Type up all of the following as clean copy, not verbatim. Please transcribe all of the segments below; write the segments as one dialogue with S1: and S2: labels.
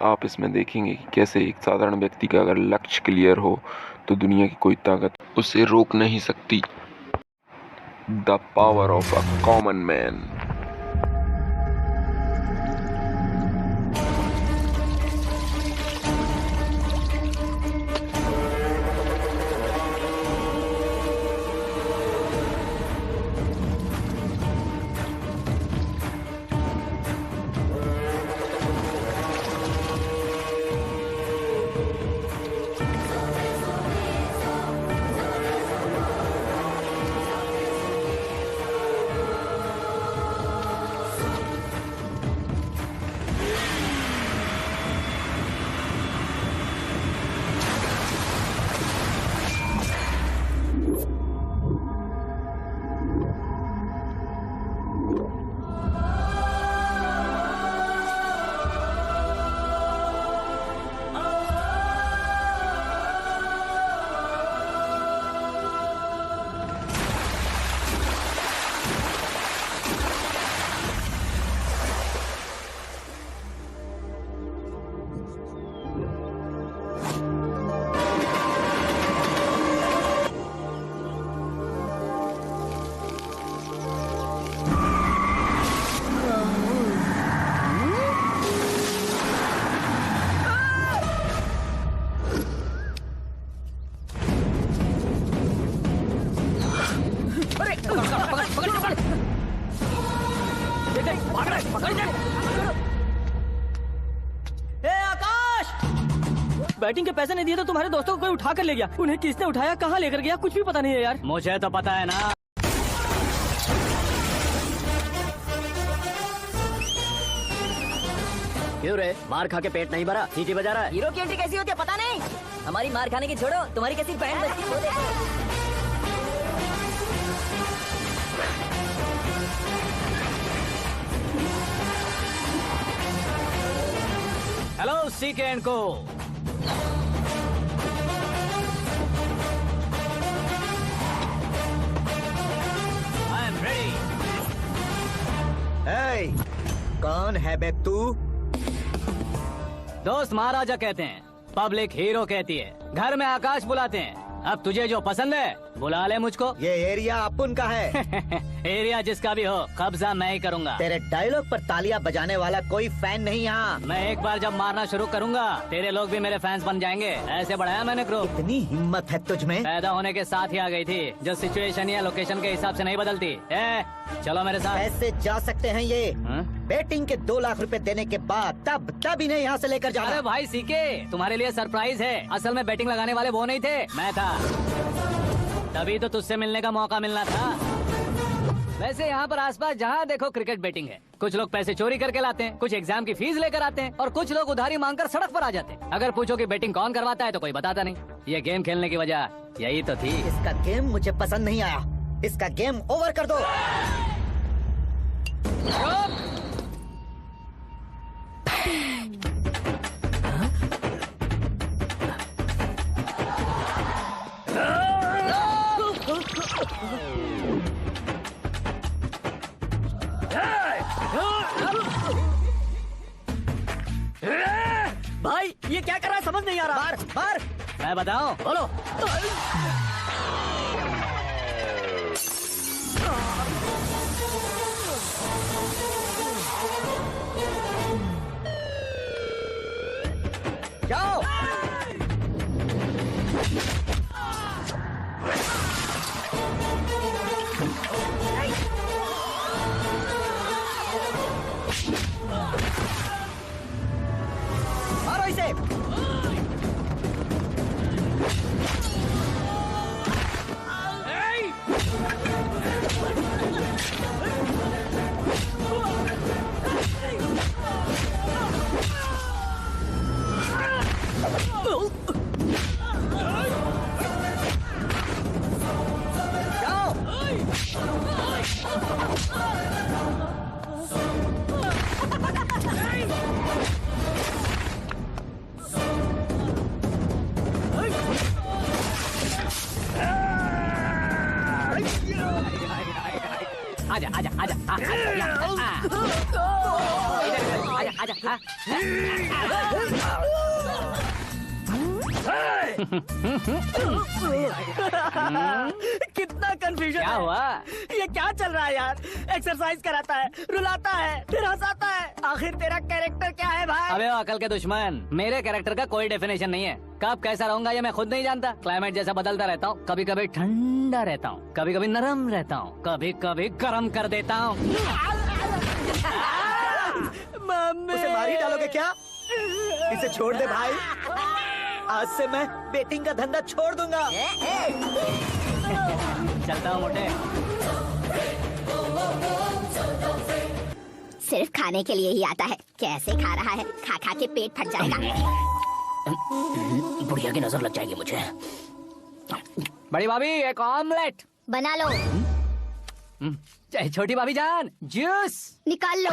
S1: आप इसमें देखेंगे कि कैसे एक साधारण व्यक्ति का अगर लक्ष्य क्लियर हो तो दुनिया की कोई ताकत उसे रोक नहीं सकती। The power of a common man.
S2: Batting के पैसे नहीं दिए तो तुम्हारे दोस्तों को कोई उठा कर ले गया। उन्हें किसने उठाया, कहाँ लेकर गया, कुछ भी पता नहीं है यार।
S3: मुझे तो पता है ना। क्यों रे, मार खा के पेट नहीं भरा, सीटी बजा रहा है?
S4: हीरो की एंट्री कैसी होती है पता नहीं। हमारी मार खाने की छोड़ो, तुम्हारी कैसी बैंड बजती है वो देखो।
S3: हेलो सीके एंड को। I am ready.
S5: कौन है बे तू?
S3: दोस्त महाराजा कहते हैं, पब्लिक हीरो कहती है, घर में आकाश बुलाते हैं। अब तुझे जो पसंद है बुला ले मुझको।
S5: ये एरिया अपन का है।
S3: एरिया जिसका भी हो, कब्जा मैं ही करूंगा।
S5: तेरे डायलॉग पर तालियां बजाने वाला कोई फैन नहीं यहाँ।
S3: मैं एक बार जब मारना शुरू करूंगा तेरे लोग भी मेरे फैंस बन जाएंगे। ऐसे बढ़ाया मैंने ग्रुप।
S5: इतनी हिम्मत है तुझ में?
S3: पैदा होने के साथ ही आ गई थी, जो सिचुएशन या लोकेशन के हिसाब से नहीं बदलती। चलो मेरे साथ।
S5: ऐसे जा सकते हैं ये? बैटिंग के 2 लाख रुपए देने के बाद तब इन्हें यहाँ से लेकर जाना।
S3: अरे भाई सीके, तुम्हारे लिए सरप्राइज है। असल में बैटिंग लगाने वाले वो नहीं थे, मैं था। तभी तो तुझसे मिलने का मौका मिलना था। वैसे यहाँ पर आसपास जहाँ देखो क्रिकेट बैटिंग है। कुछ लोग पैसे चोरी करके लाते हैं, कुछ एग्जाम की फीस लेकर आते हैं, और कुछ लोग उधारी मांगकर सड़क पर आ जाते हैं। अगर पूछो कि बैटिंग कौन करवाता है तो कोई बताता नहीं। ये गेम खेलने की वजह यही तो थी।
S5: इसका गेम मुझे पसंद नहीं आया। इसका गेम ओवर कर दो।
S2: भाई ये क्या कर रहा है समझ नहीं आ रहा।
S5: मार मार।
S3: मैं बताऊं?
S2: बोलो।
S5: जाओ। मारो इसे। आजा आजा आजा आजा आजा
S3: आजा हाँ।
S2: कितना कंफ्यूजन
S3: क्या
S2: है।
S3: हुआ?
S2: ये क्या चल रहा है यार? एक्सरसाइज कराता है, रुलाता है, फिर हंसाता है। आखिर तेरा कैरेक्टर क्या है भाई?
S3: अबे ओ अकल के दुश्मन, मेरे कैरेक्टर का कोई डेफिनेशन नहीं है। कब कैसा रहूंगा ये मैं खुद नहीं जानता। क्लाइमेट जैसा बदलता रहता हूँ, कभी कभी ठंडा रहता हूँ, कभी कभी नरम रहता हूँ, कभी कभी गर्म कर देता हूँ।
S2: मम्मी
S5: उसे मार ही डालोगे क्या? इसे छोड़ दे भाई। आज से मैं बेटिंग का धंधा छोड़ दूंगा।
S3: चलता हूँ मोटे।
S6: सिर्फ खाने के लिए ही आता है। कैसे खा रहा है, खा खा के पेट फट जाएगा।
S3: बुढ़िया की नजर लग जाएगी मुझे। बड़ी भाभी एक ऑमलेट।
S6: बना लो,
S3: छोटी भाभी जान जूस।
S6: निकाल लो,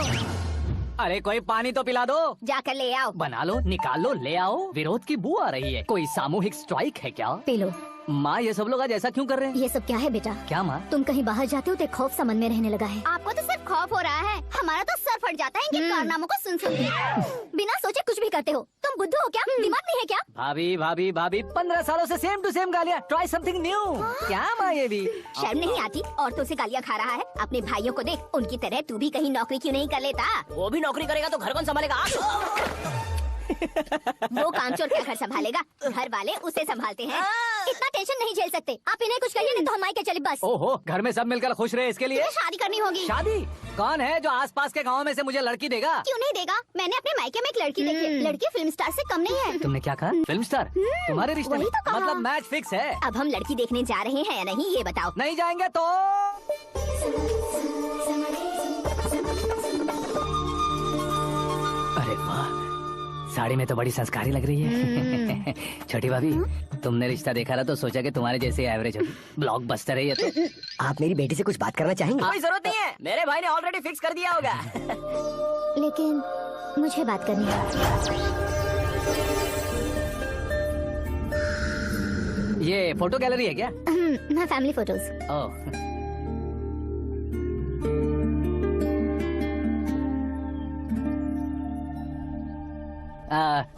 S3: अरे कोई पानी तो पिला दो।
S6: जाकर ले आओ।
S3: बना लो, निकाल लो, ले आओ। विरोध की बू आ रही है। कोई सामूहिक स्ट्राइक है क्या?
S6: P low.
S3: माँ ये सब लोग आज ऐसा क्यों कर रहे हैं?
S6: ये सब क्या है बेटा?
S3: क्या माँ?
S6: तुम कहीं बाहर जाते हो तो एक खौफ सा मन में रहने लगा है। आपको तो सिर्फ खौफ हो रहा है, हमारा तो सर फट जाता है इनके कारनामों को सुन सुन के। बिना सोचे कुछ भी करते हो। तुम बुद्धू हो क्या? दिमाग नहीं है क्या?
S3: भाभी भाभी भाभी 15 सालों से सेम टू सेम गालियाँ। Try something new. क्या माँ ये भी?
S6: शर्म नहीं आती? औरतों से गालियाँ खा रहा है। अपने भाइयों को देख, उनकी तरह तू भी कहीं नौकरी क्यों नहीं कर लेता?
S4: वो भी नौकरी करेगा तो घर कौन संभालेगा?
S6: वो कामचोर क्या घर संभालेगा? घर वाले उसे संभालते हैं। इतना टेंशन नहीं झेल सकते। आप इन्हें कुछ कहिए नहीं तो हम आए के चले बस।
S3: ओहो, घर में सब मिलकर खुश रहे इसके लिए।
S6: तुम्हें शादी करनी होगी।
S3: शादी? कौन है जो आसपास के गाँव में से मुझे लड़की देगा?
S6: क्यों नहीं देगा? मैंने अपने मायके में एक लड़की देखी है। लड़की फिल्म स्टार से कम नहीं है।
S3: तुमने क्या कहा? Film star? तुम्हारे रिश्ते में?
S6: वही तो कहा।
S3: मतलब मैच फिक्स है?
S6: अब हम लड़की देखने जा रहे हैं या नहीं ये बताओ।
S3: नहीं जाएंगे तो? अरे वाह, साड़ी में तो बड़ी संस्कारी लग रही है। छोटी भाभी, तुमने रिश्ता देखा था तो सोचा कि तुम्हारे जैसे एवरेज होगी। ब्लॉकबस्टर है ये तो।
S5: आप मेरी बेटी से कुछ बात करना चाहेंगे?
S4: कोई जरूरत नहीं है, मेरे भाई ने ऑलरेडी फिक्स कर दिया होगा।
S6: लेकिन मुझे बात करनी है।
S3: ये फोटो गैलरी है क्या?
S6: हाँ, फैमिली फोटोज।
S3: ओह,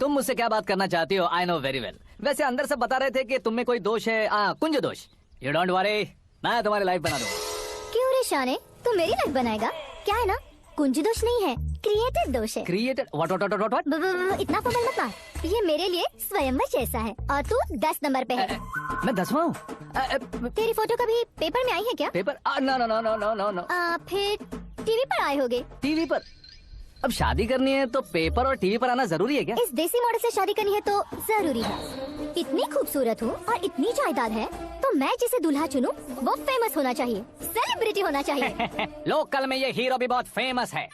S3: तुम मुझसे क्या बात करना चाहती हो? I know very well. वैसे अंदर से बता रहे थे कि तुम में कोई दोष है। कुंज दोष। यू डोंट वरी, मैं तुम्हारी लाइफ बना दूंगा।
S6: क्यों रे शाने, तू मेरी लाइफ बनाएगा? क्या है ना, कुंज दोष नहीं है, क्रिएटिव दोष है।
S3: Created? What what what what?
S6: इतना फॉर्मल मत मार। ये मेरे लिए स्वयंवर जैसा है और तू 10 नंबर पे है।
S3: मैं 10वां हूँ?
S6: तेरी फोटो कभी पेपर में आई है क्या?
S3: Paper? No no no no no no no.
S6: फिर टीवी पर आए होगे।
S3: टीवी पर? अब शादी करनी है तो पेपर और टीवी पर आना जरूरी है क्या?
S6: इस देसी मॉडल से शादी करनी है तो जरूरी है। इतनी खूबसूरत हूँ और इतनी जायदाद है तो मैं जिसे दूल्हा चुनूं वो फेमस होना चाहिए, सेलिब्रिटी होना चाहिए।
S3: लोकल में ये हीरो भी बहुत फेमस है।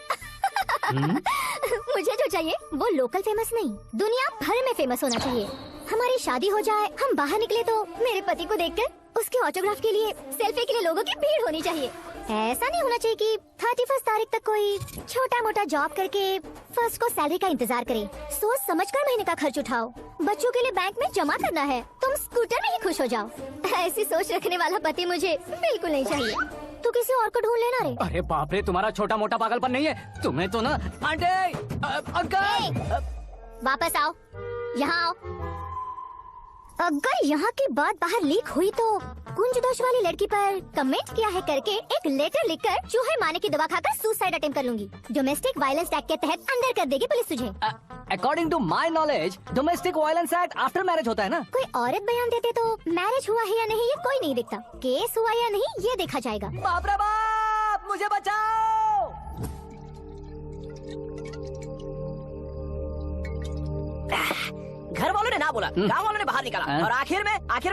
S6: मुझे जो चाहिए वो लोकल फेमस नहीं, दुनिया भर में फेमस होना चाहिए। हमारी शादी हो जाए, हम बाहर निकले तो मेरे पति को देखकर उसके ऑटोग्राफ के लिए, सेल्फी के लिए लोगों की भीड़ होनी चाहिए। ऐसा नहीं होना चाहिए कि 31 तारीख तक कोई छोटा मोटा जॉब करके फर्स्ट को सैलरी का इंतजार करे। सोच समझकर महीने का खर्च उठाओ। बच्चों के लिए बैंक में जमा करना है, तुम स्कूटर में ही खुश हो जाओ। ऐसी सोच रखने वाला पति मुझे बिल्कुल नहीं चाहिए। तू किसी और को ढूंढ लेना रे।
S3: अरे बाप रे, तुम्हारा छोटा मोटा पागलपन नहीं है? तुम्हें तो ना आंटी, अंकल।
S6: वापस आओ, यहाँ आओ। अगर यहाँ की बात बाहर लीक हुई तो कुंज दोष वाली लड़की पर कमेंट किया है करके एक लेटर लिखकर चूहे मारने की दवा खाकर सुसाइड अटेम्प्ट कर लूंगी। डोमेस्टिक वायलेंस एक्ट के तहत अंदर कर देगी पुलिस तुझे।
S3: According to my knowledge domestic violence act after marriage होता है ना?
S6: कोई औरत बयान देते तो मैरिज हुआ है या नहीं ये कोई नहीं देखता, केस हुआ या नहीं ये देखा जाएगा।
S3: बाप रे बाप, मुझे बचाओ।
S4: घर वालों ने ना बोला, गाँव वालों ने बाहर निकाला और आखिर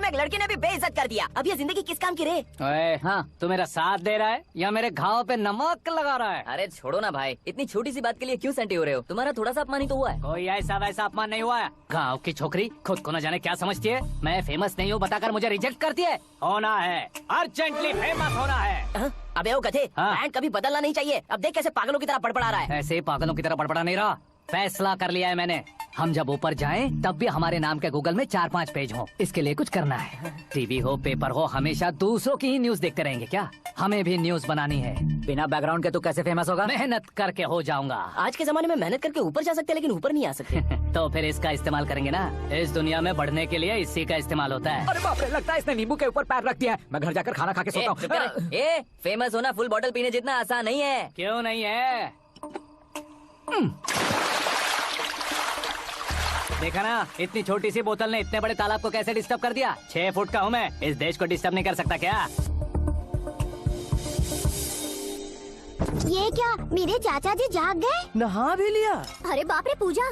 S4: में एक लड़की ने भी बेइज्जत कर दिया। अब ये जिंदगी किस काम की रे?
S3: ओए हाँ, तू मेरा साथ दे रहा है या मेरे घाव पे नमक लगा रहा है?
S4: अरे छोड़ो ना भाई, इतनी छोटी सी बात के लिए क्यों सेंटी हो रहे हो? तुम्हारा थोड़ा सा अपमान ही तो हुआ है।
S3: कोई ऐसा वैसा अपमान नहीं हुआ है। गाँव की छोकरी खुद को न जाने क्या समझती है। मैं फेमस नहीं हूँ बताकर मुझे रिजेक्ट करती है। होना है, अर्जेंटली फेमस होना है।
S4: अबे वो गधे, बैंड कभी बदलना नहीं चाहिए। अब देख कैसे पागलों की तरह बड़बड़ा रहा है।
S3: ऐसे पागलों की तरह बड़बड़ा नहीं रहा। फैसला कर लिया है मैंने। हम जब ऊपर जाएं तब भी हमारे नाम के गूगल में 4-5 पेज हो। इसके लिए कुछ करना है। टीवी हो पेपर हो, हमेशा दूसरों की ही न्यूज देखते रहेंगे क्या? हमें भी न्यूज बनानी है।
S4: बिना बैकग्राउंड के तू कैसे फेमस होगा?
S3: मेहनत करके हो जाऊंगा।
S4: आज के जमाने में मेहनत करके ऊपर जा सकते हैं लेकिन ऊपर नहीं आ सकते।
S3: तो फिर इसका इस्तेमाल करेंगे ना। इस दुनिया में बढ़ने के लिए इसी का इस्तेमाल होता है।
S5: अरे बाप रे, लगता है इसने नींबू के ऊपर पैर रख दिया है। मैं घर जाकर खाना खा के सोता हूँ।
S4: ए, फेमस होना फुल बॉटल पीने जितना आसान नहीं है।
S3: क्यों नहीं है? देखा ना, इतनी छोटी सी बोतल ने इतने बड़े तालाब को कैसे डिस्टर्ब कर दिया। 6 फुट का हूँ मैं, इस देश को डिस्टर्ब नहीं कर सकता क्या?
S6: ये क्या, मेरे चाचा जी जाग गए?
S5: नहा भी लिया?
S6: अरे बाप रे पूजा,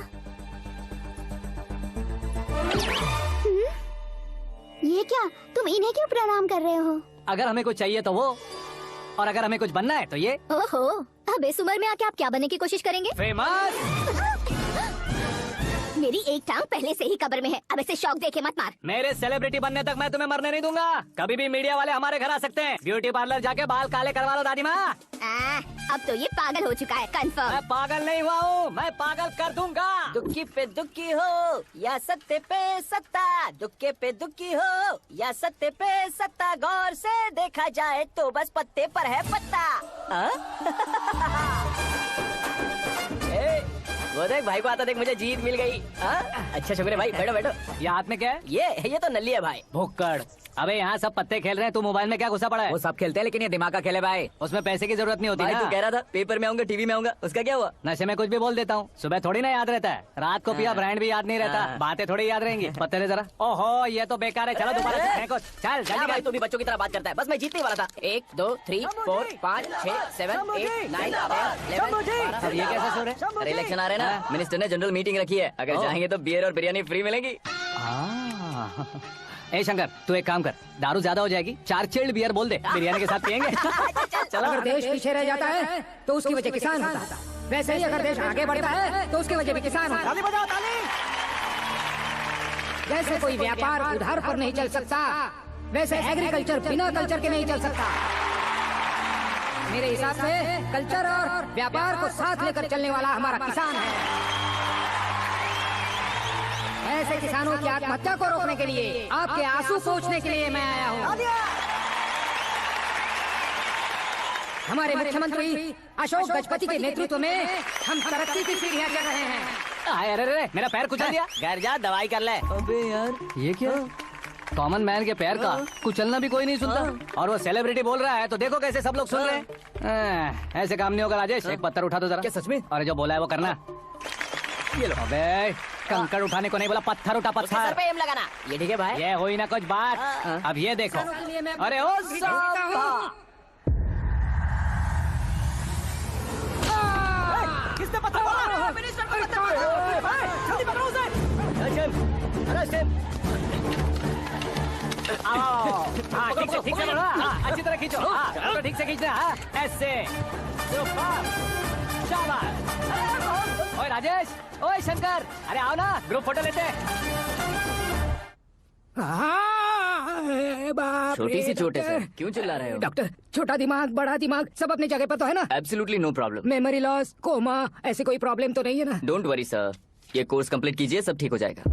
S6: ये क्या, तुम इन्हें क्यों प्रणाम कर रहे हो?
S3: अगर हमें कुछ चाहिए तो वो, और अगर हमें कुछ बनना है तो ये।
S6: ओहो, अब इस उम्र में आके आप क्या बनने की कोशिश करेंगे?
S3: फेमस।
S6: मेरी एक टांग पहले से ही कब्र में है, अब इसे शौक देके मत मार।
S3: मेरे सेलिब्रिटी बनने तक मैं तुम्हें मरने नहीं दूंगा। कभी भी मीडिया वाले हमारे घर आ सकते हैं। ब्यूटी पार्लर जाके बाल काले करवा लो दादी माँ।
S6: अब तो ये पागल हो चुका है, कंफर्म।
S3: मैं पागल नहीं हुआ हूँ, मैं पागल कर दूंगा।
S4: दुखी पे दुखी हो या सत्ते पे सत्ता, दुखे पे दुखी हो या सत्ते पे सत्ता, गौर से देखा जाए तो बस पत्ते पर है पत्ता। वो देख भाई को आता देख, मुझे जीत मिल गई। अच्छा शुक्र भाई, बैठो बैठो।
S3: ये हाथ में क्या है?
S4: ये तो नल्ली है भाई।
S3: भुक्कड़। अबे यहाँ सब पत्ते खेल रहे हैं, तू मोबाइल में क्या घुसा पड़ा है?
S5: वो सब खेलते हैं लेकिन ये दिमाग का खेल है भाई।
S3: उसमें पैसे की जरूरत नहीं होती
S4: भाई
S3: ना।
S4: तू कह रहा था पेपर में आऊंगा, टीवी में आऊंगा, उसका क्या हुआ?
S3: नशे में कुछ भी बोल देता हूँ, सुबह थोड़ी ना याद रहता है। रात को पिया ब्रांड भी याद नहीं रहता, बातें थोड़ी याद रहेंगी। पत्ते दे जरा। ओहो, ये तो बेकार है। चलो दोबारा से फेंको। चल
S4: क्या
S3: जल्दी
S4: भाई,
S3: कर।
S4: तू भी बच्चों की तरह बात करता है। बस मैं जीतने वाला था। 1 2 3 4 5 6 7 8 9 10 11
S3: अब ये कैसे सो रहे?
S4: अरे इलेक्शन आ रहे हैं ना, मिनिस्टर ने जनरल मीटिंग रखी है। अगर जाएंगे तो बियर और बिरयानी फ्री मिलेगी।
S3: ए शंकर, तू एक काम कर, दारू ज्यादा हो जाएगी, 4 चिल्ड बियर बोल दे, बिरयानी के साथ पियेंगे।
S4: चलो।
S7: अगर देश पीछे रह जाता है तो उसकी वजह किसान होता है। वैसे ही अगर देश आगे बढ़ता है तो उसकी वजह भी किसान होता है।
S5: बजाओ ताली।
S7: जैसे कोई व्यापार उधार पर नहीं चल सकता, वैसे एग्रीकल्चर बिना कल्चर के नहीं चल सकता। मेरे हिसाब से कल्चर और व्यापार को साथ लेकर चलने वाला हमारा किसान है। ऐसे किसानों की आत्महत्या को रोकने के लिए, आपके आंसू पोंछने के लिए मैं आया हूँ। हमारे मुख्यमंत्री अशोक गजपति के नेतृत्व में हम तरक्की की सीढ़ियाँ चढ़ रहे हैं।
S3: अरे मेरा पैर कुचल दिया।
S4: घर जा दवाई कर ले।
S3: अबे यार, ये क्या? कॉमन मैन के पैर का कुचलना भी कोई नहीं सुनता, और वो सेलिब्रिटी बोल रहा है तो देखो कैसे सब लोग सुन रहे हैं। ऐसे काम नहीं होगा राजेश, एक पत्थर उठा दो जरा।
S5: क्या सच में?
S3: और जो बोला है वो करना। ये लो। अबे कंकड़ उठाने को नहीं बोला, पत्थर उठा,
S4: उसके सर
S3: पत्थर।
S4: पे एम लगाना। ये ठीक है भाई।
S3: ये हुई ना कुछ बात। अब ये देखो। अरे ओ साहब,
S5: किसने पत्थर मारा? मिनिस्टर को पत्थर मारा। जल्दी पकड़ो उसे।
S3: हाँ ठीक से पकड़ो। हाँ, अच्छी तरह खींचो। हाँ, तो ठीक से खींचना। हाँ, ऐसे। शाबाश। ओए राजेश, ओए शंकर, अरे आओ ना, ग्रुप फोटो लेते हैं।
S4: छोटी सी चोट है सर, क्यों चिल्ला रहे हो?
S7: डॉक्टर, छोटा दिमाग बड़ा दिमाग सब अपनी जगह पर तो है ना?
S4: Absolutely no problem.
S7: Memory loss, coma, ऐसी कोई प्रॉब्लम तो नहीं है ना?
S4: डोंट वरी सर, ये कोर्स कंप्लीट कीजिए, सब ठीक हो जाएगा।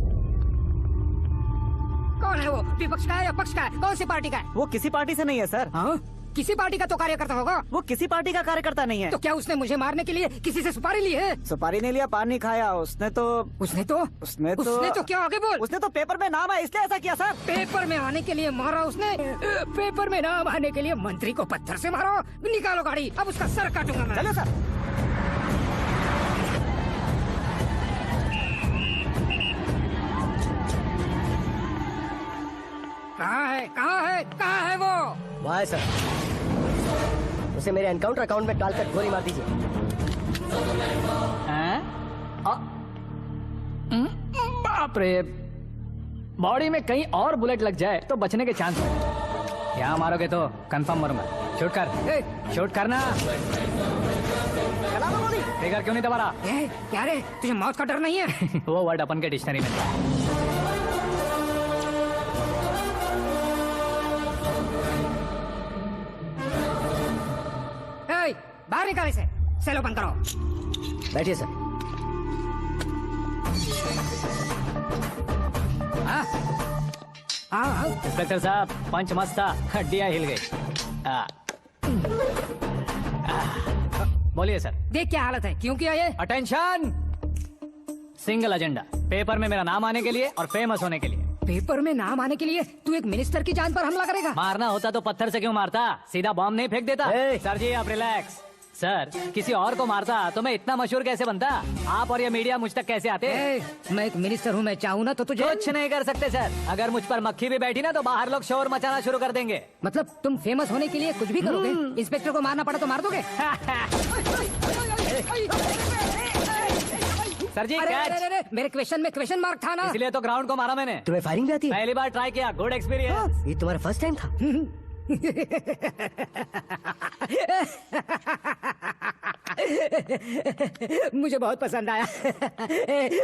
S7: कौन है वो? विपक्ष का है या पक्ष का है? कौन सी पार्टी का है?
S5: वो किसी पार्टी से नहीं है सर।
S7: हाँ? किसी पार्टी का तो कार्यकर्ता होगा।
S5: वो किसी पार्टी का कार्यकर्ता नहीं है।
S7: तो क्या उसने मुझे मारने के लिए किसी से सुपारी ली है?
S5: सुपारी नहीं लिया, पानी खाया। उसने तो
S7: क्या आगे बोल?
S5: उसने तो पेपर में नाम है इसलिए ऐसा किया सर।
S7: पेपर में आने के लिए मारा उसने? पेपर में नाम आने के लिए मंत्री को पत्थर से मारो? निकालो गाड़ी, अब उसका सर काटूंगा मैं।
S5: चलो सर।
S7: कहाँ है वो?
S2: वहाँ है सर, उसे मेरे एनकाउंटर अकाउंट में डालकर गोली मार दीजिए।
S3: बाप रे, बॉडी में कहीं और बुलेट लग जाए तो बचने के चांस है। यहाँ मारोगे तो कंफर्म मरूंगा। शूट कर, शूट करना। ट्रिगर क्यों नहीं दबा रहा?
S7: क्या रे, तुझे मौत का डर नहीं है?
S3: वो वर्ड अपन के डिक्शनरी में था।
S7: बाहर निकाल इसे। सेलो बंद करो।
S2: बैठिए सर।
S3: इंस्पेक्टर साहब पंच मस्त था, हड्डियां हिल गई। बोलिए सर।
S7: देख क्या हालत है, क्यों किया ये?
S3: अटेंशन, सिंगल एजेंडा, पेपर में मेरा नाम आने के लिए और फेमस होने के लिए।
S7: पेपर में नाम आने के लिए तू एक मिनिस्टर की जान पर हमला करेगा?
S3: मारना होता तो पत्थर से क्यों मारता, सीधा बॉम्ब नहीं फेंक देता। सर जी आप रिलैक्स। सर किसी और को मारता तो मैं इतना मशहूर कैसे बनता, आप और ये मीडिया मुझ तक कैसे आते?
S7: मैं एक मिनिस्टर हूँ, मैं चाहूँ ना तो तुझे
S3: कुछ नहीं कर सकते सर। अगर मुझ पर मक्खी भी बैठी ना तो बाहर लोग शोर मचाना शुरू कर देंगे।
S7: मतलब तुम फेमस होने के लिए कुछ भी करोगे? इंस्पेक्टर को मारना पड़ा तो मार दोगे?
S3: सर जी
S7: अरे,
S3: कैच।
S7: अरे, अरे, मेरे क्वेश्चन में क्वेश्चन मार्क था ना।
S3: इसलिए तो ग्राउंड को मारा मैंने।
S5: तुम्हें फायरिंग भी आती है?
S3: पहली बार ट्राई किया, गुड एक्सपीरियंस।
S5: ये तुम्हारा फर्स्ट टाइम था?
S7: मुझे बहुत पसंद आया।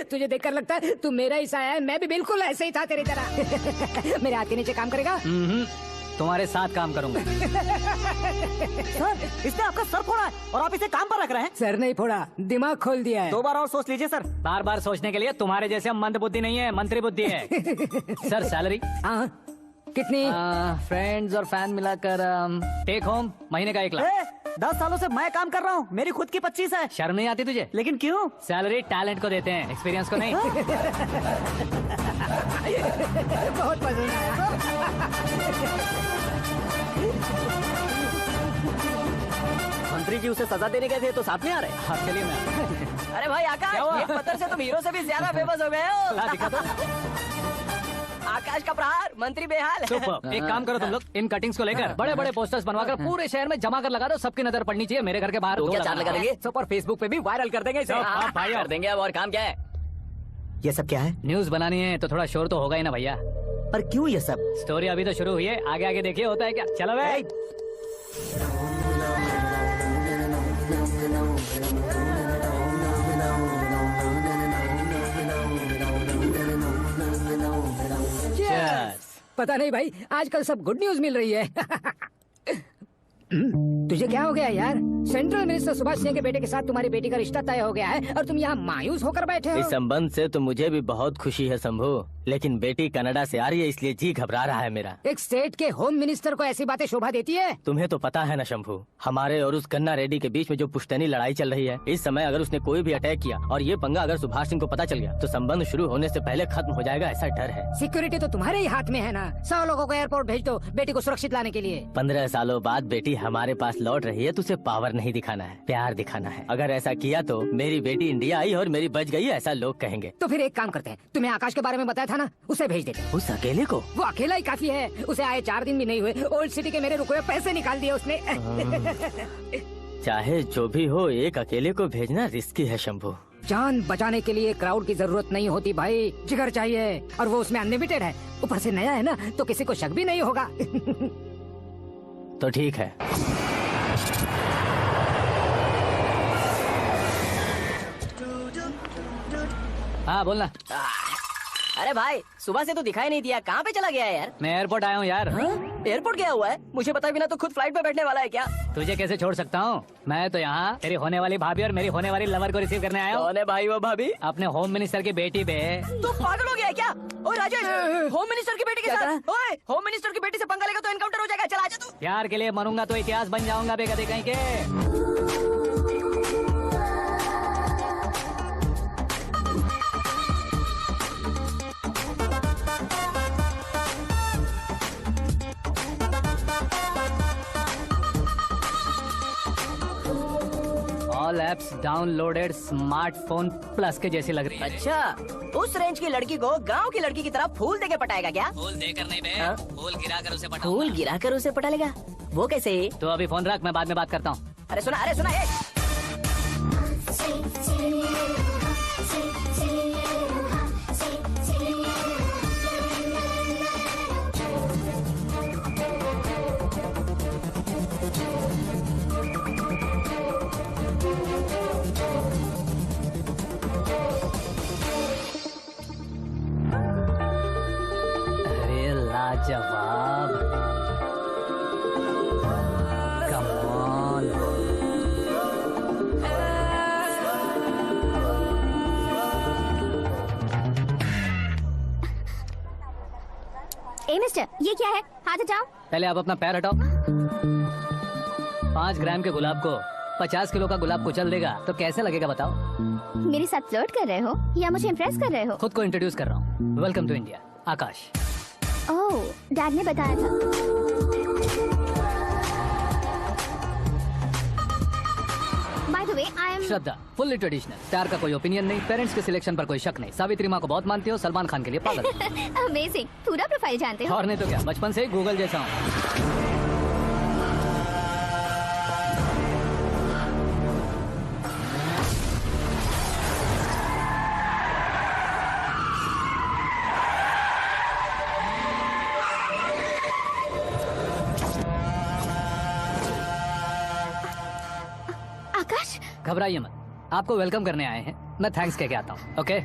S7: तुझे देखकर लगता है तू मेरा ही साया है, मैं भी बिल्कुल ऐसे ही था तेरी तरह। मेरे हाथ के नीचे काम करेगा?
S3: तुम्हारे साथ काम करूंगा।
S2: सर इसने आपका सर फोड़ा है और आप इसे काम पर रख रहे हैं।
S7: सर नहीं फोड़ा, दिमाग खोल दिया है।
S2: 2 बार और सोच लीजिए सर।
S3: बार बार सोचने के लिए तुम्हारे जैसे मंद बुद्धि नहीं है, मंत्री बुद्धि है। सर सैलरी
S7: हाँ, कितनी?
S3: फ्रेंड्स और फैन मिलाकर टेक होम महीने का 1 लाख।
S2: 10 सालों से मैं काम कर रहा हूँ, मेरी खुद की 25 है।
S3: शर्म नहीं आती तुझे?
S2: लेकिन क्यों?
S3: सैलरी टैलेंट को देते हैं, एक्सपीरियंस को नहीं।
S7: बहुत पसंद आया।
S2: मंत्री जी उसे सजा देने गए थे तो साथ में आ रहे।
S3: हाँ चलिए मैं।
S4: अरे भाई
S3: क्या हुआ?
S4: आकाश, एक पत्थर से तुम हीरो से भी ज्यादा फेमस हो गए हो।
S3: ला दिखा दो।
S4: आकाश का प्रहार, मंत्री बेहाल।
S3: सुपर। एक काम करो तुम लोग, इन कटिंग्स को लेकर बड़े बड़े पोस्टर्स बनवाकर पूरे शहर में जमा कर लगा दो, सबकी नजर पड़नी चाहिए। मेरे घर के बाहर
S4: तो
S3: दो
S4: क्या चार्ज लगा देंगे?
S3: सुपर, फेसबुक पे भी वायरल कर देंगे इसे।
S4: हाँ,
S3: भाई
S4: कर देंगे। अब और काम क्या है?
S5: ये सब क्या है?
S3: न्यूज बनानी है तो थोड़ा शोर तो होगा ही ना भैया।
S5: पर क्यों ये सब?
S3: स्टोरी अभी तो शुरू हुई है, आगे आगे देखिए होता है क्या। चलो भाई।
S7: पता नहीं भाई, आजकल सब गुड न्यूज मिल रही है। तुझे क्या हो गया यार? सेंट्रल मिनिस्टर सुभाष सिंह के बेटे के साथ तुम्हारी बेटी का रिश्ता तय हो गया है और तुम यहाँ मायूस होकर बैठे हो।
S8: इस संबंध से तो मुझे भी बहुत खुशी है शंभू, लेकिन बेटी कनाडा से आ रही है इसलिए जी घबरा रहा है मेरा।
S7: एक स्टेट के होम मिनिस्टर को ऐसी बातें शोभा देती है?
S8: तुम्हें तो पता है ना शंभू, हमारे और उस कन्ना रेड्डी के बीच में जो पुश्तैनी लड़ाई चल रही है, इस समय अगर उसने कोई भी अटैक किया और ये पंगा अगर सुभाष सिंह को पता चल गया तो संबंध शुरू होने से पहले खत्म हो जाएगा, ऐसा डर है।
S7: सिक्योरिटी तो तुम्हारे ही हाथ में है ना। 100 लोगों को एयरपोर्ट भेज दो बेटी को सुरक्षित लाने के लिए।
S8: 15 सालों बाद बेटी हमारे पास लौट रही है तो उसे पावर नहीं दिखाना है, प्यार दिखाना है। अगर ऐसा किया तो मेरी बेटी इंडिया आई और मेरी बच गई, ऐसा लोग कहेंगे।
S7: तो फिर एक काम करते हैं, तुम्हें आकाश के बारे में बताया था ना, उसे भेज देते।
S8: उस अकेले को?
S7: वो अकेला ही काफी है, उसे आए 4 दिन भी नहीं हुए, ओल्ड सिटी के मेरे रुके हुए पैसे निकाल दिए उसने।
S8: चाहे जो भी हो, एक अकेले को भेजना रिस्की है शंभू।
S7: जान बचाने के लिए क्राउड की जरूरत नहीं होती भाई, जिगर चाहिए, और वो उसमें अनलिमिटेड है। ऊपर से नया है ना तो किसी को शक भी नहीं होगा।
S8: तो ठीक है।
S3: हाँ बोलना।
S4: अरे भाई सुबह से तो दिखाई नहीं दिया, कहाँ पे चला गया है यार?
S3: मैं एयरपोर्ट आया हूँ यार।
S4: एयरपोर्ट गया हुआ है? मुझे पता बिना तो खुद फ्लाइट पे बैठने वाला है क्या?
S3: तुझे कैसे छोड़ सकता हूँ? मैं तो यहाँ तेरी होने वाली भाभी और मेरी होने वाली लवर को रिसीव करने आया हूँ।
S4: कौन है भाई वो भाभी?
S3: अपने होम मिनिस्टर की बेटी पे।
S4: तू पागल हो गया है क्या? ओए राजेश, होम मिनिस्टर की बेटी के साथ? ओए होम मिनिस्टर की बेटी से पंगा लेगा तो एनकाउंटर हो जाएगा। चल आजा तू।
S3: प्यार के लिए मरूंगा तो इतिहास बन जाऊंगा बेगदे कहीं के। All apps downloaded smartphone plus के जैसी लग रही है।
S4: अच्छा, उस रेंज की लड़की को गांव की लड़की की तरह फूल देके पटाएगा क्या?
S3: फूल देकर नहीं बे,
S4: हाँ?
S3: फूल गिराकर उसे पटाऊंगा।
S4: फूल गिराकर उसे पटा लेगा? वो कैसे?
S3: तो अभी फोन रख, मैं बाद में बात करता हूँ।
S4: अरे सुना
S3: अरे लाजवाब, कम ऑन।
S6: मिस्टर, ये क्या है? हाथ हटाओ।
S3: पहले आप अपना पैर हटाओ। 5 ग्राम के गुलाब को 50 किलो का गुलाब कुचल देगा तो कैसे लगेगा बताओ?
S6: मेरे साथ फ्लर्ट कर रहे हो या मुझे इम्प्रेस कर रहे हो?
S3: खुद को इंट्रोड्यूस कर रहा हूँ। Welcome to India, Akash.
S6: Oh, dad ने बताया था। By the way, I am
S3: Shraddha, fully traditional. प्यार का कोई ओपिनियन नहीं, पेरेंट्स के सिलेक्शन पर कोई शक नहीं। सावित्री माँ को बहुत मानती हो, सलमान खान के लिए पागल।
S6: अमेजिंग, पूरा प्रोफाइल जानते हो।
S3: और नहीं तो क्या, बचपन से ही गूगल जैसा हूँ।
S6: आकाश,
S3: घबराइए मत, आपको वेलकम करने आए हैं। मैं थैंक्स कह के आता हूँ। ओके,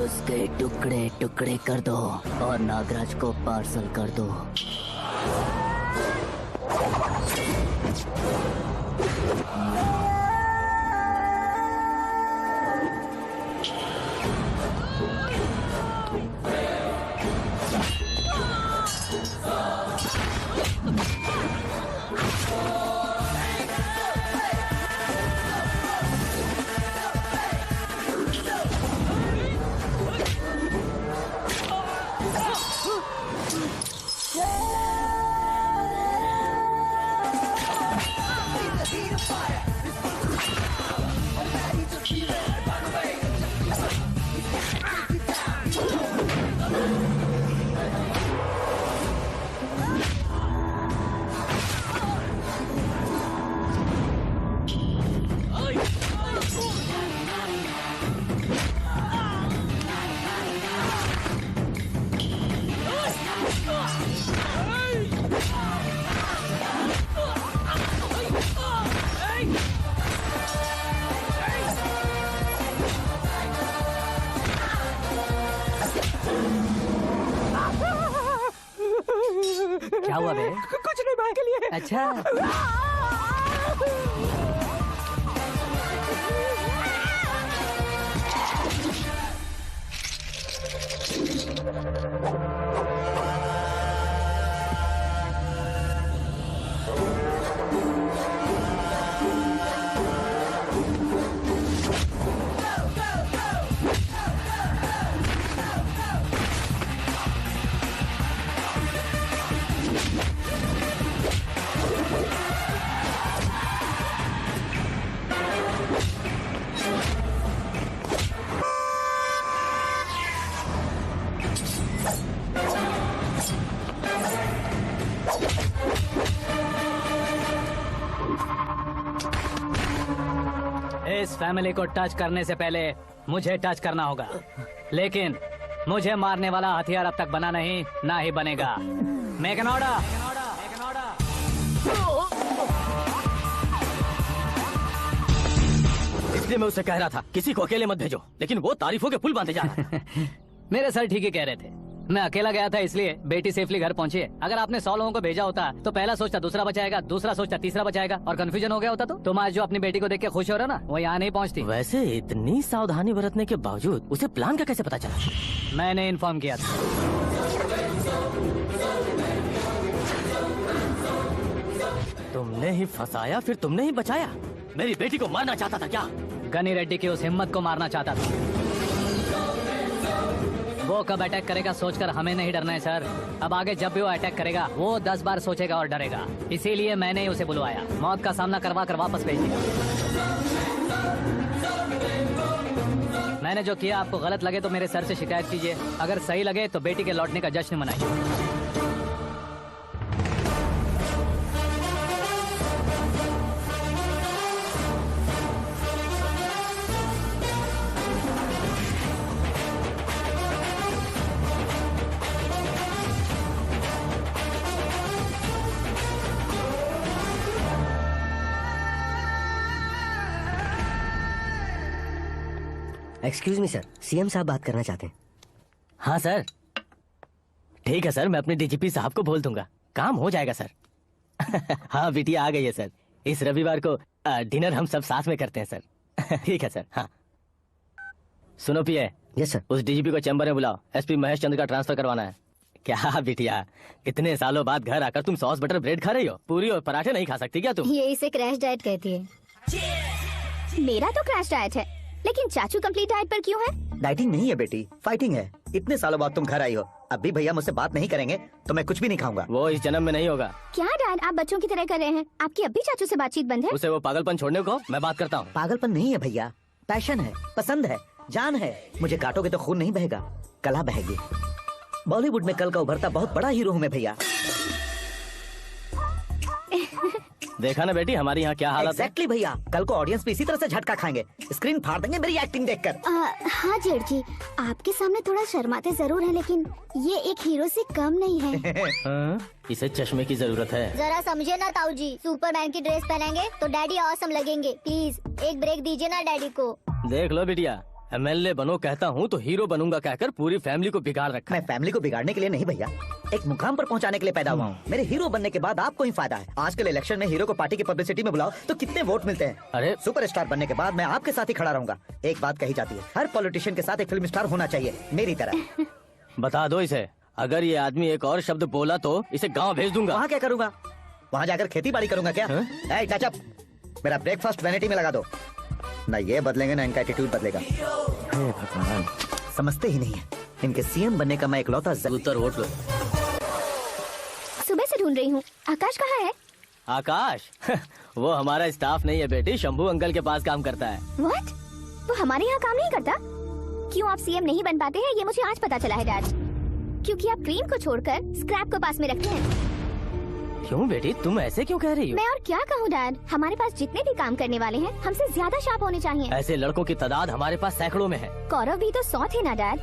S8: उसके टुकड़े टुकड़े कर दो और नागराज को पार्सल कर दो। क्या हुआ बे?
S2: कुछ नहीं भाई के लिए।
S3: अच्छा, इस फैमिली को टच करने से पहले मुझे टच करना होगा, लेकिन मुझे मारने वाला हथियार अब तक बना नहीं, ना ही बनेगा। Make an order.
S8: इसलिए मैं उसे कह रहा था किसी को अकेले मत भेजो, लेकिन वो तारीफों के पुल बांधे जा रहा है।
S3: मेरे सर ठीक ही कह रहे थे। मैं अकेला गया था इसलिए बेटी सेफली घर पहुंची है। अगर आपने 100 लोगों को भेजा होता तो पहला सोचता दूसरा बचाएगा, दूसरा सोचता तीसरा बचाएगा और कंफ्यूजन हो गया होता। तो तुम आज जो अपनी बेटी को देख के खुश हो रहे हो ना, वो यहाँ नहीं पहुँचती।
S8: वैसे इतनी सावधानी बरतने के बावजूद उसे प्लान का कैसे पता चला?
S3: मैंने इन्फॉर्म किया था।
S8: तुमने ही फंसाया, फिर तुमने ही बचाया। मेरी बेटी को मारना चाहता था क्या?
S3: गनी रेड्डी की उस हिम्मत को मारना चाहता था। वो कब अटैक करेगा सोचकर हमें नहीं डरना है सर। अब आगे जब भी वो अटैक करेगा वो 10 बार सोचेगा और डरेगा। इसीलिए मैंने ही उसे बुलवाया, मौत का सामना करवा कर वापस भेज दिया। मैंने जो किया आपको गलत लगे तो मेरे सर से शिकायत कीजिए, अगर सही लगे तो बेटी के लौटने का जश्न मनाइए।
S9: एक्सक्यूज मी सर, सीएम साहब बात करना चाहते हैं।
S8: हाँ सर, ठीक है सर, मैं अपने डीजीपी साहब को बोल दूंगा, काम हो जाएगा सर। हाँ बिटिया आ गई है सर, इस रविवार को डिनर हम सब साथ में करते हैं सर। ठीक है सर। हाँ सुनो पिए।
S9: Yes sir.
S8: उस डीजीपी को चैम्बर में बुलाओ, एसपी महेश चंद्र का ट्रांसफर करवाना है। क्या बिटिया, इतने सालों बाद घर आकर तुम सॉस बटर ब्रेड खा रही हो? पूरी और पराठे नहीं खा सकती क्या तुम?
S6: ये इसे क्रैश डाइट कहती है। मेरा तो क्रैश डाइट है, लेकिन चाचू कंप्लीट डाइट पर क्यों है?
S5: डाइटिंग नहीं है बेटी, फाइटिंग है। इतने सालों बाद तुम घर आई हो, अब भी भैया मुझसे बात नहीं करेंगे तो मैं कुछ भी नहीं खाऊंगा।
S8: वो इस जन्म में नहीं होगा।
S6: क्या डैड, आप बच्चों की तरह कर रहे हैं? आपकी अब भी चाचू से बातचीत बंद है?
S8: उसे वो पागलपन छोड़ने को मैं बात करता हूँ।
S5: पागलपन नहीं है भैया, पैशन है, पसंद है, जान है। मुझे काटोगे तो खून नहीं बहेगा, कला बहेगी। बॉलीवुड में कल का उभरता बहुत बड़ा हीरो हूँ मैं भैया।
S8: देखा ना बेटी हमारी यहाँ क्या हालत है।
S5: एग्जैक्टली भैया, कल को ऑडियंस भी इसी तरह से झटका खाएंगे, स्क्रीन फाड़ देंगे मेरी एक्टिंग देखकर।
S6: हाँ जेठ जी, आपके सामने थोड़ा शर्माते जरूर हैं, लेकिन ये एक हीरो से कम नहीं है।
S8: हाँ, इसे चश्मे की जरूरत है।
S6: जरा समझे ना ताऊ जी, सुपरमैन की ड्रेस पहनेंगे तो डैडी ऑसम लगेंगे। प्लीज एक ब्रेक दीजिए ना डैडी को।
S8: देख लो बिटिया, एमएलए बनो कहता हूँ तो हीरो बनूंगा कहकर पूरी फैमिली को बिगाड़ रखा।
S5: मैं फैमिली को बिगाड़ने के लिए नहीं भैया, एक मुकाम पर पहुंचाने के लिए पैदा हुआ हूँ। मेरे हीरो बनने के बाद आपको ही फायदा है। आजकल इलेक्शन में हीरो को पार्टी की पब्लिसिटी में बुलाओ तो कितने वोट मिलते हैं।
S8: अरे
S5: सुपरस्टार बनने के बाद मैं आपके साथ ही खड़ा रहूंगा। एक बात कही जाती है, हर पॉलिटिशियन के साथ एक फिल्म स्टार होना चाहिए, मेरी तरह।
S8: बता दो इसे, अगर ये आदमी एक और शब्द बोला तो इसे गाँव भेज दूंगा।
S5: वहाँ क्या करूँगा? वहाँ जाकर खेती बाड़ी करूंगा क्या? चाचा, मेरा ब्रेकफास्ट वैनिटी में लगा दो। ना ये बदलेंगे ना इनका एटीट्यूड बदलेगा।
S8: भगवान,
S5: समझते ही नहीं है, इनके सीएम बनने का मैं इकलौता
S8: उत्तर वोट लो।
S6: सुबह से ढूंढ रही हूँ, आकाश कहाँ है?
S8: आकाश वो हमारा स्टाफ नहीं है बेटी, शंभू अंकल के पास काम करता है।
S6: व्हाट? वो हमारे यहाँ काम नहीं करता? क्यों आप सीएम नहीं बन पाते हैं ये मुझे आज पता चला है डैड। क्योंकि आप क्रीम को छोड़कर स्क्रैप को पास में रखते हैं।
S8: क्यों बेटी, तुम ऐसे क्यों कह रही हो?
S6: मैं और क्या कहूँ डैड, हमारे पास जितने भी काम करने वाले हैं हमसे ज्यादा शार्प होने चाहिए।
S8: ऐसे लड़कों की तादाद हमारे पास सैकड़ों में है।
S6: कौरव भी तो 100 थे ना डैड।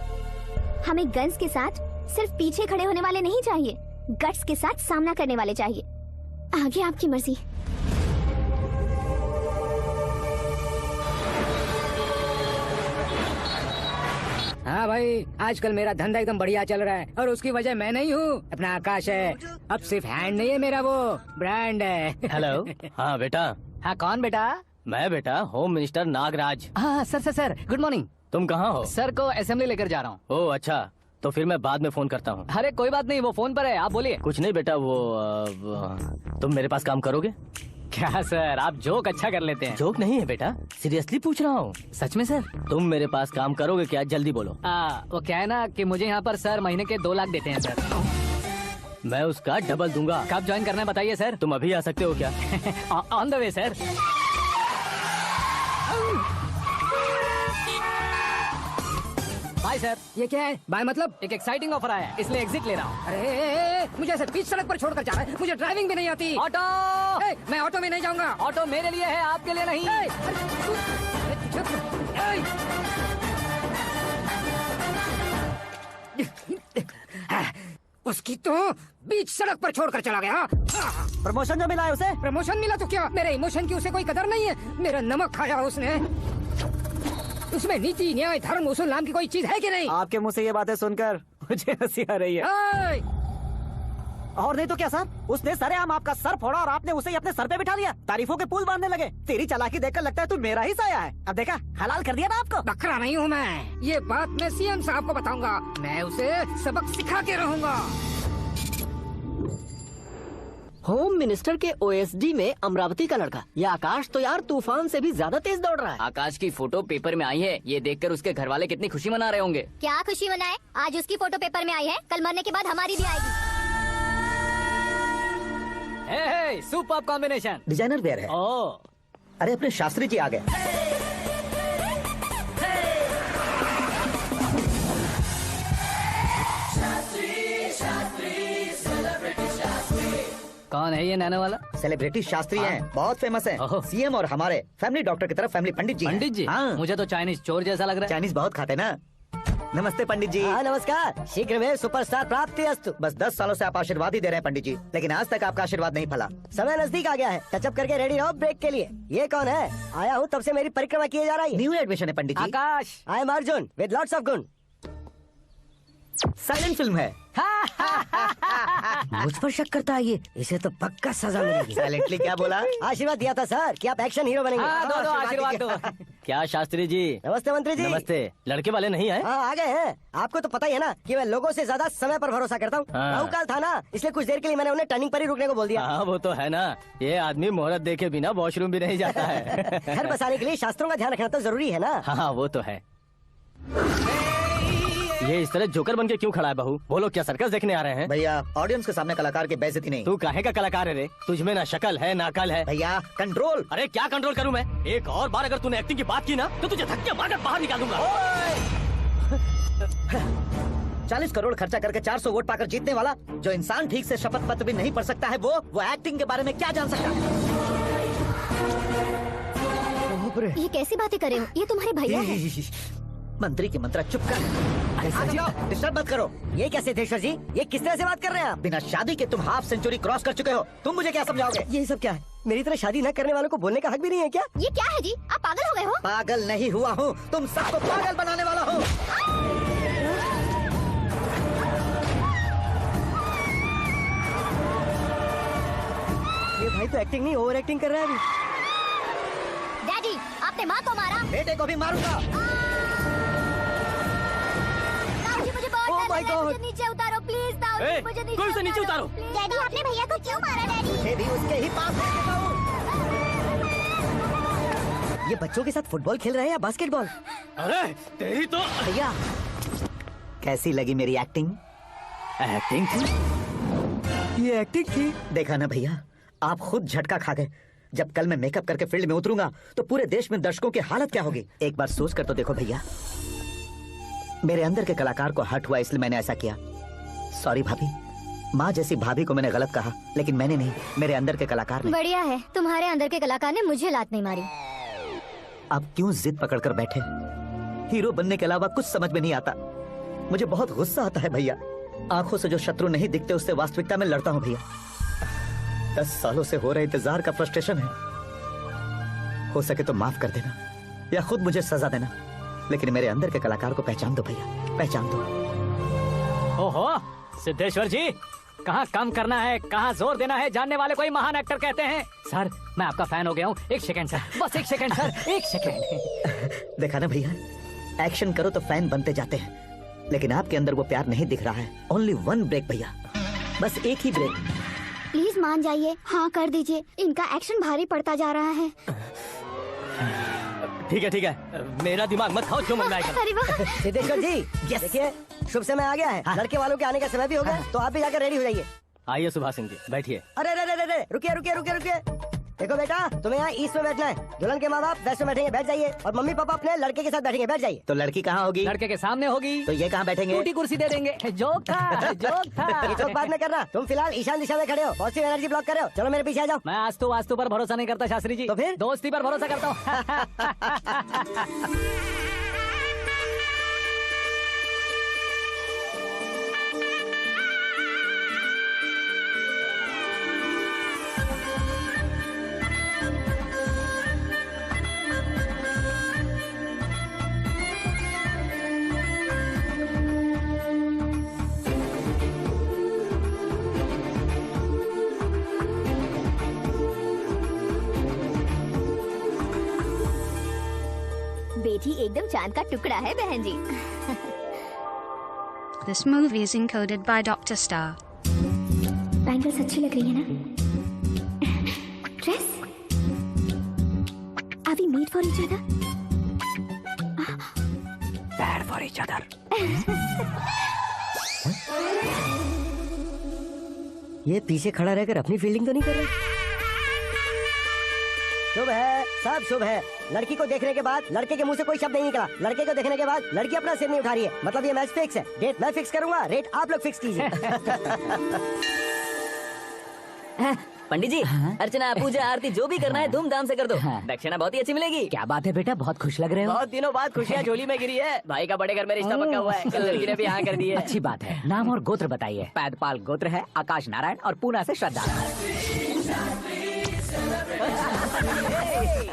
S6: हमें गन्स के साथ सिर्फ पीछे खड़े होने वाले नहीं चाहिए, गट्स के साथ सामना करने वाले चाहिए। आगे आपकी मर्जी।
S7: हाँ भाई, आजकल मेरा धंधा एकदम बढ़िया चल रहा है और उसकी वजह मैं नहीं हूँ, अपना आकाश है। अब सिर्फ हैंड नहीं है मेरा, वो ब्रांड है।
S8: हेलो। हाँ बेटा।
S3: हाँ कौन बेटा?
S8: मैं बेटा होम मिनिस्टर नागराज।
S3: हाँ sir sir sir, good morning.
S8: तुम कहाँ हो?
S3: सर को असेंबली लेकर जा रहा हूँ।
S8: ओह अच्छा, तो फिर मैं बाद में फोन करता हूँ।
S3: अरे कोई बात नहीं, वो फोन पर है, आप बोलिए।
S8: कुछ नहीं बेटा, तुम मेरे पास काम करोगे?
S3: क्या सर, आप जोक अच्छा कर लेते हैं।
S8: जोक नहीं है बेटा, सीरियसली पूछ रहा हूँ।
S3: सच में सर?
S8: तुम मेरे पास काम करोगे क्या? जल्दी बोलो।
S3: वो क्या है ना कि मुझे यहाँ पर सर महीने के 2 लाख देते हैं सर।
S8: मैं उसका डबल दूंगा।
S3: कब ज्वाइन करना है बताइए सर।
S8: तुम अभी आ सकते हो क्या?
S3: On the way sir. Bye sir.
S7: ये क्या है? बाय मतलब?
S3: एक एक्साइटिंग ऑफर आया है, इसलिए एग्जिट ले रहा हूँ।
S7: अरे मुझे ऐसे बीच सड़क पर छोड़कर जा रहा है, मुझे ड्राइविंग भी नहीं आती।
S3: ऑटो।
S7: मैं ऑटो में नहीं जाऊंगा।
S3: ऑटो मेरे लिए है, आपके लिए नहीं।
S7: उसकी तो बीच सड़क पर छोड़कर चला गया।
S5: प्रमोशन जो मिला है उसे?
S7: प्रमोशन मिला तो क्या, मेरे इमोशन की उसे कोई कदर नहीं है। मेरा नमक खाया उसने। उसमें नीति न्याय धर्म उसूल नाम की कोई चीज है कि नहीं?
S5: आपके मुंह से ये बातें सुनकर मुझे हंसी आ रही है। और नहीं तो क्या सर, उसने सरेआम आपका सर फोड़ा और आपने उसे ही अपने सर पे बिठा लिया। तारीफों के पुल बांधने लगे। तेरी चालाकी देखकर लगता है तू मेरा ही साया है। अब देखा, हलाल कर दिया ना आपको।
S7: बकरा नहीं हूँ मैं, ये बात मैं सीएम साहब को बताऊंगा। मैं उसे सबक सिखा के रहूंगा।
S9: होम मिनिस्टर के ओएसडी में अमरावती का लड़का, ये आकाश तो यार तूफान से भी ज्यादा तेज दौड़ रहा है।
S8: आकाश की फोटो पेपर में आई है, ये देखकर उसके घर वाले कितनी खुशी मना रहे होंगे।
S6: क्या खुशी मनाए, आज उसकी फोटो पेपर में आई है, कल मरने के बाद हमारी भी आएगी।
S3: Super combination.
S5: डिजाइनर वेयर है। अरे अपने शास्त्री जी आ गए।
S3: कौन है ये नैनो वाला?
S5: सेलिब्रिटी शास्त्री हैं, बहुत फेमस हैं। सीएम और हमारे फैमिली डॉक्टर की तरफ फैमिली पंडित जी हैं।
S3: पंडित जी?
S5: हाँ।
S3: मुझे तो चाइनीज चोर जैसा लग रहा है।
S5: चाइनीज बहुत खाते ना। नमस्ते पंडित जी।
S2: हाँ नमस्कार, शीघ्र में सुपरस्टार प्राप्ति अस्तु।
S5: बस 10 सालों से आप आशीर्वाद ही दे रहे हैं पंडित जी, लेकिन आज तक आपका आशीर्वाद नहीं फला।
S2: समय नजदीक आ गया है, टचअप करके रेडी रहो ब्रेक के लिए। ये कौन है? आया हूँ तब से मेरी परिक्रमा किए जा रही है।
S5: न्यू एडमिशन है Pandit ji.
S3: Akash.
S2: I am Arjun with lots of गुण।
S5: साइलेंट फिल्म है।
S2: मुझ पर शक करता है ये, इसे तो पक्का सजा मिलेगी।
S5: साइलेंटली क्या बोला?
S2: आशीर्वाद दिया था सर कि आप एक्शन हीरो बनेंगे।
S3: हाँ, दो आशीर्वाद दो।
S8: क्या शास्त्री जी?
S2: नमस्ते मंत्री जी।
S8: नमस्ते। लड़के वाले नहीं आए?
S2: हाँ आ गए हैं। आपको तो पता ही है ना कि मैं लोगों से ज्यादा समय पर भरोसा करता हूँ।
S8: हाँ।
S2: राहु काल था ना, इसलिए कुछ देर के लिए मैंने उन्हें टर्निंग पर ही रुकने को बोल दिया।
S8: हाँ वो तो है ना, ये आदमी मुहूर्त देखे बिना वॉशरूम भी नहीं जाता है।
S2: घर बसाने के लिए शास्त्रों का ध्यान रखना तो जरूरी है ना।
S8: हाँ वो तो है। ये इस तरह जोकर बन के क्यों खड़ा है बहू? वो लोग क्या सर्कस देखने आ रहे हैं?
S5: भैया ऑडियंस के सामने कलाकार की बेइज्जती नहीं।
S8: तू काहे का कलाकार है रे? तुझमें ना शक्ल है ना अकल है।
S5: भैया कंट्रोल।
S8: अरे क्या कंट्रोल करूं मैं? एक और बार अगर तूने एक्टिंग की बात की ना तो तुझे धक्के मारकर बाहर निकाल दूंगा।
S5: 40 करोड़ खर्चा करके 400 वोट पाकर जीतने वाला, जो इंसान ठीक से शपथ पत्र भी नहीं पढ़ सकता है, वो एक्टिंग के बारे में क्या जान सकता है?
S6: ये कैसी बातें कर रहे हो? ये तुम्हारे भैया हैं।
S5: मंत्री की मंत्रा चुप कर। डिस्टर्ब मत करो।
S2: ये क्या सिद्धेश्वर जी, ये किस तरह से बात कर रहे हैं आप?
S5: बिना शादी के तुम हाफ सेंचुरी क्रॉस कर चुके हो, तुम मुझे क्या समझाओगे?
S2: ये सब क्या है? मेरी तरह शादी न करने वालों को बोलने का हक भी नहीं है क्या?
S6: ये क्या है जी? आप पागल हो गए हो?
S5: पागल नहीं हुआ हूँ, तुम सबको पागल बनाने वाला हूँ।
S2: ये भाई तो एक्टिंग नहीं ओवर एक्टिंग कर रहा है अभी।
S6: डैडी, आपने माँ को मारा।
S5: बेटे को भी मारूंगा।
S6: ताऊ जी मुझे बहुत
S2: Oh
S6: डर
S2: my
S6: लग रहा है,
S2: God!
S6: मुझे नीचे उतारो प्लीज। ताऊ जी
S8: ए,
S6: मुझे
S8: कोई उसे नीचे उतारो।
S6: डैडी आपने भैया को क्यों मारा डैडी?
S5: मुझे भी उसके ही पास ले देता हूँ।
S2: ये बच्चों के साथ फुटबॉल खेल रहे हैं या बास्केटबॉल?
S8: अरे तेरी तो
S5: भैया कैसी लगी मेरी एक्टिंग?
S8: एक्टिंग थी।
S2: ये एक्टिंग थी।
S5: देखा ना भैया, आप खुद झटका खा गए। जब कल मैं मेकअप करके फील्ड में उतरूंगा तो पूरे देश में दर्शकों की हालत क्या होगी? एक बार सोच कर तो देखो भैया। मेरे अंदर के कलाकार को हर्ट हुआ इसलिए मैंने ऐसा किया। सॉरी भाभी। माँ जैसी भाभी को मैंने गलत कहा, लेकिन मैंने नहीं, मेरे अंदर के कलाकार ने।
S6: बढ़िया है, तुम्हारे अंदर के कलाकार ने मुझे लात नहीं मारी।
S5: आप क्यों जिद पकड़कर बैठे? हीरो बनने के अलावा कुछ समझ में नहीं आता। मुझे बहुत गुस्सा आता है भैया। आंखों से जो शत्रु नहीं दिखते उससे वास्तविकता में लड़ता हूँ भैया। 10 सालों से हो रहे इंतजार का फ्रस्ट्रेशन है। हो सके तो माफ कर देना या खुद मुझे सजा देना, लेकिन मेरे अंदर के कलाकार को पहचान दो भैया, पहचान दो।
S3: ओहो सिद्धेश्वर जी, कहाँ कम करना है, कहाँ जोर देना है, जानने वाले कोई महान एक्टर कहते हैं। सर मैं आपका फैन हो गया हूँ। एक सेकंड सर, बस एक सेकंड सर, एक सेकंड।
S5: देखा ना भैया, एक्शन करो तो फैन बनते जाते हैं, लेकिन आपके अंदर वो प्यार नहीं दिख रहा है। ओनली वन ब्रेक भैया, बस एक ही ब्रेक।
S6: प्लीज मान जाइए, हाँ कर दीजिए। इनका एक्शन भारी पड़ता जा रहा है।
S8: ठीक है, मेरा दिमाग मत खाओ, जो मन आएगा।
S6: अरे वाह!
S2: सिद्धेश्वर जी देखिए, शुभ समय आ गया है। लड़के वालों के आने का समय भी हो गया, तो आप भी जाकर रेडी हो जाइए।
S8: आइए सुभाष सिंह जी, बैठिए।
S2: अरे अरे रुकिए रुकिए रुकिए रुकिए। देखो बेटा, तुम्हें यहाँ ईस्ट में बैठना है। दुल्हन के माँ बाप वेस्ट में बैठेंगे, बैठ जाइए। और मम्मी पापा अपने लड़के के साथ बैठेंगे, बैठ जाइए।
S5: तो लड़की कहाँ होगी?
S3: लड़के के सामने होगी।
S5: तो ये कहाँ बैठेंगे?
S3: टूटी कुर्सी दे देंगे। जोक था, जोक था।
S2: ये जोक बाद में करना। तुम फिलहाल ईशान दिशा में खड़े हो, पॉजिटिव एनर्जी ब्लॉक कर रहे हो। चलो मेरे पीछे आ जाओ।
S3: मैं वास्तु पर भरोसा नहीं करता शास्त्री जी।
S2: तो फिर?
S3: दोस्ती पर भरोसा करता हूँ।
S6: बेटी एकदम चांद का टुकड़ा है बहन जी।
S10: This movie is encoded by Dr. Star.
S6: Bangles अच्छी लग रही है ना? Dress? Are we made for each other?
S3: Bad for each other.
S2: ये पीछे खड़ा रहकर अपनी फील्डिंग तो नहीं कर रहा? शुभ है, सब शुभ है। लड़की को देखने के बाद लड़के के मुंह से कोई शब्द नहीं निकला। लड़के को देखने के बाद लड़की अपना सिर नहीं उठा रही है, मतलब ये मैच फिक्स है। डेट मैं फिक्स करूंगा, रेट आप लोग फिक्स कीजिए।
S4: पंडित जी, अर्चना, पूजा, आरती जो भी करना है धूमधाम से कर दो।
S3: हाँ।
S4: दक्षिणा बहुत ही अच्छी मिलेगी।
S3: क्या बात है बेटा, बहुत खुश लग रहे हो।
S4: बहुत दिनों बाद खुशियाँ झोली में गिरी है। भाई का बड़े घर में रिश्ता पक्का हुआ है। कल लड़की ने भी हाँ कर दी है।
S3: अच्छी बात है। नाम और गोत्र बताइए।
S5: पैदपाल गोत्र है, आकाश नारायण और पूना से श्रद्धा।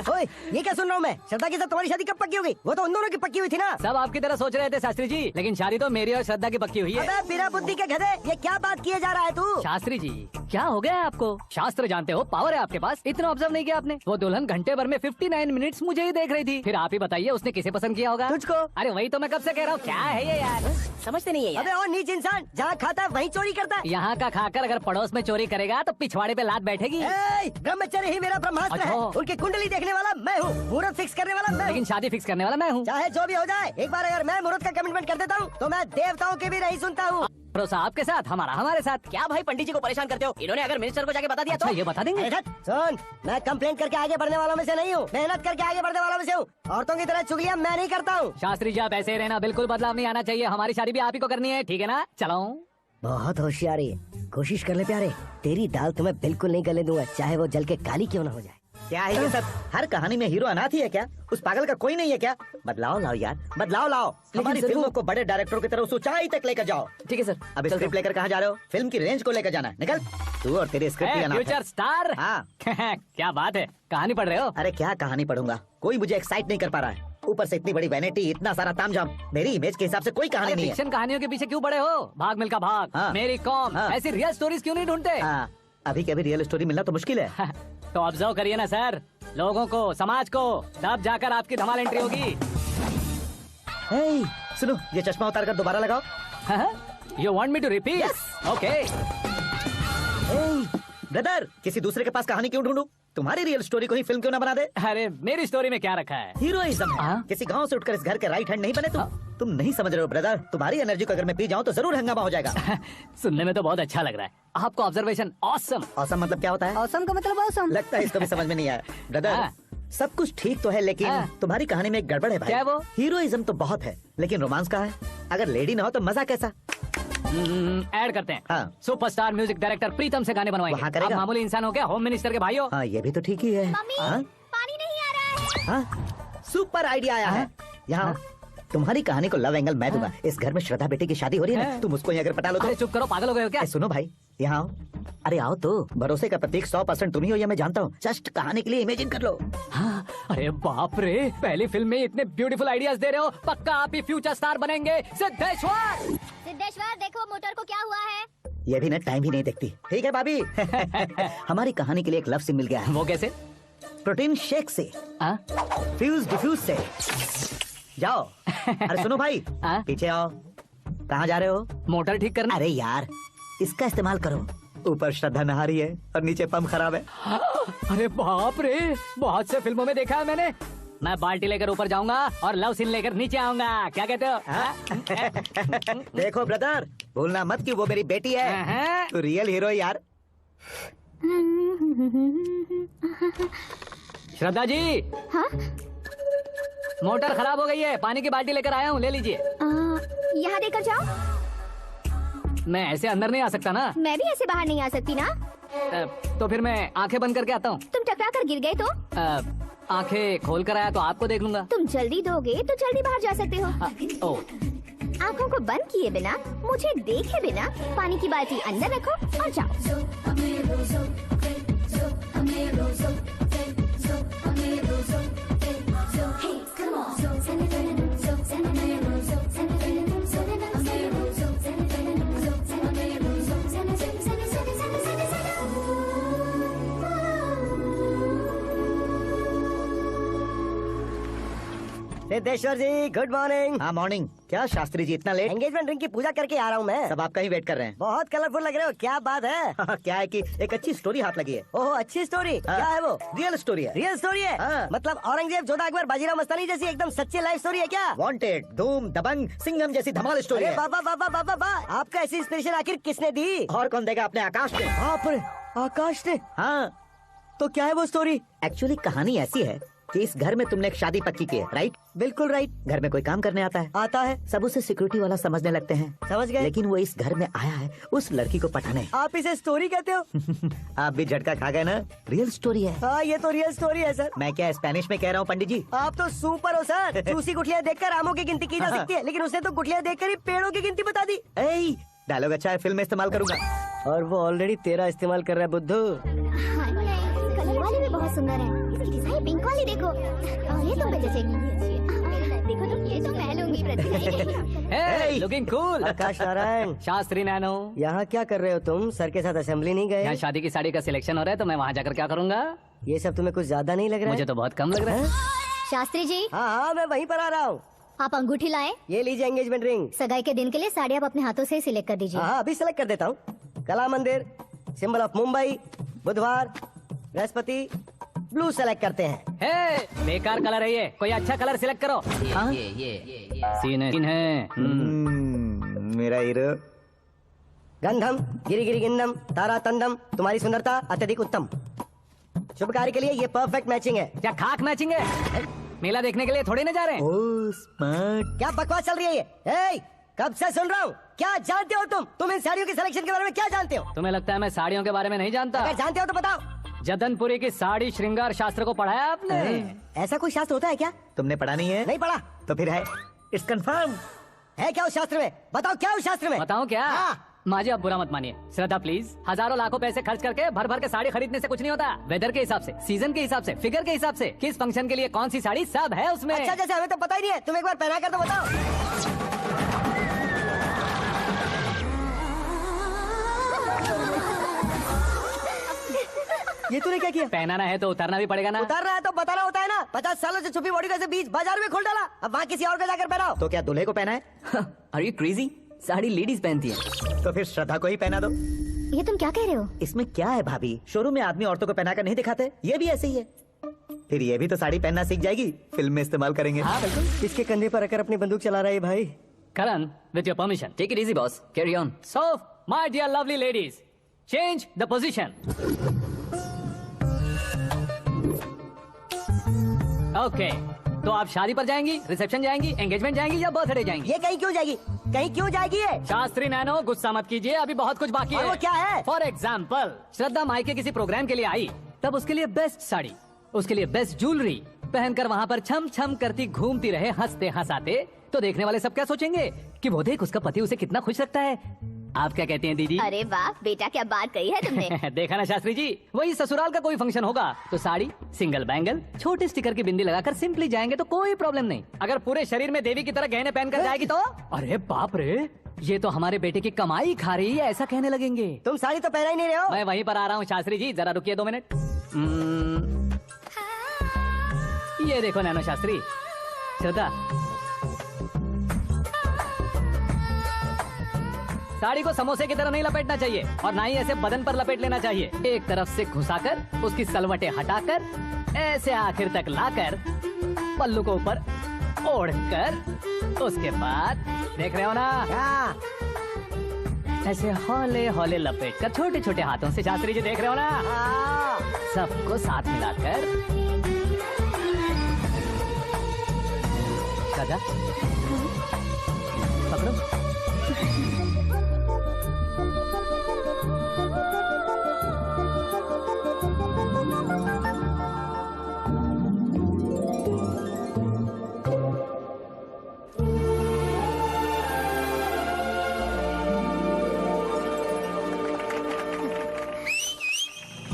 S2: ओए, ये क्या सुन रहा हूँ मैं? श्रद्धा के साथ तुम्हारी शादी कब पक्की हो गई? वो तो उन दोनों की पक्की हुई थी ना।
S3: सब आपकी तरह सोच रहे थे शास्त्री जी, लेकिन शादी तो मेरी और श्रद्धा की पक्की हुई है।
S2: अबे बिना बुद्धि के गधे, ये क्या बात किए जा रहा है तू?
S3: शास्त्री जी, क्या हो गया है आपको? शास्त्र जानते हो, पावर है आपके पास। इतना ऑब्जर्व नहीं किया आपने? वो दुल्हन घंटे भर में 59 मिनट्स मुझे ही देख रही थी। फिर आप ही बताइए उसने किसे पसंद किया होगा?
S2: तुझको।
S3: अरे वही तो मैं कब से कह रहा हूँ, क्या है ये यार?
S4: समझते नहीं है यार।
S2: अबे और नीच इंसान, जहाँ खाता है वहीं चोरी करता है।
S3: यहाँ का खाकर अगर पड़ोस में चोरी करेगा तो पिछवाड़े पे लात बैठेगी।
S2: ब्रह्मचर्य ही मेरा ब्रह्मास्त्र है।
S3: अच्छा।
S2: उनकी कुंडली देखने वाला मैं हूँ, मुहूर्त फिक्स करने वाला मैं हूँ।
S3: लेकिन शादी फिक्स करने वाला मैं हूँ।
S2: चाहे जो भी हो जाए, एक बार अगर मैं मुहूर्त का कमिटमेंट कर देता हूँ तो मैं देवताओं की भी नहीं सुनता हूँ।
S3: भरोसा आपके साथ, हमारा हमारे साथ।
S4: क्या भाई पंडित जी को परेशान करते हो? इन्होंने अगर मिनिस्टर को जाके बता दिया
S3: अच्छा,
S4: तो
S3: ये बता देंगे।
S2: अरे धत, सुन, मैं कंप्लेंट करके आगे बढ़ने वालों में से नहीं हूँ, मेहनत करके आगे बढ़ने वालों में से हूँ। औरतों की तरह चुगलियाँ मैं नहीं करता हूँ।
S3: शास्त्री जी आप ऐसे ही रहना, बिल्कुल बदलाव नहीं आना चाहिए। हमारी शादी भी आप ही को करनी है, ठीक है ना? चलो।
S2: बहुत होशियारी है, कोशिश कर ले प्यारे। तेरी दाल तुम्हें बिल्कुल नहीं गले दूंगा, चाहे वो जल के काली क्यों ना हो जाए।
S5: क्या है ये सब? हर कहानी में हीरो अनाथ ही है क्या? उस पागल का कोई नहीं है क्या? बदलाव लाओ यार, बदलाव लाओ। हमारी फिल्मों को बड़े डायरेक्टरों की तरह उस ऊंचाई तक लेकर जाओ।
S4: ठीक है सर।
S5: अब स्क्रिप्ट लेकर कहाँ जा रहे हो? फिल्म की रेंज को लेकर जाना है। निकल तू और तेरे स्क्रिप्ट ही अनाथ है।
S3: Future star.
S5: हाँ।
S3: क्या बात है, कहानी पढ़ रहे हो?
S5: अरे क्या कहानी पढ़ूंगा, कोई मुझे एक्साइट नहीं कर पा रहा है। ऊपर से इतनी बड़ी वैनिटी, इतना सारा तामझाम, मेरी इमेज के हिसाब से कोई कहानी नहीं है।
S3: फिक्शन कहानियों के पीछे क्यों पड़े हो? भाग मिल्खा भाग,
S5: हाँ।
S3: मेरी कॉम,
S5: हाँ।
S3: ऐसी रियल स्टोरीज क्यों नहीं ढूंढते?
S5: हाँ, अभी के अभी रियल स्टोरी मिलना तो मुश्किल है।
S3: तो ऑब्जर्व करिए ना सर, लोगों को, समाज को, तब जाकर आपकी धमाल एंट्री होगी।
S5: हे, सुनो, ये चश्मा उतार कर दोबारा लगाओ।
S3: You want me to repeat? Okay.
S5: Brother, किसी दूसरे के पास कहानी क्यों ढूंढूं? तुम्हारी रियल स्टोरी को ही फिल्म क्यों ना बना दे?
S3: अरे मेरी स्टोरी में क्या रखा है?
S5: हीरोइज्म है।
S3: हाँ?
S5: किसी गांव से उठकर इस घर के राइट हैंड नहीं बने तुम नहीं समझ रहे हो ब्रदर। तुम्हारी एनर्जी को अगर मैं पी जाऊं तो जरूर हंगामा हो जाएगा।
S3: सुनने में तो बहुत अच्छा लग रहा है आपको। Observation awesome.
S5: ऑसम मतलब क्या होता है?
S6: औसम का मतलब औसम।
S5: लगता है इसको भी समझ में नहीं आया। ब्रदर,
S3: हाँ।
S5: सब कुछ ठीक तो है लेकिन
S3: हाँ।
S5: तुम्हारी कहानी में एक गड़बड़ है भाई।
S3: क्या है वो?
S5: हीरोइज्म तो बहुत है लेकिन रोमांस कहाँ है? अगर लेडी ना हो तो मजा कैसा?
S3: ऐड करते हैं।
S5: हाँ।
S3: सुपरस्टार म्यूजिक डायरेक्टर प्रीतम से गाने बनवाएंगे।
S5: वहाँ करेगा?
S3: आप मामूली इंसान हो क्या, होम मिनिस्टर के भाई हो?
S5: हाँ, ये भी तो ठीक ही है।
S6: मम्मी,
S5: हाँ?
S6: पानी नहीं आ रहा है।
S5: हाँ? सुपर आइडिया आया है। यहाँ तुम्हारी कहानी को लव एंगल मैं दूंगा। इस घर में श्रद्धा बेटी की शादी हो रही है ना,
S3: हाँ।
S5: तुम उसको ही अगर पटा लो तो।
S3: अरे चुप करो, पागल हो गए हो क्या?
S5: सुनो भाई, यहाँ आओ। अरे आओ तो, भरोसे का प्रतीक 100% तुम ही हो ये मैं जानता हूँ। जस्ट कहानी के लिए इमेजिन कर लो।
S3: हाँ, अरे बाप रे, पहली फिल्म में इतने ब्यूटीफुल आइडियाज दे रहे हो। पक्का आप ही फ्यूचर स्टार बनेंगे। सिद्धेश्वर,
S6: सिद्धेश्वर देखो मोटर को क्या हुआ है।
S5: ये भी ना टाइम भी नहीं देखती। ठीक है भाभी। हमारी कहानी के लिए एक लव सीन मिल गया है।
S3: वो कैसे?
S5: प्रोटीन शेक से,
S3: हाँ?
S5: फ्यूज डिफ्यूज से। जाओ। अरे सुनो भाई,
S3: हाँ?
S5: पीछे आओ। कहाँ जा रहे हो?
S3: मोटर ठीक करना।
S5: अरे यार, इसका इस्तेमाल करो। ऊपर श्रद्धा नहा रही है और नीचे पंप खराब है।
S3: अरे बाप रे, बहुत से फिल्मों में देखा है मैंने। मैं बाल्टी लेकर ऊपर जाऊंगा और लव सीन लेकर नीचे आऊंगा। क्या कहते हो? हाँ?
S5: देखो ब्रदर, भूलना मत कि वो मेरी बेटी है। तो रियल हीरो यार।
S3: श्रद्धा जी।
S6: हाँ?
S3: मोटर खराब हो गई है, पानी की बाल्टी लेकर आया हूँ, ले लीजिए।
S6: यहाँ देकर जाओ।
S3: मैं ऐसे अंदर नहीं आ सकता ना।
S6: मैं भी ऐसे बाहर नहीं आ सकती ना।
S3: तो फिर मैं आंखें बंद करके आता हूँ।
S6: तुम टकरा कर गिर गए तो?
S3: आंखें खोल कर आया तो आपको देख लूंगा।
S6: तुम जल्दी दोगे तो जल्दी बाहर जा सकते हो।
S3: ओ,
S6: आँखों को बंद किए बिना, मुझे देखे बिना पानी की बाल्टी अंदर रखो और जाओ।
S2: सिद्धेश्वर जी, गुड मॉर्निंग।
S5: हाँ मॉर्निंग। क्या शास्त्री जी इतना लेट?
S2: एंगेजमेंट रिंग की पूजा करके आ रहा हूँ मैं।
S5: सब आपका ही वेट कर रहे हैं।
S2: बहुत कलरफुल लग रहे हो, क्या बात है?
S5: क्या है कि एक अच्छी स्टोरी हाथ लगी है।
S2: ओह, अच्छी स्टोरी। क्या है वो?
S5: रियल स्टोरी है।
S2: रियल स्टोरी है?
S5: हाँ।
S2: मतलब औरंगजेब, जोधा अकबर, बाजीराव मस्तानी जैसी एकदम सच्ची लाइफ स्टोरी है क्या?
S5: वांटेड, धूम, दबंग, सिंघम जैसी धमाल स्टोरी
S2: अरे
S5: है।
S2: बाबा बाबा बाबा बाबा, आपका ऐसी इंस्पिरेशन आखिर किसने दी?
S5: और कौन देगा? अपने आकाश ने।
S2: बाप रे, आकाश ने?
S5: हाँ,
S2: तो क्या है वो स्टोरी?
S5: एक्चुअली कहानी ऐसी है कि इस घर में तुमने एक शादी पक्की की है, राइट?
S2: बिल्कुल राइट।
S5: घर में कोई काम करने आता है,
S2: आता है,
S5: सब उसे सिक्योरिटी वाला समझने लगते हैं।
S2: समझ गए।
S5: लेकिन वो इस घर में आया है उस लड़की को पटाने।
S2: आप इसे स्टोरी कहते हो?
S5: आप भी झटका खा गए ना? रियल स्टोरी है।
S2: हाँ, ये तो रियल स्टोरी है सर।
S5: मैं क्या स्पेनिश में कह रहा हूँ पंडित जी?
S2: आप तो सुपर हो सर। चूसी गुठलियाँ देखकर आमों की गिनती की जा सकती है, लेकिन उसने तो गुठलियाँ देखकर ही पेड़ों की गिनती बता दी।
S5: डायलॉग अच्छा है, फिल्म में इस्तेमाल करूंगा।
S2: और वो ऑलरेडी तेरा इस्तेमाल कर रहा है बुद्धू।
S6: हाँ, नहीं, कलर वाली भी बहुत सुंदर है। इसकी डिजाइन पिंक वाली देखो। और ये तुम पे जचेगी। देखो तो ये तो मैं लूंगी प्रति।
S3: Hey, looking cool.
S2: आकाश नारायण,
S3: शास्त्री नैनो,
S2: यहाँ क्या कर रहे हो तुम? सर के साथ असेंबली नहीं
S3: यहाँ
S2: गए?
S3: शादी की साड़ी का सिलेक्शन हो रहा है तो मैं वहाँ जाकर क्या करूँगा?
S2: ये सब तुम्हें कुछ ज्यादा नहीं लग रहा
S3: मुझे
S2: है?
S3: तो बहुत कम लग रहा है।
S6: शास्त्री जी,
S2: हाँ, मैं वहीं पर आ रहा हूँ।
S6: आप अंगूठी लाएं।
S2: ये लीजिए एंगेजमेंट रिंग।
S6: सगाई के दिन के लिए साड़ी आप अपने हाथों से ही सिलेक्ट कर दीजिए।
S2: हाँ, अभी सेलेक्ट कर देता हूँ। कला मंदिर, सिंबल ऑफ मुंबई, बुधवार, बृहस्पति, ब्लू सेलेक्ट करते हैं।
S3: हे, बेकार कलर है ये, कोई अच्छा कलर सिलेक्ट करो। सीन है।
S5: मेरा हीरो।
S2: गंधम, गिरी गिरी गिंदम, तारा तंदम, तुम्हारी सुंदरता अत्यधिक उत्तम। शुभ कार्य के लिए ये परफेक्ट मैचिंग है।
S3: क्या खाक मैचिंग है? मेला देखने के लिए थोड़ी ना जा रहे हैं।
S5: Oh smart.
S2: क्या बकवास चल रही है ये? ए, कब से सुन रहा हूँ। क्या जानते हो तुम? तुम इन साड़ियों की सिलेक्शन के बारे में क्या जानते हो?
S3: तुम्हें लगता है मैं साड़ियों के बारे में नहीं जानता?
S2: अगर जानते हो तो बताओ।
S3: जदनपुरी की साड़ी श्रृंगार शास्त्र को पढ़ा है आपने?
S2: ऐसा कोई शास्त्र होता है क्या?
S5: तुमने पढ़ा नहीं है?
S2: नहीं पढ़ा।
S5: तो फिर है, इट्स कंफर्म।
S2: है क्या उस शास्त्र में? बताओ क्या उस शास्त्र में?
S3: बताऊं क्या?
S2: हाँ।
S3: माजी आप बुरा मत मानिए। श्रद्धा प्लीज, हजारों लाखों पैसे खर्च करके भर भर के साड़ी खरीदने से कुछ नहीं होता। वेदर के हिसाब से, सीजन के हिसाब से, फिगर के हिसाब से, किस फंक्शन के लिए कौन सी साड़ी, सब है उसमें।
S2: अच्छा, जैसे हमें तो पता ही नहीं है। तुम एक बार पहना कर तो बताओ। ये तूने क्या किया?
S3: पहनाना है तो उतारना भी पड़ेगा ना।
S2: उतार रहा है तो बताना होता है ना। 50 सालों से छुपी बॉडी को ऐसे बीच बाजार में खोल डाला, अब वहाँ किसी और को जाकर पहनाओ।
S5: तो क्या दूल्हे को पहना है?
S9: Are you crazy? Sari ladies पहनती है।
S5: तो फिर श्रद्धा को ही पहना दो।
S6: ये तुम क्या कह रहे हो?
S5: इसमें क्या है भाभी? शोरूम में आदमी औरतों को पहनाकर नहीं दिखाते, ये भी ऐसे ही है। फिर ये भी तो साड़ी पहनना सीख जाएगी, फिल्म में इस्तेमाल करेंगे।
S3: हाँ बिल्कुल।
S2: इसके कंधे पर रखकर अपनी बंदूक चला रहा है भाई।
S3: करण, with your permission.
S9: Take it easy, boss. Carry on.
S3: So, my dear lovely ladies, change the position. Okay. तो आप शादी पर जाएंगी, रिसेप्शन जाएंगी, एंगेजमेंट जाएंगी या बर्थडे जाएंगी?
S2: ये कहीं क्यों जाएगी? कहीं क्यों जाएगी ये?
S3: शास्त्री नैनो, गुस्सा मत कीजिए, अभी बहुत कुछ बाकी
S2: और
S3: है।
S2: वो क्या है?
S3: फॉर एग्जाम्पल, श्रद्धा मायके किसी प्रोग्राम के लिए आई, तब उसके लिए बेस्ट साड़ी, उसके लिए बेस्ट ज्वेलरी पहनकर वहाँ पर छम छम करती घूमती रहे हंसते हंसाते, तो देखने वाले सब क्या सोचेंगे कि वो देख उसका पति उसे कितना खुश रखता है। आप क्या कहते हैं दीदी?
S6: अरे वाह बेटा, क्या बात कही है तुमने।
S3: देखा ना शास्त्री जी, वही ससुराल का कोई फंक्शन होगा तो साड़ी, सिंगल बैंगल, छोटे स्टिकर की बिंदी लगाकर सिंपली जाएंगे तो कोई प्रॉब्लम नहीं। अगर पूरे शरीर में देवी की तरह गहने पहनकर जाएगी तो अरे बाप रे, ये तो हमारे बेटे की कमाई खा रही है, ऐसा कहने लगेंगे।
S2: तुम साड़ी तो पहना ही नहीं रहे हो।
S3: मैं वहीं पर आ रहा हूँ शास्त्री जी, जरा रुकिए 2 मिनट। ये देखो नैनो शास्त्री, श्रद्धा, साड़ी को समोसे की तरह नहीं लपेटना चाहिए और ना ही ऐसे बदन पर लपेट लेना चाहिए। एक तरफ से घुसाकर उसकी सलवटें हटाकर ऐसे आखिर तक लाकर पल्लू को ऊपर ओढ़कर उसके बाद देख रहे हो ना, ऐसे हौले हौले लपेट कर छोटे छोटे हाथों से, शास्त्री जी देख रहे हो ना, सबको साथ मिलाकर दादा पकड़ो।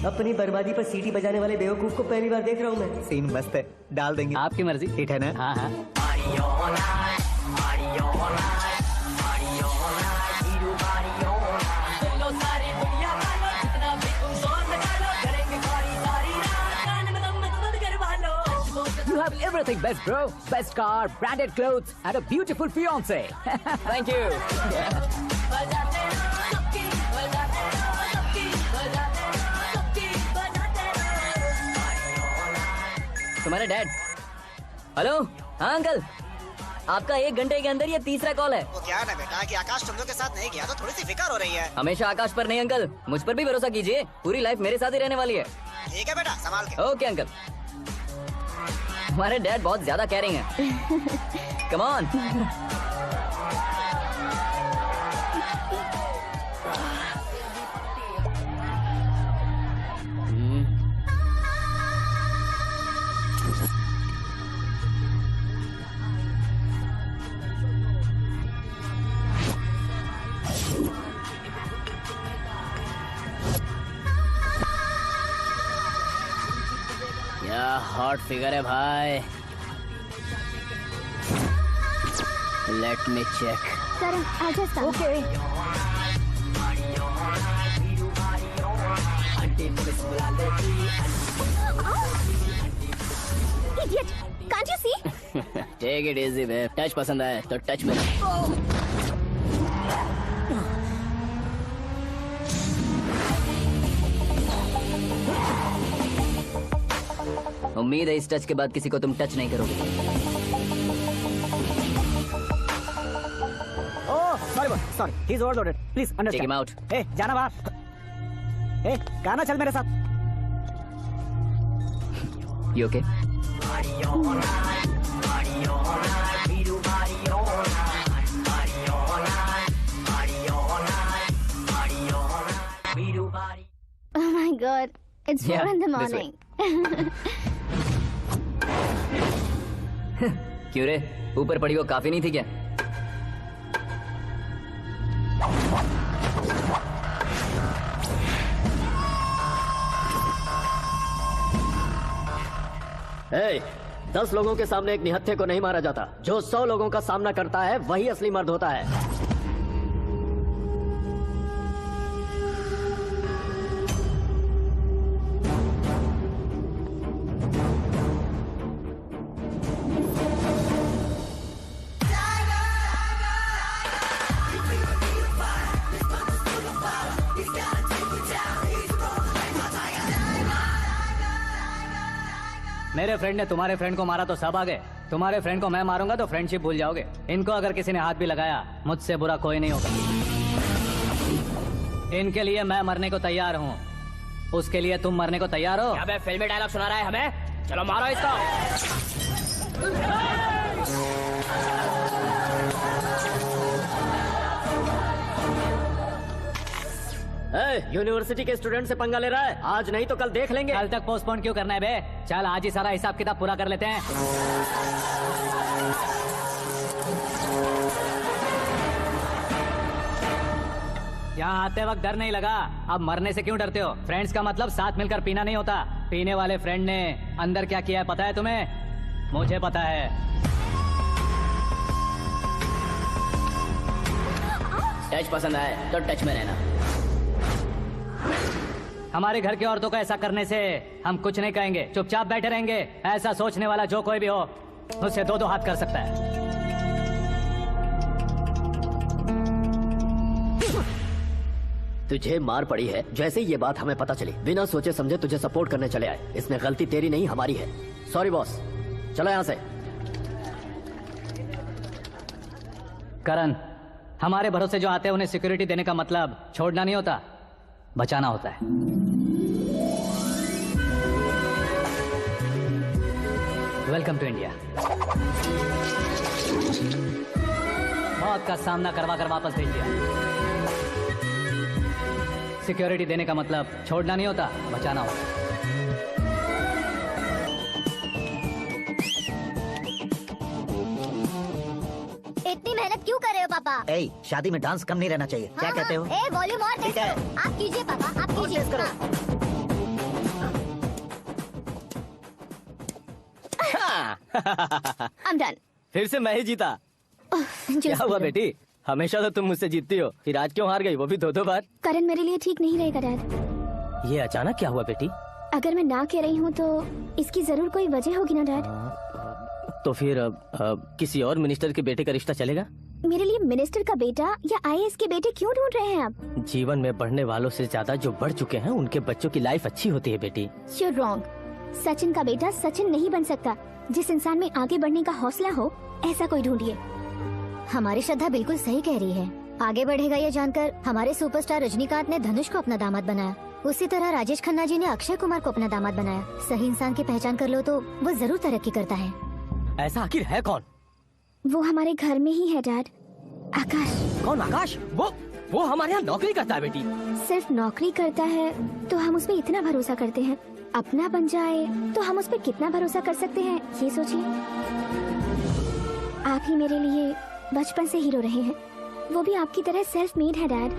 S2: अपनी बर्बादी पर सीटी बजाने वाले बेवकूफ को पहली बार देख रहा हूँ मैं।
S5: सीन मस्त है, डाल देंगे।
S3: आपकी मर्जी।
S5: ठीक है ना?
S3: हाँ हाँ। You have everything best, bro. Best car, branded clothes, and a beautiful fiance. Thank you.
S9: तुम्हारे डैड। हेलो, हाँ अंकल, आपका 1 घंटे के अंदर ये तीसरा कॉल है।
S11: वो क्या है ना बेटा कि आकाश तुम लोग के साथ नहीं गया तो थोड़ी सी फिक्र हो रही है।
S9: हमेशा आकाश पर नहीं अंकल, मुझ पर भी भरोसा कीजिए, पूरी लाइफ मेरे साथ ही रहने वाली है।
S11: ठीक है बेटा, संभाल के।
S9: Okay uncle.
S4: तुम्हारे डैड बहुत ज्यादा केयरिंग हैं। Come on.
S3: क्या हॉट फिगर है भाई। Let me check.
S6: करण आजा साहब।
S9: Okay.
S6: Idiot! Can't you see?
S3: Take it easy babe. Touch पसंद आए तो टच में। उम्मीद है इस टच के बाद किसी को तुम टच नहीं करोगे।
S5: Oh sorry he is overloaded, please understand.
S3: Take him out.
S5: ए जाना बाहर। ए गाना चल मेरे साथ।
S3: You okay?
S6: Oh my God! It's 4 in the
S3: this way.
S6: morning.
S3: क्यों रे, ऊपर पड़ी वो काफी नहीं थी क्या?
S9: ए, 10 लोगों के सामने एक निहत्थे को नहीं मारा जाता। जो 100 लोगों का सामना करता है वही असली मर्द होता है।
S3: मेरे फ्रेंड ने तुम्हारे फ्रेंड को मारा तो सब आ गए। तुम्हारे फ्रेंड को मैं मारूंगा तो फ्रेंडशिप भूल जाओगे। इनको अगर किसी ने हाथ भी लगाया, मुझसे बुरा कोई नहीं होगा। इनके लिए मैं मरने को तैयार हूँ। उसके लिए तुम मरने को तैयार हो?
S4: अबे फिल्मी डायलॉग सुना रहा है हमें। चलो मारो इसको।
S9: यूनिवर्सिटी के स्टूडेंट से पंगा ले रहा है। आज नहीं तो कल देख लेंगे।
S3: कल तक पोस्टपोन क्यों करना है बे? चल आज ही सारा हिसाब किताब पूरा कर लेते हैं। यहाँ आते वक्त डर नहीं लगा, अब मरने से क्यों डरते हो? फ्रेंड्स का मतलब साथ मिलकर पीना नहीं होता। पीने वाले फ्रेंड ने अंदर क्या किया है पता है तुम्हें? मुझे पता है। टच पसंद आए तो टच में रहना। हमारे घर की औरतों को ऐसा करने से हम कुछ नहीं कहेंगे, चुपचाप बैठे रहेंगे। ऐसा सोचने वाला जो कोई भी हो, उससे 2-2 हाथ कर सकता है।
S9: तुझे मार पड़ी है। जैसे ही ये बात हमें पता चली, बिना सोचे समझे तुझे सपोर्ट करने चले आए। इसमें गलती तेरी नहीं हमारी है। सॉरी बॉस, चलो यहाँ से।
S3: करण, हमारे भरोसे जो आते हैं उन्हें सिक्योरिटी देने का मतलब छोड़ना नहीं होता, बचाना होता है। Welcome to India. मौत का सामना करवा कर वापस भेज दिया। सिक्योरिटी देने का मतलब छोड़ना नहीं होता, बचाना होता है।
S6: इतनी मेहनत क्यों कर रहे हो पापा?
S2: ए, शादी में डांस कम नहीं रहना चाहिए। क्या कहते हो?
S6: ए, वॉल्यूम और तेज करो। आप कीजिए पापा, आप कीजिए। I'm done.
S8: फिर से मैं ही जीता। क्या हुआ बेटी? हमेशा तो तुम मुझसे जीतती हो, फिर आज क्यों हार गई, वो भी 2-2 बार?
S6: करण मेरे लिए ठीक नहीं रहेगा डैड।
S8: ये अचानक क्या हुआ बेटी?
S6: अगर मैं ना कह रही हूँ तो इसकी जरूर कोई वजह होगी ना डैड।
S8: तो फिर किसी और मिनिस्टर के बेटे का रिश्ता चलेगा?
S6: मेरे लिए मिनिस्टर का बेटा या IAS के बेटे क्यों ढूंढ रहे हैं आप?
S8: जीवन में बढ़ने वालों से ज्यादा जो बढ़ चुके हैं उनके बच्चों की लाइफ अच्छी होती है बेटी।
S6: You're wrong. सचिन का बेटा सचिन नहीं बन सकता। जिस इंसान में आगे बढ़ने का हौसला हो, ऐसा कोई ढूंढिए। हमारी श्रद्धा बिल्कुल सही कह रही है। आगे बढ़ेगा ये जानकर हमारे सुपरस्टार रजनीकांत ने धनुष को अपना दामाद बनाया। उसी तरह राजेश खन्ना जी ने अक्षय कुमार को अपना दामाद बनाया। सही इंसान की पहचान कर लो तो वो जरूर तरक्की करता है।
S8: ऐसा आखिर है कौन?
S6: वो हमारे घर में ही है डैड, आकाश।
S8: कौन आकाश? वो हमारे यहाँ नौकरी करता है बेटी।
S6: सिर्फ नौकरी करता है तो हम उस पर इतना भरोसा करते हैं, अपना बन जाए तो हम उस पर कितना भरोसा कर सकते हैं, ये सोचिए। आप ही मेरे लिए बचपन से हीरो रहे हैं, वो भी आपकी तरह सेल्फ मेड है डैड।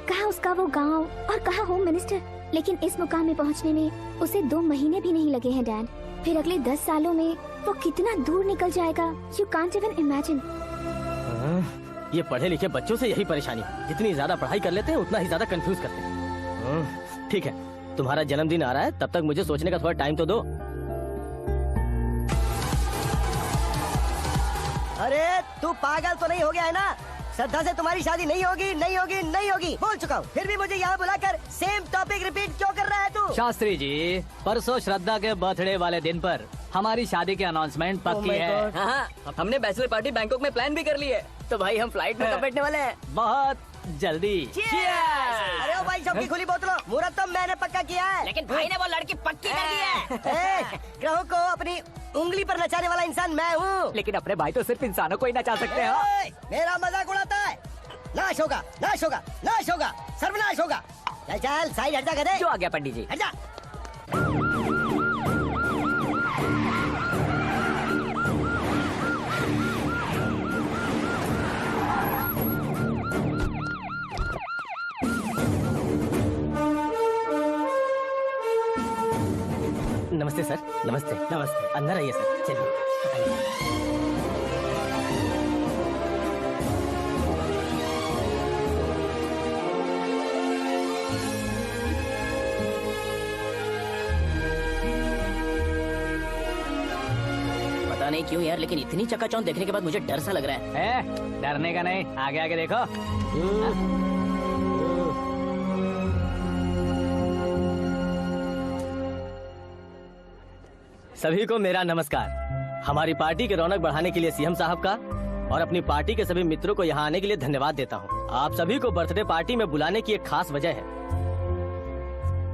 S6: कहाँ उसका वो गांव और कहाँ होम मिनिस्टर, लेकिन इस मुकाम में पहुँचने में उसे 2 महीने भी नहीं लगे हैं डैड। फिर अगले 10 सालों में वो कितना दूर निकल जाएगा, यू कांट इवन इमेजिन।
S8: ये पढ़े लिखे बच्चों से यही परेशानी है, जितनी ज्यादा पढ़ाई कर लेते हैं उतना ही ज्यादा कंफ्यूज करते हैं। ठीक है, तुम्हारा जन्मदिन आ रहा है, तब तक मुझे सोचने का थोड़ा टाइम तो दो।
S2: अरे तू पागल तो नहीं हो गया है ना? श्रद्धा से तुम्हारी शादी नहीं होगी, नहीं होगी, नहीं होगी, बोल चुका हूँ। फिर भी मुझे यहाँ बुलाकर सेम टॉपिक रिपीट क्यों कर रहा है तू?
S3: शास्त्री जी, परसों श्रद्धा के बर्थडे वाले दिन पर हमारी शादी की अनाउंसमेंट पक्की है।
S9: हाँ, हमने बैचलर पार्टी बैंकॉक में प्लान भी कर ली है, तो भाई हम फ्लाइट में कब बैठने वाले हैं?
S3: बहुत जल्दी।
S2: अरे ओ भाई, सबकी खुली बोतलों, मुहूर्त तो मैंने पक्का किया है।
S4: लेकिन भाई ने वो लड़की पक्की कर दी है।
S2: ग्रहों को अपनी उंगली पर नचाने वाला इंसान मैं हूँ।
S5: लेकिन अपने भाई तो सिर्फ इंसानों को ही नचा सकते हैं।
S2: मेरा मजाक उड़ाता है? नाश होगा, नाश होगा, नाश होगा, सर्वनाश होगा। चल चल साइड हट जा गधे।
S5: जो आ गया पंडित जी।
S2: हट जा।
S8: नमस्ते सर। नमस्ते। नमस्ते। अंदर आइए सर, चलिए।
S9: पता नहीं क्यों यार, लेकिन इतनी चकाचौंध देखने के बाद मुझे डर सा लग रहा है।
S3: डरने का नहीं, आगे आगे देखो।
S8: सभी को मेरा नमस्कार। हमारी पार्टी की रौनक बढ़ाने के लिए सीएम साहब का और अपनी पार्टी के सभी मित्रों को यहाँ आने के लिए धन्यवाद देता हूँ। आप सभी को बर्थडे पार्टी में बुलाने की एक खास वजह है।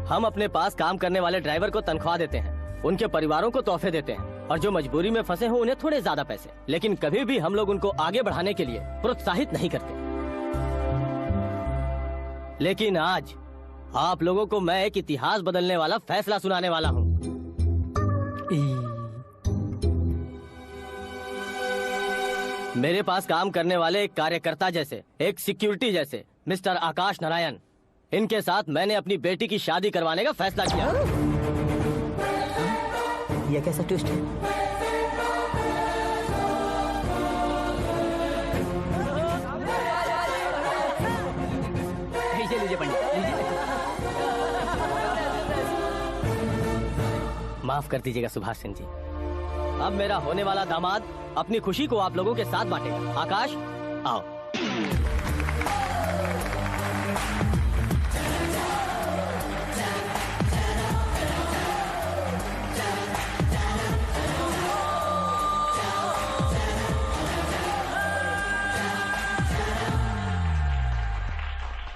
S8: हम अपने पास काम करने वाले ड्राइवर को तनख्वाह देते हैं, उनके परिवारों को तोहफे देते हैं और जो मजबूरी में फंसे हो उन्हें थोड़े ज्यादा पैसे, लेकिन कभी भी हम लोग उनको आगे बढ़ाने के लिए प्रोत्साहित नहीं करते। लेकिन आज आप लोगों को मैं एक इतिहास बदलने वाला फैसला सुनाने वाला हूँ। मेरे पास काम करने वाले एक कार्यकर्ता जैसे, एक सिक्योरिटी जैसे मिस्टर आकाश नारायण, इनके साथ मैंने अपनी बेटी की शादी करवाने का फैसला किया।
S5: ये कैसा ट्विस्ट है? लीजिए पंडित,
S8: माफ कर दीजिएगा सुभाष सिंह जी। अब मेरा होने वाला दामाद अपनी खुशी को आप लोगों के साथ बांटेगा। आकाश, आओ।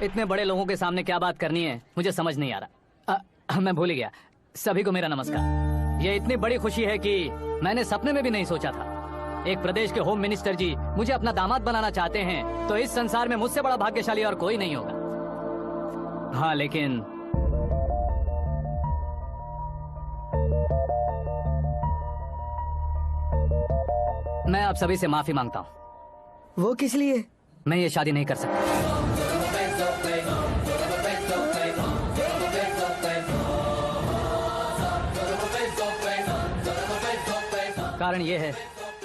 S3: इतने बड़े लोगों के सामने क्या बात करनी है मुझे समझ नहीं आ रहा। मैं भूल गया। सभी को मेरा नमस्कार। ये इतनी बड़ी खुशी है कि मैंने सपने में भी नहीं सोचा था। एक प्रदेश के होम मिनिस्टर जी मुझे अपना दामाद बनाना चाहते हैं, तो इस संसार में मुझसे बड़ा भाग्यशाली और कोई नहीं होगा। हाँ, लेकिन मैं आप सभी से माफी मांगता हूँ।
S2: वो किस लिए?
S3: मैं ये शादी नहीं कर सकता। कारण ये है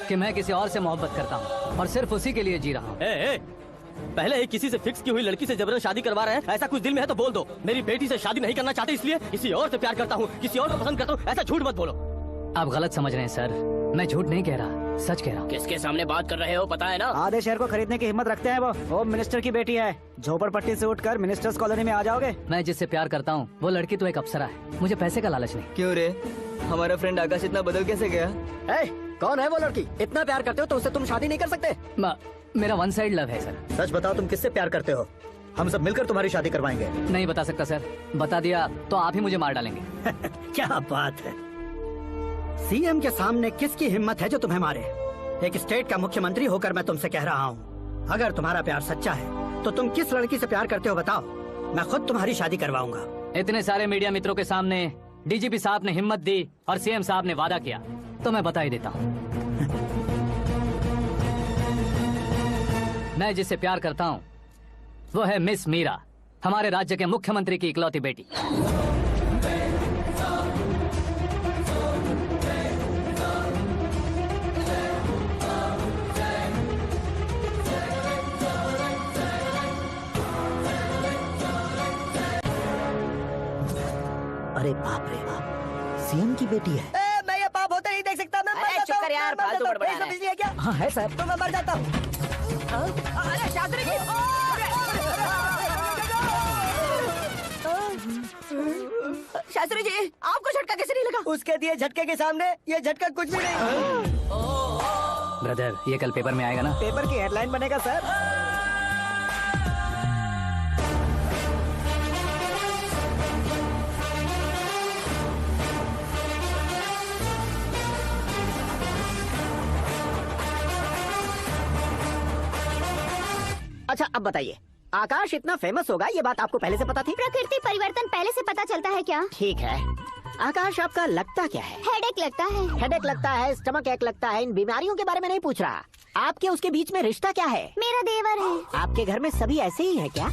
S3: कि मैं किसी और से मोहब्बत करता हूँ और सिर्फ उसी के लिए जी रहा हूँ।
S8: पहले ही किसी से फिक्स की हुई लड़की से जबरन शादी करवा रहे हैं। ऐसा कुछ दिल में है तो बोल दो। मेरी बेटी से शादी नहीं करना चाहते इसलिए किसी और से प्यार करता हूँ, किसी और को पसंद करता हूँ, ऐसा झूठ मत बोलो।
S3: आप गलत समझ रहे हैं सर, मैं झूठ नहीं कह रहा, सच कह रहा हूँ।
S9: किसके सामने बात कर रहे हो पता है ना?
S5: आधे शहर को खरीदने की हिम्मत रखते हैं वो। होम मिनिस्टर की बेटी है, झोपड़पट्टी से उठकर मिनिस्टर्स कॉलोनी में आ जाओगे।
S3: मैं जिससे प्यार करता हूँ वो लड़की तो एक अप्सरा है, मुझे पैसे का लालच नहीं।
S12: क्यों रे, हमारा फ्रेंड आकाश इतना बदल कैसे गया?
S9: कौन है वो लड़की? इतना प्यार करते हो तो उससे तुम शादी नहीं कर सकते?
S3: मेरा वन साइड लव है सर।
S9: सच बताओ, तुम किससे प्यार करते हो?
S5: हम सब मिलकर तुम्हारी शादी करवाएंगे।
S3: नहीं बता सकता सर, बता दिया तो आप ही मुझे मार डालेंगे।
S13: क्या बात है, सीएम के सामने किसकी हिम्मत है जो तुम्हें मारे? एक स्टेट का मुख्यमंत्री होकर मैं तुमसे कह रहा हूँ, अगर तुम्हारा प्यार सच्चा है तो तुम किस लड़की से प्यार करते हो बताओ, मैं खुद तुम्हारी शादी करवाऊंगा।
S3: इतने सारे मीडिया मित्रों के सामने डीजीपी साहब ने हिम्मत दी और सीएम साहब ने वादा किया, तो मैं बता ही देता हूँ। मैं जिससे प्यार करता हूँ वो है मिस मीरा, हमारे राज्य के मुख्यमंत्री की इकलौती बेटी।
S13: अरे बाप रे बाप, सीएम की बेटी है।
S2: मैं ये पाप होते नहीं देख सकता। मैं मर
S4: अरे
S2: जाता
S4: चुप
S2: हूँ,
S4: कर यार,
S2: मैं मर
S4: फालतू
S2: जाता हूँ।
S4: बड़बड़ाना है।
S2: बिजली है क्या?
S5: हाँ है सर।
S2: तो मैं मर जाता हूँ।
S4: अरे शास्त्री जी, शास्त्री जी, आपको झटका कैसे नहीं लगा?
S2: उसके दिए झटके के सामने ये झटका कुछ भी नहीं।
S3: ब्रदर, ये कल पेपर में आएगा ना?
S5: पेपर की हेडलाइन बनेगा सर।
S13: अच्छा अब बताइए, आकाश इतना फेमस होगा ये बात आपको पहले से पता थी?
S6: प्रकृति परिवर्तन पहले से पता चलता है क्या?
S13: ठीक है, आकाश आपका लगता क्या है?
S6: हेडेक लगता है।
S13: हेडेक लगता है, स्टमक एक लगता है, इन बीमारियों के बारे में नहीं पूछ रहा। आपके उसके बीच में रिश्ता क्या है?
S6: मेरा देवर है।
S13: आपके घर में सभी ऐसे ही है क्या?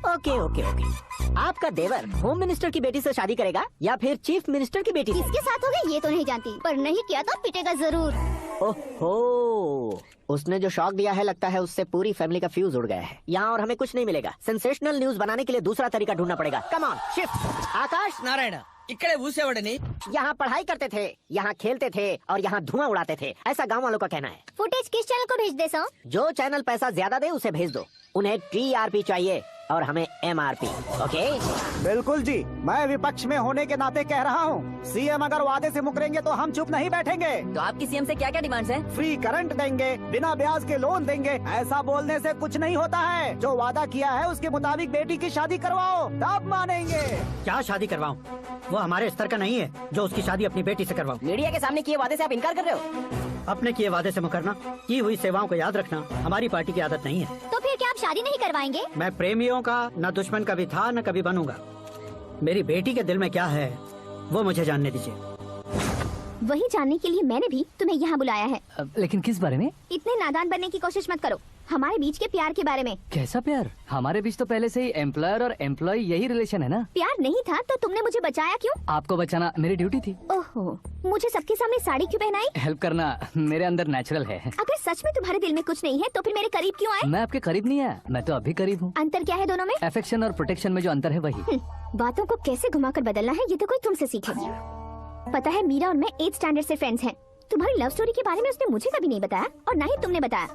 S13: Okay okay okay. आपका देवर होम मिनिस्टर की बेटी से शादी करेगा या फिर चीफ मिनिस्टर की बेटी से?
S6: किसके साथ होगा ये तो नहीं जानती, पर नहीं किया तो पिटेगा जरूर।
S13: ओहो, उसने जो शॉक दिया है लगता है उससे पूरी फैमिली का फ्यूज उड़ गया है। यहाँ और हमें कुछ नहीं मिलेगा, सेंसेशनल न्यूज बनाने के लिए दूसरा तरीका ढूंढना पड़ेगा। Come on shift. Akash
S12: Narayan इकड़े भूसेवड़नी
S13: यहाँ पढ़ाई करते थे, यहाँ खेलते थे और यहाँ धुआं उड़ाते थे, ऐसा गांव वालों का कहना है।
S6: फुटेज किस चैनल को भेज दे सो?
S13: जो चैनल पैसा ज्यादा दे उसे भेज दो। उन्हें टीआरपी चाहिए और हमें एमआरपी। ओके
S5: बिल्कुल जी, मैं विपक्ष में होने के नाते कह रहा हूँ, सीएम अगर वादे से मुकरेंगे तो हम चुप नहीं बैठेंगे।
S4: तो आपकी सीएम से क्या क्या डिमांड्स हैं?
S5: फ्री करंट देंगे, बिना ब्याज के लोन देंगे। ऐसा बोलने से कुछ नहीं होता है, जो वादा किया है उसके मुताबिक बेटी की शादी करवाओ, तब मानेंगे।
S13: क्या शादी करवाऊं? वो हमारे स्तर का नहीं है जो उसकी शादी अपनी बेटी से करवाऊं।
S4: मीडिया के सामने किए वादे से आप इनकार कर रहे हो?
S13: अपने किए वादे से मुकरना, की हुई सेवाओं को याद रखना हमारी पार्टी की आदत नहीं है।
S6: तो फिर क्या आप शादी नहीं करवाएंगे?
S13: मैं प्रेमियों का न दुश्मन कभी था न कभी बनूंगा। मेरी बेटी के दिल में क्या है वो मुझे जानने दीजिए।
S6: वही जानने के लिए मैंने भी तुम्हें यहाँ बुलाया है।
S3: लेकिन किस बारे में?
S6: इतने नादान बनने की कोशिश मत करो, हमारे बीच के प्यार के बारे में।
S3: कैसा प्यार? हमारे बीच तो पहले से ही एम्प्लॉयर और एम्प्लॉय यही रिलेशन है ना।
S6: प्यार नहीं था तो तुमने मुझे बचाया क्यों?
S3: आपको बचाना मेरी ड्यूटी थी।
S6: ओहो, मुझे सबके सामने साड़ी क्यों पहनाई?
S3: हेल्प करना मेरे अंदर नेचुरल है।
S6: अगर सच में तुम्हारे दिल में कुछ नहीं है तो फिर मेरे करीब क्यों आए?
S3: मैं आपके करीब नहीं आया, मैं तो अभी करीब हूँ।
S6: अंतर क्या है दोनों में?
S3: अफेक्शन और प्रोटेक्शन में जो अंतर है वही।
S6: बातों को कैसे घुमाकर बदलना है ये तो कोई तुमसे सीखे। पता है मीरा और मैं 8th स्टैंडर्ड से फ्रेंड्स हैं। तुम्हारी लव स्टोरी के बारे में उसने मुझे कभी नहीं बताया और ना ही तुमने बताया।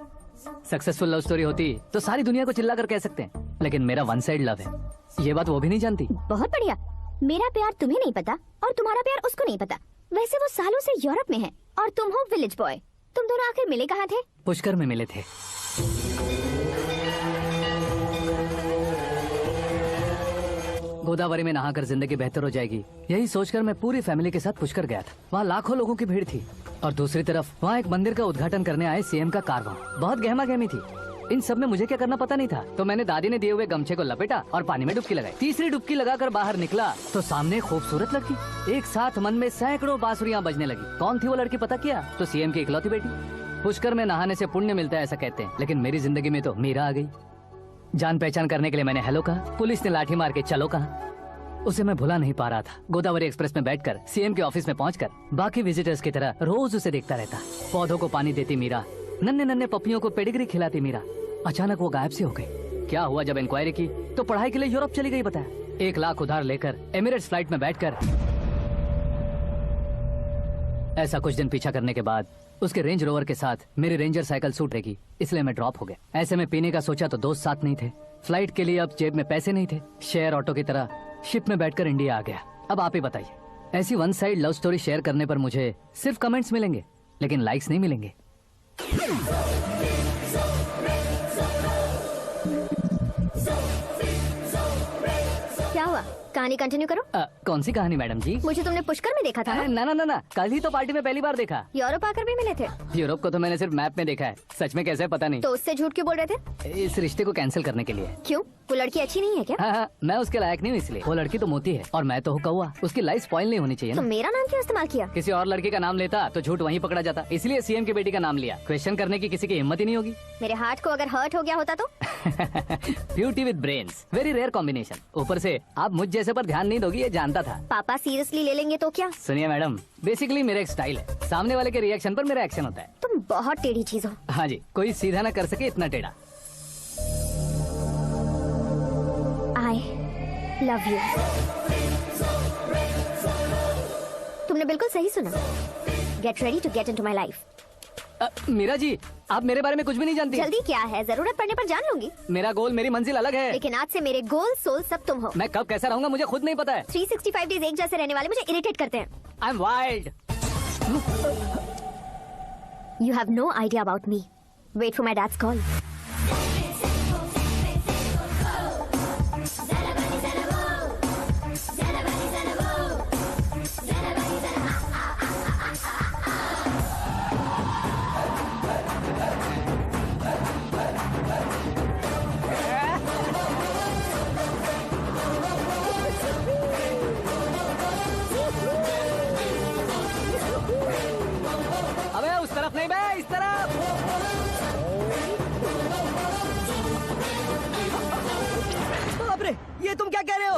S3: सक्सेसफुल लव स्टोरी होती तो सारी दुनिया को चिल्ला कर कह सकते हैं, लेकिन मेरा वन साइड लव है, ये बात वो भी नहीं जानती।
S6: बहुत बढ़िया, मेरा प्यार तुम्हें नहीं पता और तुम्हारा प्यार उसको नहीं पता। वैसे वो सालों से यूरोप में है और तुम हो विलेज बॉय। तुम दोनों आखिर मिले कहाँ थे?
S3: पुष्कर में मिले थे। गोदावरी में नहाकर जिंदगी बेहतर हो जाएगी, यही सोचकर मैं पूरी फैमिली के साथ पुष्कर गया था। वहाँ लाखों लोगों की भीड़ थी और दूसरी तरफ वहाँ एक मंदिर का उद्घाटन करने आए सीएम का कारवां। बहुत गहमा गहमी थी। इन सब में मुझे क्या करना पता नहीं था, तो मैंने दादी ने दिए हुए गमछे को लपेटा और पानी में डुबकी लगाई। तीसरी डुबकी लगाकर बाहर निकला तो सामने खूबसूरत लड़की। एक साथ मन में सैकड़ों बांसुरियां बजने लगी। कौन थी वो लड़की पता किया तो सीएम की इकलौती बेटी। पुष्कर में नहाने से पुण्य मिलता है ऐसा कहते हैं, लेकिन मेरी जिंदगी में तो मीरा आ गई। जान पहचान करने के लिए मैंने हेलो कहा, पुलिस ने लाठी मार के चलो कहा। उसे मैं भुला नहीं पा रहा था। गोदावरी एक्सप्रेस में बैठकर सीएम के ऑफिस में पहुंचकर बाकी विजिटर्स की तरह रोज उसे देखता रहता। पौधों को पानी देती मीरा, नन्हे नन्हे पपियों को पेडिग्री खिलाती मीरा। अचानक वो गायब सी हो गई। क्या हुआ? जब इंक्वायरी की तो पढ़ाई के लिए यूरोप चली गई बताया। 1 लाख उधार लेकर एमिरेट्स फ्लाइट में बैठकर। ऐसा कुछ दिन पीछा करने के बाद उसके रेंज रोवर के साथ मेरी रेंजर साइकिल सूट रहेगी, इसलिए मैं ड्रॉप हो गया। ऐसे में पीने का सोचा तो दोस्त साथ नहीं थे। फ्लाइट के लिए अब जेब में पैसे नहीं थे। शेयर ऑटो की तरह शिप में बैठकर इंडिया आ गया। अब आप ही बताइए, ऐसी one side love story share करने पर मुझे सिर्फ कमेंट्स मिलेंगे, लेकिन लाइक्स नहीं मिलेंगे।
S6: हुआ? कहानी कंटिन्यू करो।
S3: कौन सी कहानी मैडम जी?
S6: मुझे तुमने पुष्कर में देखा था ना?
S3: ना, कल ही तो पार्टी में पहली बार देखा।
S6: यूरोप आकर भी मिले थे?
S3: यूरोप को तो मैंने सिर्फ मैप में देखा है, सच में कैसे पता नहीं।
S6: तो उससे झूठ क्यों बोल रहे थे?
S3: इस रिश्ते को कैंसिल करने के लिए।
S6: क्यों? वो लड़की अच्छी नहीं है क्या?
S3: हाँ, मैं उसके लायक नहीं हूँ इसलिए। वो लड़की तो मोती है और मैं तो हूँ कौवा। उसकी लाइफ स्पॉइल नहीं होनी चाहिए
S6: तो
S3: ना।
S6: मेरा नाम क्यों इस्तेमाल किया?
S3: किसी और लड़की का नाम लेता तो झूठ वहीं पकड़ा जाता, इसलिए सीएम की बेटी का नाम लिया। क्वेश्चन करने की किसी की हिम्मत ही नहीं होगी।
S6: मेरे हार्ट को अगर हर्ट हो गया होता तो?
S3: Beauty with brains, very rare combination. ऊपर से आप मुझ जैसे पर ध्यान नहीं दोगी ये जानता था।
S6: पापा सीरियसली ले लेंगे तो क्या?
S3: सुनिए मैडम, बेसिकली मेरा एक स्टाइल है, सामने वाले के रिएक्शन पर मेरा एक्शन होता है।
S6: तुम बहुत टेढ़ी चीज हो।
S3: हाँ जी, कोई सीधा ना कर सके इतना टेढ़ा।
S6: I love you. तुमने बिल्कुल सही सुना। Get ready to get into my life.
S3: Meera ji, आप मेरे बारे में कुछ भी नहीं जानती।
S6: जल्दी क्या है, जरूरत पड़ने पर जान लूंगी।
S3: मेरा गोल, मेरी मंजिल अलग है।
S6: लेकिन आज से मेरे गोल सोल सब तुम हो।
S3: मैं कब कैसा रहूंगा मुझे खुद नहीं पता है।
S6: 365 डेज एक जैसे रहने वाले मुझे इरिटेट करते हैं।
S3: I am wild.
S6: You have no idea about me. Wait for my dad's call.
S3: अबे उस तरफ नहीं बे, इस तरफ।
S2: बाप रे, ये तुम क्या कह रहे हो?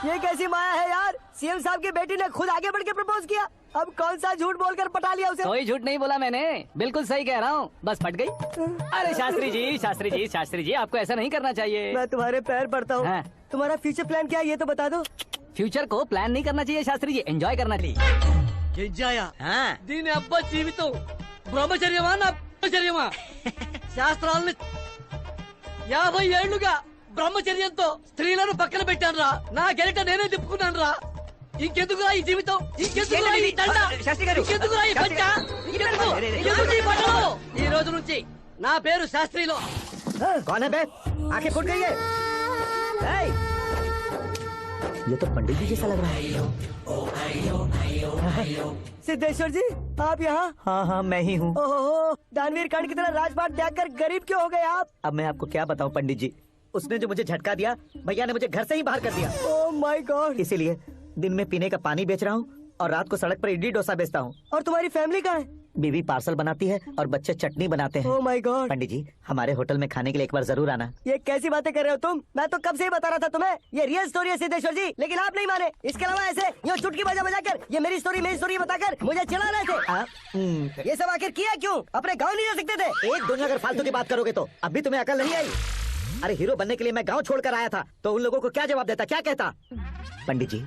S2: ये कैसी माया है यार? सीएम साहब की बेटी ने खुद आगे बढ़ के प्रपोज किया। अब कौन सा झूठ बोलकर पटा लिया उसे?
S3: कोई झूठ नहीं बोला मैंने, बिल्कुल सही कह रहा हूँ, बस फट गई। अरे शास्त्री जी, आपको ऐसा नहीं करना चाहिए।
S2: मैं तुम्हारे पैर पड़ता हूँ।
S3: हाँ।
S2: तुम्हारा फ्यूचर प्लान क्या है ये तो बता दो।
S3: फ्यूचर को प्लान नहीं करना चाहिए शास्त्री जी, एंजॉय करना चाहिए।
S12: దీని అబ్బా జీవితం బ్రహ్మచర్యమా నా బ్రహ్మచర్యమా శాస్త్రాలని 50 ఏళ్లుగా బ్రహ్మచర్యంతో స్త్రీలను పక్కన పెట్టాను రా. నా గెరిట నేనే తిప్పుకున్నాను రా. ఇంకెందుకురా ఈ జీవితం, ఇంకెందుకురా ఈ దండ, ఇంకెందుకురా ఈ పంచ, ఇంకెందుకు ఈ బట్టలు? ఈ రోజు నుంచి నా పేరు శాస్త్రిలో.
S5: कौन है बे? आंखें फूट गई है। Hey! ये तो पंडित जी जैसा लग रहा है।
S2: सिद्धेश्वर जी, आप यहाँ?
S5: हाँ, मैं ही हूँ।
S2: ओहो, दानवीर कांड की तरह राजपाट त्याग कर गरीब क्यों हो गए आप?
S5: अब मैं आपको क्या बताऊँ पंडित जी, उसने जो मुझे झटका दिया, भैया ने मुझे घर से ही बाहर कर दिया।
S2: Oh my God.
S5: इसीलिए दिन में पीने का पानी बेच रहा हूँ और रात को सड़क पर इडली डोसा बेचता हूँ।
S2: और तुम्हारी फैमिली कहाँ है?
S5: बीवी पार्सल बनाती है और बच्चे चटनी बनाते हैं।
S2: Oh my God.
S5: पंडित जी, हमारे होटल में खाने के लिए एक बार जरूर आना।
S2: ये कैसी बातें कर रहे हो तुम? मैं तो कब से ही बता रहा था तुम्हें, ये रियल स्टोरी है सिद्धेश्वर जी, लेकिन आप नहीं माने। इसके अलावा ऐसे ये चुटकी बजा कर ये मेरी स्टोरी बताकर मुझे चिढ़ा रहे थे। ये सब आखिर किया क्यों? अपने गाँव नहीं जा सकते थे?
S5: एक दुनिया अगर फालतू की बात करोगे तो अभी तुम्हें अकल नहीं आई। अरे हीरो बनने के लिए मैं गाँव छोड़कर आया था तो उन लोगों को क्या जवाब देता, क्या कहता? पंडित जी,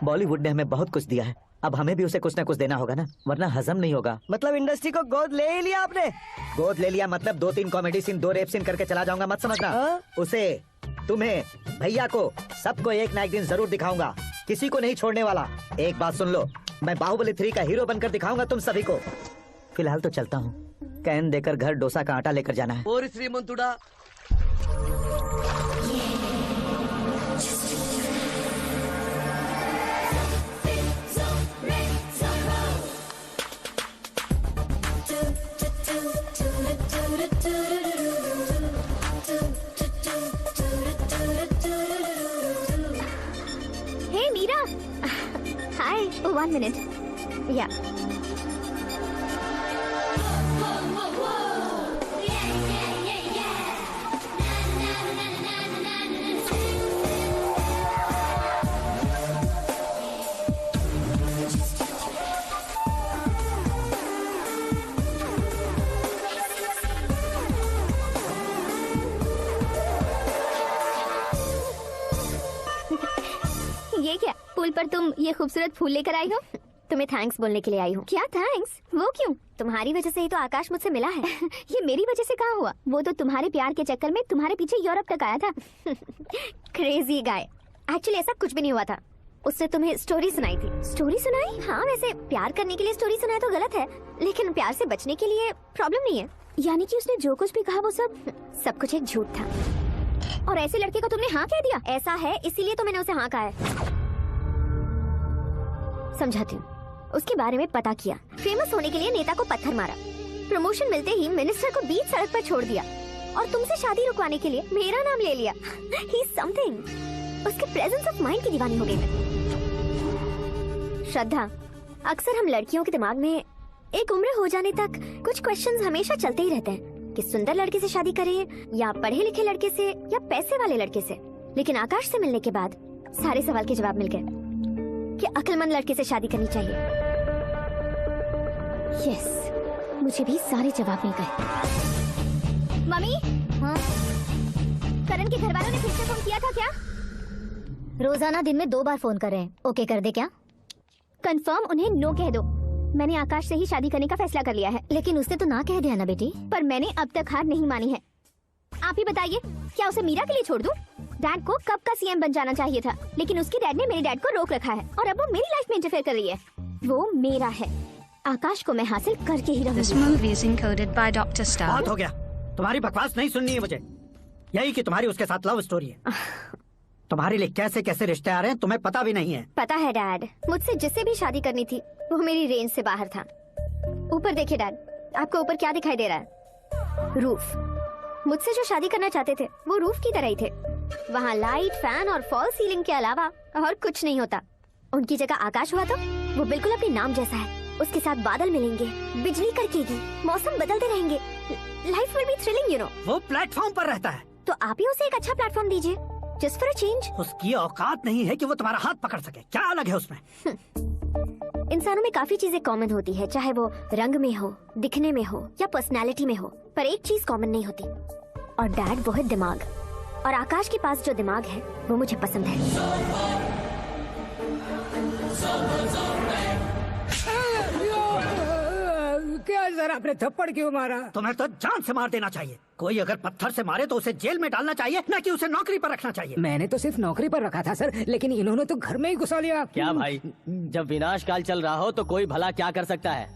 S5: बॉलीवुड ने हमें बहुत कुछ दिया है, अब हमें भी उसे कुछ न कुछ देना होगा ना, वरना हजम नहीं होगा।
S2: मतलब इंडस्ट्री को गोद ले ही लिया आपने?
S5: गोद ले लिया मतलब 2-3 कॉमेडी सीन, 2 रेप सीन करके चला जाऊंगा मत समझना। उसे, तुम्हें, भैया को, सबको एक ना एक दिन जरूर दिखाऊंगा, किसी को नहीं छोड़ने वाला। एक बात सुन लो, मैं बाहुबली 3 का हीरो बनकर दिखाऊंगा तुम सभी को। फिलहाल तो चलता हूँ, कैन देकर घर डोसा का आटा लेकर जाना है।
S12: ఓరి శ్రీమంతుడా,
S6: Hey Meera. Hi. Oh, 1 minute. Yeah. ये क्या, पुल पर तुम ये खूबसूरत फूल लेकर आई हो? तुम्हें थैंक्स बोलने के लिए आई हूँ। क्या थैंक्स? वो क्यों? तुम्हारी वजह से ही तो आकाश मुझसे मिला है। ये मेरी वजह से कहाँ हुआ? वो तो तुम्हारे प्यार के चक्कर में तुम्हारे पीछे यूरोप तक आया था। Crazy guy. एक्चुअली ऐसा कुछ भी नहीं हुआ था, उसने तुम्हें स्टोरी सुनाई थी। स्टोरी सुनाई? हाँ, वैसे प्यार करने के लिए स्टोरी सुनाए तो गलत है, लेकिन प्यार से बचने के लिए प्रॉब्लम नहीं है। यानी कि उसने जो कुछ भी कहा वो सब कुछ एक झूठ था। और ऐसे लड़के को तुमने हाँ कह दिया? ऐसा है इसीलिए तो मैंने उसे हाँ कहा है। समझाती हूँ। उसके बारे में पता किया, फेमस होने के लिए नेता को पत्थर मारा, प्रमोशन मिलते ही मिनिस्टर को बीच सड़क पर छोड़ दिया और तुमसे शादी रुकवाने के लिए मेरा नाम ले लिया। He is something। उसके प्रेजेंस ऑफ माइंड की दीवानी हो गई मैं। श्रद्धा, अक्सर हम लड़कियों के दिमाग में एक उम्र हो जाने तक कुछ क्वेश्चंस हमेशा चलते ही रहते हैं कि सुंदर लड़के से शादी करें या पढ़े लिखे लड़के से या पैसे वाले लड़के से। लेकिन आकाश से मिलने के बाद सारे सवाल के जवाब मिल गए कि अक्लमंद लड़के से शादी करनी चाहिए। यस, मुझे भी सारे जवाब मिल गए। मम्मी, हाँ? करण के घर वालों ने फिर से फोन किया था क्या? रोजाना दिन में 2 बार फोन कर रहे हैं। ओके कर दे क्या? कंफर्म उन्हें नो कह दो। मैंने आकाश से ही शादी करने का फैसला कर लिया है। लेकिन उसने तो ना कह दिया ना बेटी। पर मैंने अब तक हार नहीं मानी है। आप ही बताइए, क्या उसे मीरा के लिए छोड़ दूं? डैड को कब का सीएम बन जाना चाहिए था, लेकिन उसके डैड ने मेरे डैड को रोक रखा है और अब वो मेरी लाइफ में इंटरफेयर कर रही है। वो मेरा है, आकाश को मैं हासिल करके ही रहूंगी।
S10: This movie is encoded by Dr. Star.
S13: बहुत हो गया, तुम्हारी बकवास नहीं सुननी है मुझे। यही कि तुम्हारी उसके साथ लव स्टोरी है। तुम्हारे लिए कैसे कैसे रिश्ते आ रहे हैं तुम्हें पता भी नहीं है।
S6: पता है डैड, मुझसे जिससे भी शादी करनी थी वो मेरी रेंज से बाहर था। ऊपर देखिए डैड, आपको ऊपर क्या दिखाई दे रहा है? रूफ। मुझसे जो शादी करना चाहते थे वो रूफ की तरह ही थे। वहाँ लाइट, फैन और फॉल सीलिंग के अलावा और कुछ नहीं होता। उनकी जगह आकाश हुआ तो वो बिल्कुल अपने नाम जैसा है। उसके साथ बादल मिलेंगे, बिजली कड़केगी, मौसम बदलते रहेंगे, life will be thrilling you know.
S13: वो प्लेटफॉर्म पर रहता है
S6: तो आप ही उसे एक अच्छा प्लेटफॉर्म दीजिए, जस्ट फॉर अ चेंज।
S13: उसकी औकात नहीं है कि वो तुम्हारा हाथ पकड़ सके। क्या अलग है उसमें?
S6: इंसानों में काफी चीजें कॉमन होती है, चाहे वो रंग में हो, दिखने में हो या पर्सनालिटी में हो, पर एक चीज कॉमन नहीं होती और डैड वो है दिमाग। और आकाश के पास जो दिमाग है वो मुझे पसंद है।
S7: क्या सर, आपने थप्पड़ क्यों मारा?
S13: तुम्हें तो जान से मार देना चाहिए। कोई अगर पत्थर से मारे तो उसे जेल में डालना चाहिए, न कि उसे नौकरी पर रखना चाहिए।
S7: मैंने तो सिर्फ नौकरी पर रखा था सर, लेकिन इन्होंने तो घर में ही घुसा लिया।
S8: क्या भाई, जब विनाश काल चल रहा हो तो कोई भला क्या कर सकता है?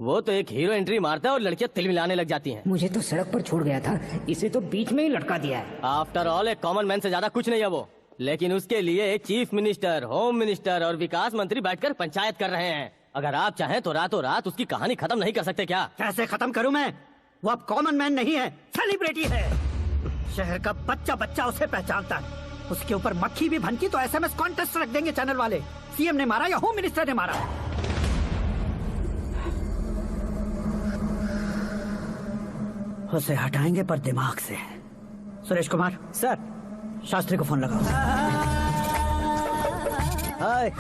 S8: वो तो एक हीरो एंट्री मारता है और लड़कियां तिल मिलाने लग जाती हैं।
S7: मुझे तो सड़क पर छोड़ गया था, इसे तो बीच में ही लटका दिया है।
S8: आफ्टर ऑल एक कॉमन मैन से ज्यादा कुछ नहीं है वो, लेकिन उसके लिए एक चीफ मिनिस्टर, होम मिनिस्टर और विकास मंत्री बैठकर पंचायत कर रहे हैं। अगर आप चाहें तो रातों रात उसकी कहानी खत्म नहीं कर सकते क्या?
S13: कैसे खत्म करूं मैं? वो अब कॉमन मैन नहीं है, सेलिब्रिटी है। शहर का बच्चा बच्चा उसे पहचानता है। उसके ऊपर मक्खी भी भनकी तो एसएमएस कॉन्टेस्ट रख देंगे चैनल वाले। सीएम ने मारा या होम मिनिस्टर ने मारा। उसे हटाएंगे पर दिमाग से। सुरेश कुमार
S5: सर,
S13: शास्त्री को फोन लगाओ।
S2: Hi,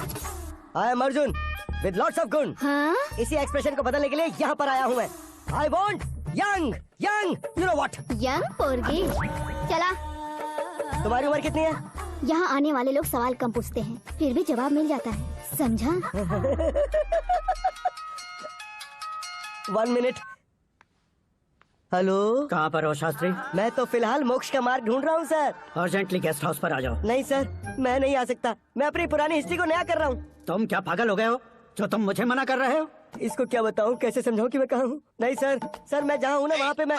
S2: I am Arjun with lots of गुण।
S6: हाँ?
S2: इसी एक्सप्रेशन को बदलने के लिए यहाँ पर आया हूँ मैं। I want young young you know what.
S6: Young पोरगी। चला।
S2: तुम्हारी उम्र कितनी है?
S6: यहाँ आने वाले लोग सवाल कम पूछते हैं, फिर भी जवाब मिल जाता है, समझा?
S2: 1 मिनट। हेलो,
S13: कहाँ पर हो शास्त्री?
S2: मैं तो फिलहाल मोक्ष का मार्ग ढूंढ रहा हूँ सर।
S13: अर्जेंटली गेस्ट हाउस पर आ जाओ।
S2: नहीं सर, मैं नहीं आ सकता। मैं अपनी पुरानी हिस्ट्री को नया कर रहा हूँ।
S13: तुम क्या पागल हो गए हो जो तुम मुझे मना कर रहे हो?
S2: इसको क्या बताऊँ, कैसे समझाऊँ कि मैं कहाँ हूँ? नहीं सर, सर मैं जहाँ हूँ ना वहाँ पे मैं।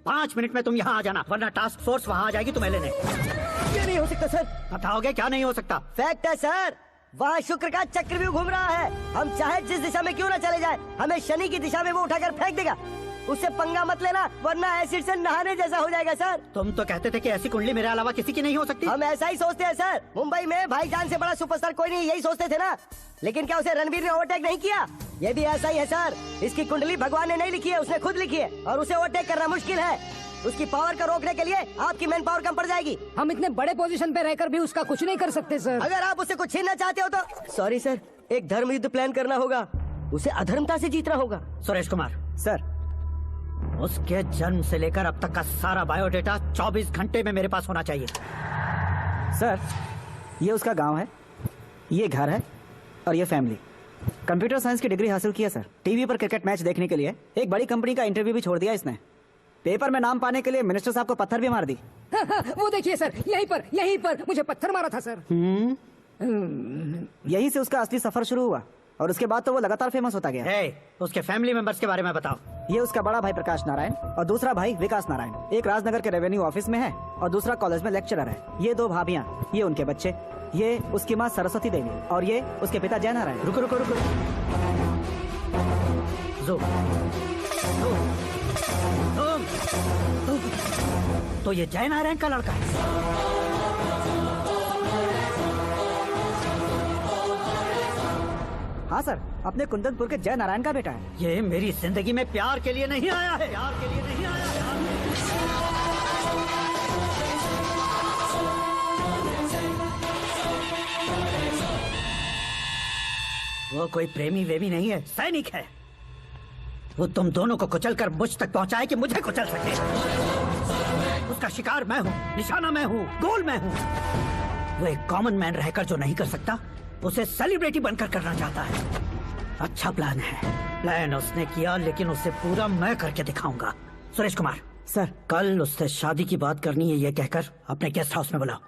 S13: 5 मिनट में तुम यहाँ आ जाना, वरना टास्क फोर्स वहाँ आ जाएगी तुम्हें लेने।
S2: ये नहीं हो सकता सर।
S13: बताओगे क्या नहीं हो सकता?
S2: फैक्ट है सर, वहाँ शुक्र का चक्रव्यूह घूम रहा है। हम चाहे जिस दिशा में क्यों ना चले जाए, हमें शनि की दिशा में वो उठाकर फेंक देगा। उससे पंगा मत लेना, वरना एसिड से नहाने जैसा हो जाएगा सर।
S13: तुम तो कहते थे कि ऐसी कुंडली मेरे अलावा किसी की नहीं हो सकती।
S2: हम ऐसा ही सोचते हैं सर। मुंबई में भाईजान से बड़ा सुपरस्टार कोई नहीं, यही सोचते थे ना। लेकिन क्या उसे रणवीर ने ओवरटेक नहीं किया? ये भी ऐसा ही है सर। इसकी कुंडली भगवान ने नहीं लिखी है, उसने खुद लिखी है और उसे ओवरटेक करना मुश्किल है। उसकी पावर को रोकने के लिए आपकी मैन पावर कम पड़ जाएगी।
S7: हम इतने बड़े पोजीशन पे रहकर भी उसका कुछ नहीं कर सकते सर।
S2: अगर आप उसे कुछ छीनना चाहते हो तो सॉरी सर, एक धर्म युद्ध प्लान करना होगा। उसे अधर्मता से जीतना होगा।
S13: सुरेश कुमार
S5: सर,
S13: उसके जन्म से लेकर अब तक का सारा बायोडेटा 24 घंटे में मेरे पास होना चाहिए।
S5: सर ये उसका गांव है, ये घर है और ये फैमिली। कंप्यूटर साइंस की डिग्री हासिल की है सर। टीवी पर क्रिकेट मैच देखने के लिए एक बड़ी कंपनी का इंटरव्यू भी छोड़ दिया इसने। पेपर में नाम पाने के लिए मिनिस्टर साहब को पत्थर भी मार दी।
S7: वो देखिए सर, यहीं पर मुझे पत्थर मारा था सर।
S5: यहीं से उसका असली सफर शुरू हुआ और उसके बाद तो वो लगातार फेमस होता गया।
S13: उसके फैमिली मेंबर्स के बारे में बताओ।
S5: ये उसका बड़ा भाई प्रकाश नारायण और दूसरा भाई विकास नारायण। एक राजनगर के रेवेन्यू ऑफिस में है और दूसरा कॉलेज में लेक्चरर है। ये 2 भाभियाँ, ये उनके बच्चे, ये उसकी माँ सरस्वती देवी और ये उसके पिता जय नारायण।
S13: रुको रुको रुको। तो ये जय नारायण का लड़का है।
S5: हाँ सर, अपने कुंदनपुर के जय नारायण का बेटा है।
S13: ये मेरी जिंदगी में प्यार के लिए नहीं आया है, प्यार के लिए नहीं आया है। वो कोई प्रेमी वेमी नहीं है, सैनिक है। वो तुम दोनों को कुचल कर मुझ तक पहुंचाए कि मुझे कुचल सके। उसका शिकार मैं हूँ, निशाना मैं हूँ, गोल मैं हूँ। वो एक कॉमन मैन रहकर जो नहीं कर सकता, उसे सेलिब्रिटी बनकर करना चाहता है। अच्छा प्लान है, प्लान उसने किया, लेकिन उसे पूरा मैं करके दिखाऊंगा। सुरेश कुमार
S5: सर,
S13: कल उससे शादी की बात करनी है, ये कहकर अपने गेस्ट हाउस में बुलाओ।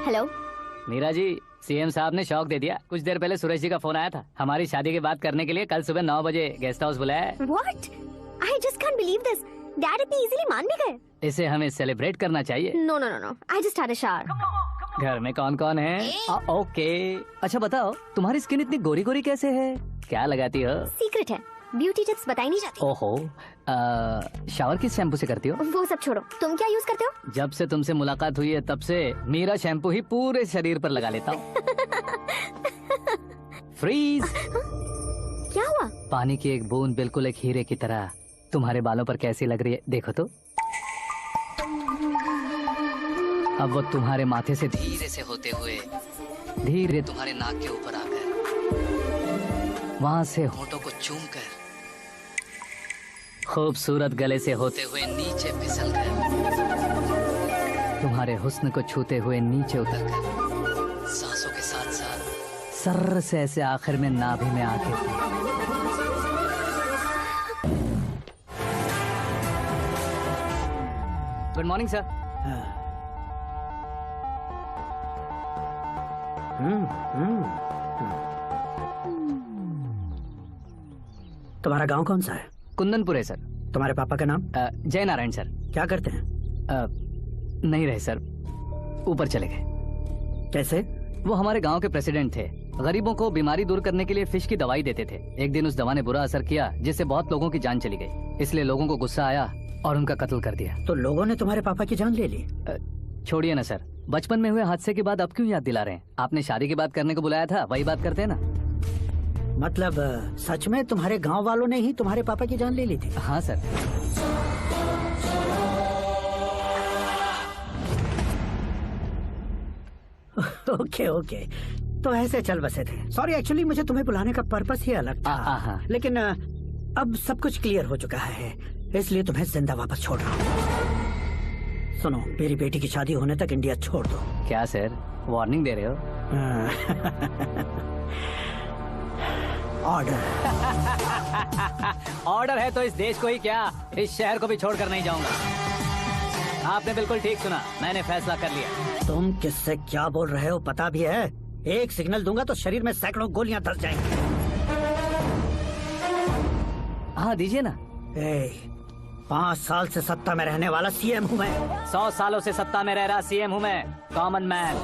S6: हेलो
S3: मीरा जी, सीएम साहब ने शौक दे दिया। कुछ देर पहले सुरेश जी का फोन आया था, हमारी शादी की बात करने के लिए कल सुबह 9 बजे गेस्ट हाउस बुलाया है।
S6: What? I just can't believe this. Dad इतनी इजीली मान भी गए।
S3: इसे हमें सेलिब्रेट करना चाहिए।
S6: No no no no, I just had a shower.
S3: घर में कौन कौन है? ओके, अच्छा बताओ, तुम्हारी स्किन इतनी गोरी गोरी कैसे है? क्या लगाती हो?
S6: सीक्रेट है, ब्यूटी टिप्स बताई नहीं जाती।
S3: ओहो, शावर किस शैम्पू से करती हो?
S6: वो सब छोड़ो, तुम क्या यूज करते हो?
S3: जब से तुमसे मुलाकात हुई है तब से मीरा शैम्पू ही पूरे शरीर पर लगा लेता हूँ। फ्रीज।
S6: क्या हुआ?
S3: पानी की एक बूंद बिल्कुल एक हीरे की तरह तुम्हारे बालों पर कैसी लग रही है, देखो तो। अब वो तुम्हारे माथे से धीरे से होते हुए धीरे तुम्हारे नाक के ऊपर आकर वहां से होठों को चूमकर खूबसूरत गले से होते हुए नीचे फिसलकर तुम्हारे हुस्न को छूते हुए नीचे उतरकर सांसों के साथ साथ सर्र से ऐसे आखिर में नाभि में आके गुड मॉर्निंग सर।
S13: तुम्हारा गांव कौन सा है?
S3: कुंदनपुर है सर।
S13: तुम्हारे पापा का नाम?
S3: जय नारायण सर।
S13: क्या करते हैं?
S3: नहीं रहे सर, ऊपर चले गए।
S13: कैसे?
S3: वो हमारे गांव के प्रेसिडेंट थे। गरीबों को बीमारी दूर करने के लिए फिश की दवाई देते थे। एक दिन उस दवा ने बुरा असर किया जिससे बहुत लोगों की जान चली गई। इसलिए लोगों को गुस्सा आया और उनका कत्ल कर दिया।
S13: तो लोगों ने तुम्हारे पापा की जान ले ली?
S3: छोड़िए ना सर, बचपन में हुए हादसे के बाद अब क्यों याद दिला रहे हैं? आपने शादी की बात करने को बुलाया था, वही बात करते हैं ना।
S13: मतलब सच में तुम्हारे गांव वालों ने ही तुम्हारे पापा की जान ले ली थी?
S3: हाँ सर।
S13: ओके ओके, तो ऐसे चल बसे थे। सॉरी, एक्चुअली मुझे तुम्हें बुलाने का पर्पस ही अलग था। लेकिन अब सब कुछ क्लियर हो चुका है, इसलिए तुम्हें जिंदा वापस छोड़ रहा हूँ। सुनो, मेरी बेटी की शादी होने तक इंडिया छोड़ दो।
S3: क्या सर, वार्निंग दे रहे हो?
S13: ऑर्डर।
S3: ऑर्डर है तो इस देश को ही क्या, इस शहर को भी छोड़कर नहीं जाऊंगा। आपने बिल्कुल ठीक सुना, मैंने फैसला कर लिया।
S13: तुम किससे क्या बोल रहे हो पता भी है? एक सिग्नल दूंगा तो शरीर में सैकड़ों गोलियां धस जाएंगी।
S3: हाँ दीजिए ना।
S13: 5 साल से सत्ता में रहने वाला सीएम हूँ मैं।
S3: 100 सालों से सत्ता में रह रहा सीएम हूँ मैं। Common man,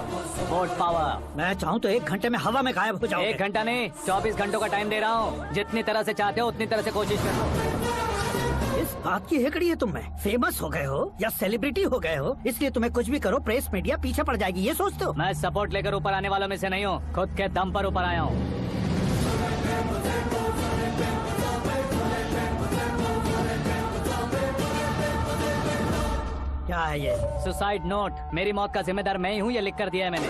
S3: vote power.
S13: मैं चाहूँ तो 1 घंटे में हवा में गायब हो जाऊँ।
S3: 1 घंटा नहीं, 24 घंटों का टाइम दे रहा हूँ। जितनी तरह से चाहते हो उतनी तरह से कोशिश करो।
S13: इस बात की हेकड़ी है तुम में। फेमस हो गए हो या सेलिब्रिटी हो गए हो, इसलिए तुम्हें कुछ भी करो प्रेस मीडिया पीछे पड़ जाएगी, ये सोचते हो?
S3: मैं सपोर्ट लेकर ऊपर आने वालों में से नहीं हूँ, खुद के दम पर ऊपर आया हूँ।
S13: क्या है ये?
S3: Suicide note. मेरी मौत का जिम्मेदार मैं ही हूँ, ये लिख कर दिया है मैंने।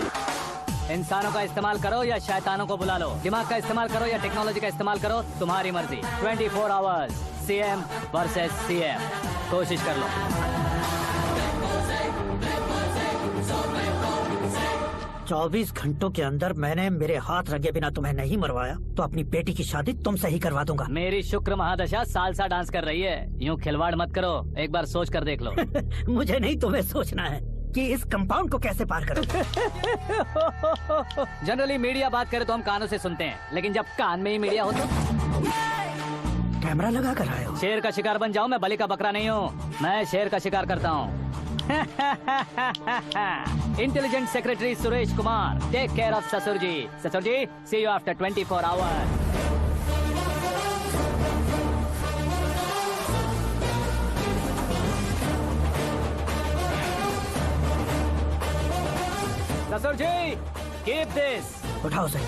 S3: इंसानों का इस्तेमाल करो या शैतानों को बुला लो, दिमाग का इस्तेमाल करो या टेक्नोलॉजी का इस्तेमाल करो, तुम्हारी मर्जी। 24 आवर्स सीएम वर्सेस सीएम, कोशिश कर लो।
S13: 24 घंटों के अंदर मैंने मेरे हाथ रंगे बिना तुम्हें नहीं मरवाया तो अपनी बेटी की शादी तुमसे ही करवा दूंगा।
S3: मेरी शुक्र महादशा सालसा डांस कर रही है, यूँ खिलवाड़ मत करो, एक बार सोच कर देख लो।
S13: मुझे नहीं, तुम्हें सोचना है। कि इस कंपाउंड को कैसे पार करूं।
S3: जनरली मीडिया बात करे तो हम कानों से सुनते हैं, लेकिन जब कान में ही मीडिया हो तो
S13: कैमरा लगा कर आए हो।
S3: शेर का शिकार बन जाऊं, मैं बलि का बकरा नहीं हूँ, मैं शेर का शिकार करता हूँ। Intelligent secretary Suresh Kumar, take care of ससुर जी। ससुर जी, सी यू आफ्टर 24 आवर्स। ससुर जी, कीप दिस।
S13: उठाओ सही।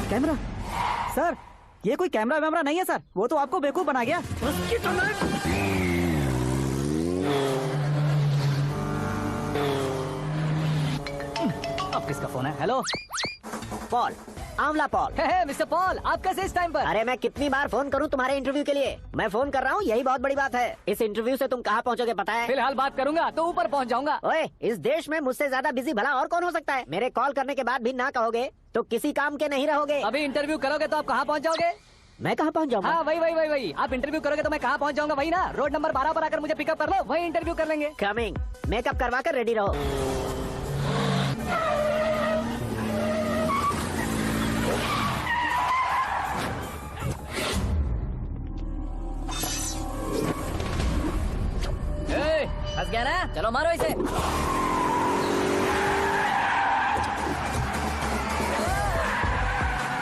S5: कैमरा सर, ये कोई कैमरा वैमरा नहीं है सर, वो तो आपको बेवकूफ बना गया।
S13: उसकी तो मैं
S3: अब किसका फोन है? हेलो
S5: पॉल, आंवला पॉल।
S3: मिस्टर पॉल, आप कैसे इस टाइम पर?
S5: अरे मैं कितनी बार फोन करूं तुम्हारे इंटरव्यू के लिए? मैं फोन कर रहा हूं, यही बहुत बड़ी बात है। इस इंटरव्यू से तुम कहां पहुंचोगे पता है?
S3: फिलहाल बात करूंगा तो ऊपर पहुंच जाऊंगा।
S5: ओए, इस देश में मुझसे ज्यादा बिजी भला और कौन हो सकता है? मेरे कॉल करने के बाद भी ना कहोगे तो किसी काम के नहीं रहोगे।
S3: अभी इंटरव्यू करोगे तो आप कहाँ पहुँच जाओगे?
S5: मैं कहाँ पहुँच जाऊंगा?
S3: हाँ, वही। आप इंटरव्यू करोगे तो मैं कहाँ पहुँच जाऊंगा? वही ना, रोड नंबर 12 पर आकर मुझे पिकअप कर लो, वही इंटरव्यू कर लेंगे।
S5: कमिंग। मेकअप करवा कर रेडी रहो।
S3: फंस गया ना? चलो मारो इसे।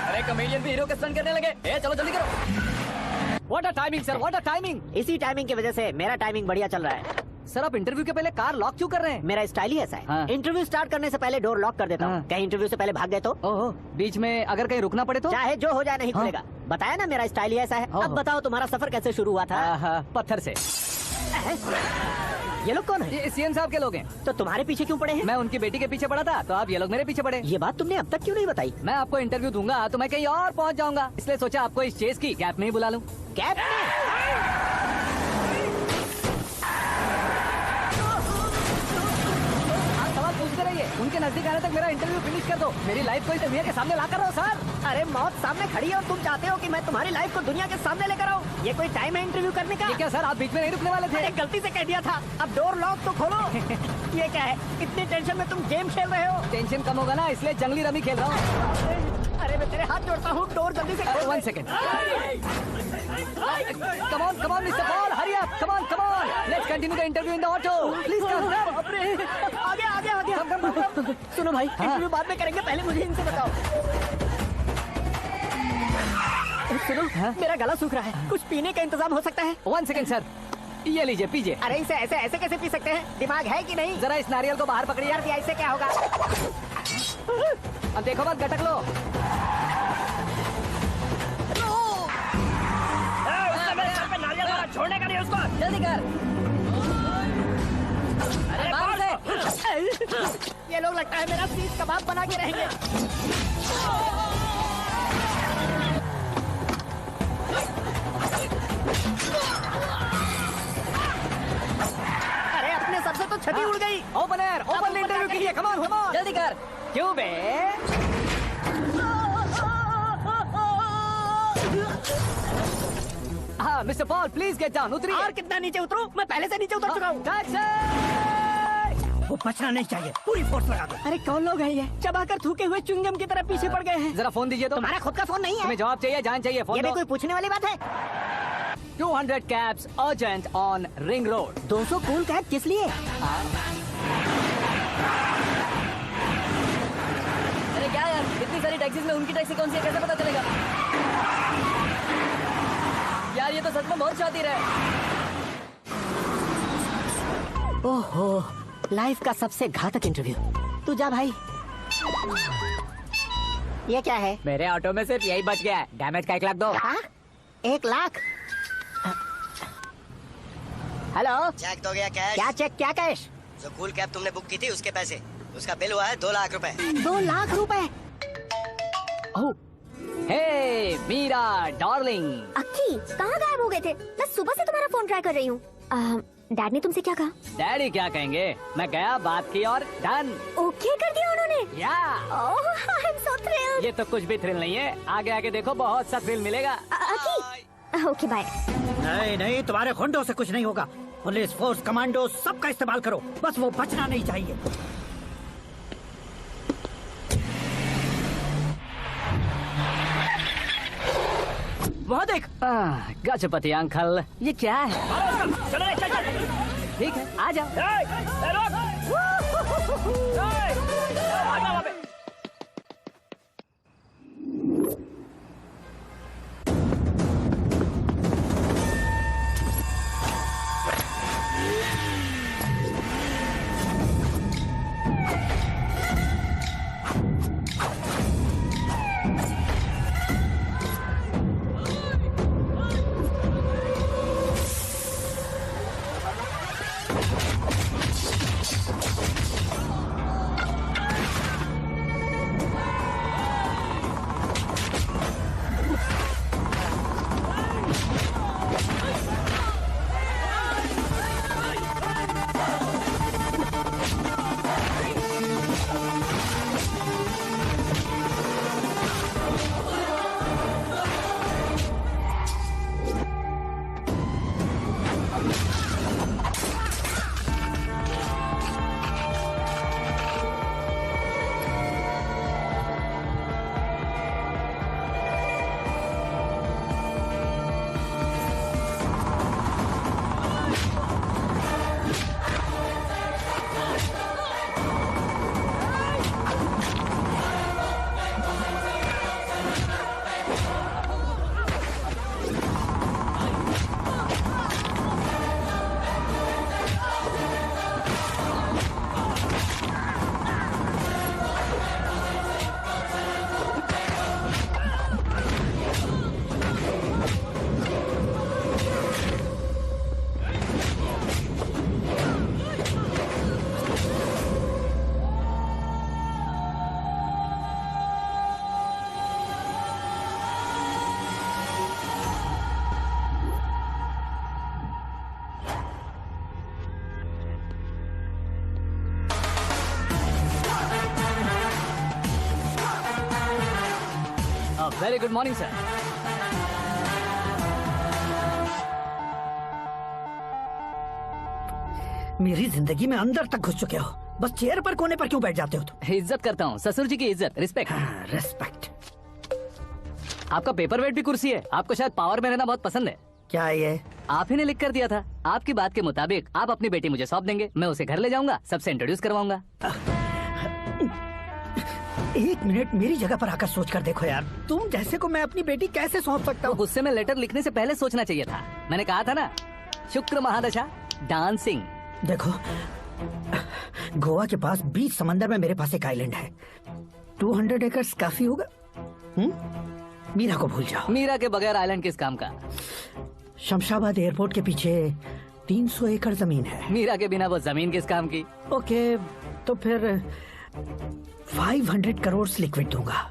S3: अरे कॉमेडियन भी हीरो के स्टंट करने लगे। चलो जल्दी करो। What a timing sir, what a timing.
S5: इसी टाइमिंग की वजह से मेरा टाइमिंग बढ़िया चल रहा है।
S3: सर आप इंटरव्यू के पहले कार लॉक क्यों कर रहे हैं?
S5: मेरा स्टाइल ही ऐसा है।
S3: हाँ।
S5: इंटरव्यू स्टार्ट करने से पहले डोर लॉक कर देता हूँ। कहीं इंटरव्यू से पहले भाग गए तो?
S3: ओहो, बीच में अगर कहीं रुकना पड़े तो?
S5: चाहे जो हो जाए नहीं खुलेगा। बताया ना मेरा स्टाइल ही ऐसा है। अब बताओ तुम्हारा सफर कैसे शुरू हुआ था?
S3: पत्थर से।
S5: ये लोग कौन है?
S3: ये सीएम साहब के लोग हैं।
S5: तो तुम्हारे पीछे क्यों पड़े हैं?
S3: मैं उनकी बेटी के पीछे पड़ा था, तो आप ये लोग मेरे पीछे पड़े।
S5: ये बात तुमने अब तक क्यों नहीं बताई?
S3: मैं आपको इंटरव्यू दूंगा तो मैं कहीं और पहुंच जाऊंगा, इसलिए सोचा आपको इस चेस की गैप में ही बुला लूं।
S5: गैप में?
S3: आप सवाल पूछते रहिए, उनके नजदीक आने तक मेरा इंटरव्यू फिनिश कर दो। मेरी लाइफ को इस दुनिया के सामने ला कर रहो सर।
S5: अरे मौत सामने खड़ी है और तुम चाहते हो कि मैं तुम्हारी लाइफ को दुनिया के सामने लेकर आऊं? ये कोई टाइम है इंटरव्यू करने का?
S3: ये क्या सर, आप बीच में नहीं रुकने वाले थे?
S5: अरे गलती से कह दिया था। अब डोर लॉक तो खोलो। ये क्या है? इतनी टेंशन में तुम गेम खेल रहे हो?
S3: टेंशन कम होगा ना, इसलिए जंगली रमी खेल रहा हूँ।
S5: अरे मैं तेरे हाथ जोड़ता हूँ, डोर जल्दी से खोलो।
S3: 1 second. Come on, Mr. Paul, hurry up. Come on. Let's continue the interview in the auto. Please come.
S5: आगे। सुनो भाई, इंटरव्यू बाद में करेंगे, पहले मुझे इनसे बताओ। सुनो, मेरा गला सूख रहा है, कुछ पीने का इंतजाम हो सकता है?
S3: 1 सेकंड सर, ये लीजिए पीजिए।
S5: अरे इसे ऐसे कैसे पी सकते हैं? दिमाग है कि नहीं?
S3: जरा इस नारियल को बाहर पकड़िए।
S5: यार इससे क्या होगा?
S3: अब देखो मत, गटक लो।
S5: छोड़ने का नहीं उसको,
S3: जल्दी कर। अरे बाहर से।
S5: ये लोग लगता है मेरा सीख कबाब बना के रहेंगे। अरे अपने सबसे तो छठी उड़ गई।
S3: ओपन इंटरव्यू के लिए। कम ऑन जल्दी कर। क्यों बे? हाँ mister Paul, please get down. उतरिए।
S5: और कितना नीचे उतरूं? मैं पहले से नीचे उतर चुका हूँ। वो बचना नहीं चाहिए, पूरी फोर्स लगा दो। अरे कौन लोग हैं ये? चबाकर थूके हुए चुंगम की तरह पीछे पड़ गए हैं।
S3: जरा फोन दीजिए तो।
S5: तुम्हारा खुद का फोन नहीं है?
S3: तुम्हें जवाब चाहिए, जान चाहिए, फोन
S5: ये
S3: दो।
S5: भी कोई पूछने वाली बात है?
S3: 200 cabs urgent on Ring Road.
S5: 200 cool cab किस लिए?
S3: अरे क्या यार, इतनी सारी टैक्सीज में उनकी टैक्सी कौन सी है, कैसे पता चलेगा? यार ये तो सच में बहुत शातिर है।
S5: ओहो, लाइफ का सबसे घातक इंटरव्यू। तू जा भाई। ये क्या है?
S3: मेरे ऑटो में सिर्फ यही बच गया है, डैमेज का 1 लाख दो।
S5: 1 लाख? हेलो,
S11: चेक तो गया कैश।
S5: क्या चेक, क्या कैश?
S11: जो कूल कैब तुमने बुक की थी उसके पैसे, उसका बिल हुआ है 2 लाख रुपए।
S5: 2 लाख रुपए?
S3: हे मीरा डार्लिंग।
S6: अक्की, कहाँ गायब हो गए थे? मैं सुबह से तुम्हारा फोन ट्राई कर रही हूँ। डैड ने तुमसे क्या कहा?
S3: डैडी क्या कहेंगे, मैं गया, बात की और डन।
S6: ओके कर दिया उन्होंने?
S3: या
S6: ओह, आई एम सो थ्रिल्ड।
S3: ये तो कुछ भी थ्रिल नहीं है, आगे आगे देखो बहुत सा थ्रिल मिलेगा।
S6: अक्की, ओके बाय।
S13: नहीं, तुम्हारे खुंडों से कुछ नहीं होगा। पुलिस फोर्स, कमांडो, सबका इस्तेमाल करो, बस वो बचना नहीं चाहिए।
S3: वहाँ देख। गजपति अंकल, ये क्या है? ठीक है, आ जाओ। Very good morning sir.
S13: मेरी जिंदगी में अंदर तक घुस चुके हो, बस चेयर पर कोने पर क्यों बैठ जाते हो तुम?
S3: इज्जत करता हूँ, ससुर जी की इज्जत, रिस्पेक्ट।
S13: रिस्पेक्ट।
S3: आपका पेपर वेट भी कुर्सी है। आपको शायद पावर में रहना बहुत पसंद है।
S13: क्या है ये?
S3: आप ही ने लिख कर दिया था। आपकी बात के मुताबिक आप अपनी बेटी मुझे सौंप देंगे, मैं उसे घर ले जाऊंगा, सबसे इंट्रोड्यूस करवाऊंगा।
S13: एक मिनट मेरी जगह पर आकर सोच कर देखो यार, तुम जैसे को मैं अपनी बेटी कैसे सौंप सकता हूँ?
S3: गुस्से में लेटर लिखने से पहले सोचना चाहिए था। मैंने कहा था ना, शुक्र महादशा डांसिंग।
S13: देखो, गोवा के पास बीच समंदर में मेरे पास एक आइलैंड है। 200 एकर्स काफी होगा। मीरा को भूल जाओ।
S3: मीरा के बगैर आइलैंड किस काम का?
S13: शमशाबाद एयरपोर्ट के पीछे 300 एकड़ जमीन है।
S3: मीरा के बिना वो जमीन किस काम की?
S13: ओके, तो फिर 500 करोड़ लिक्विड दूंगा,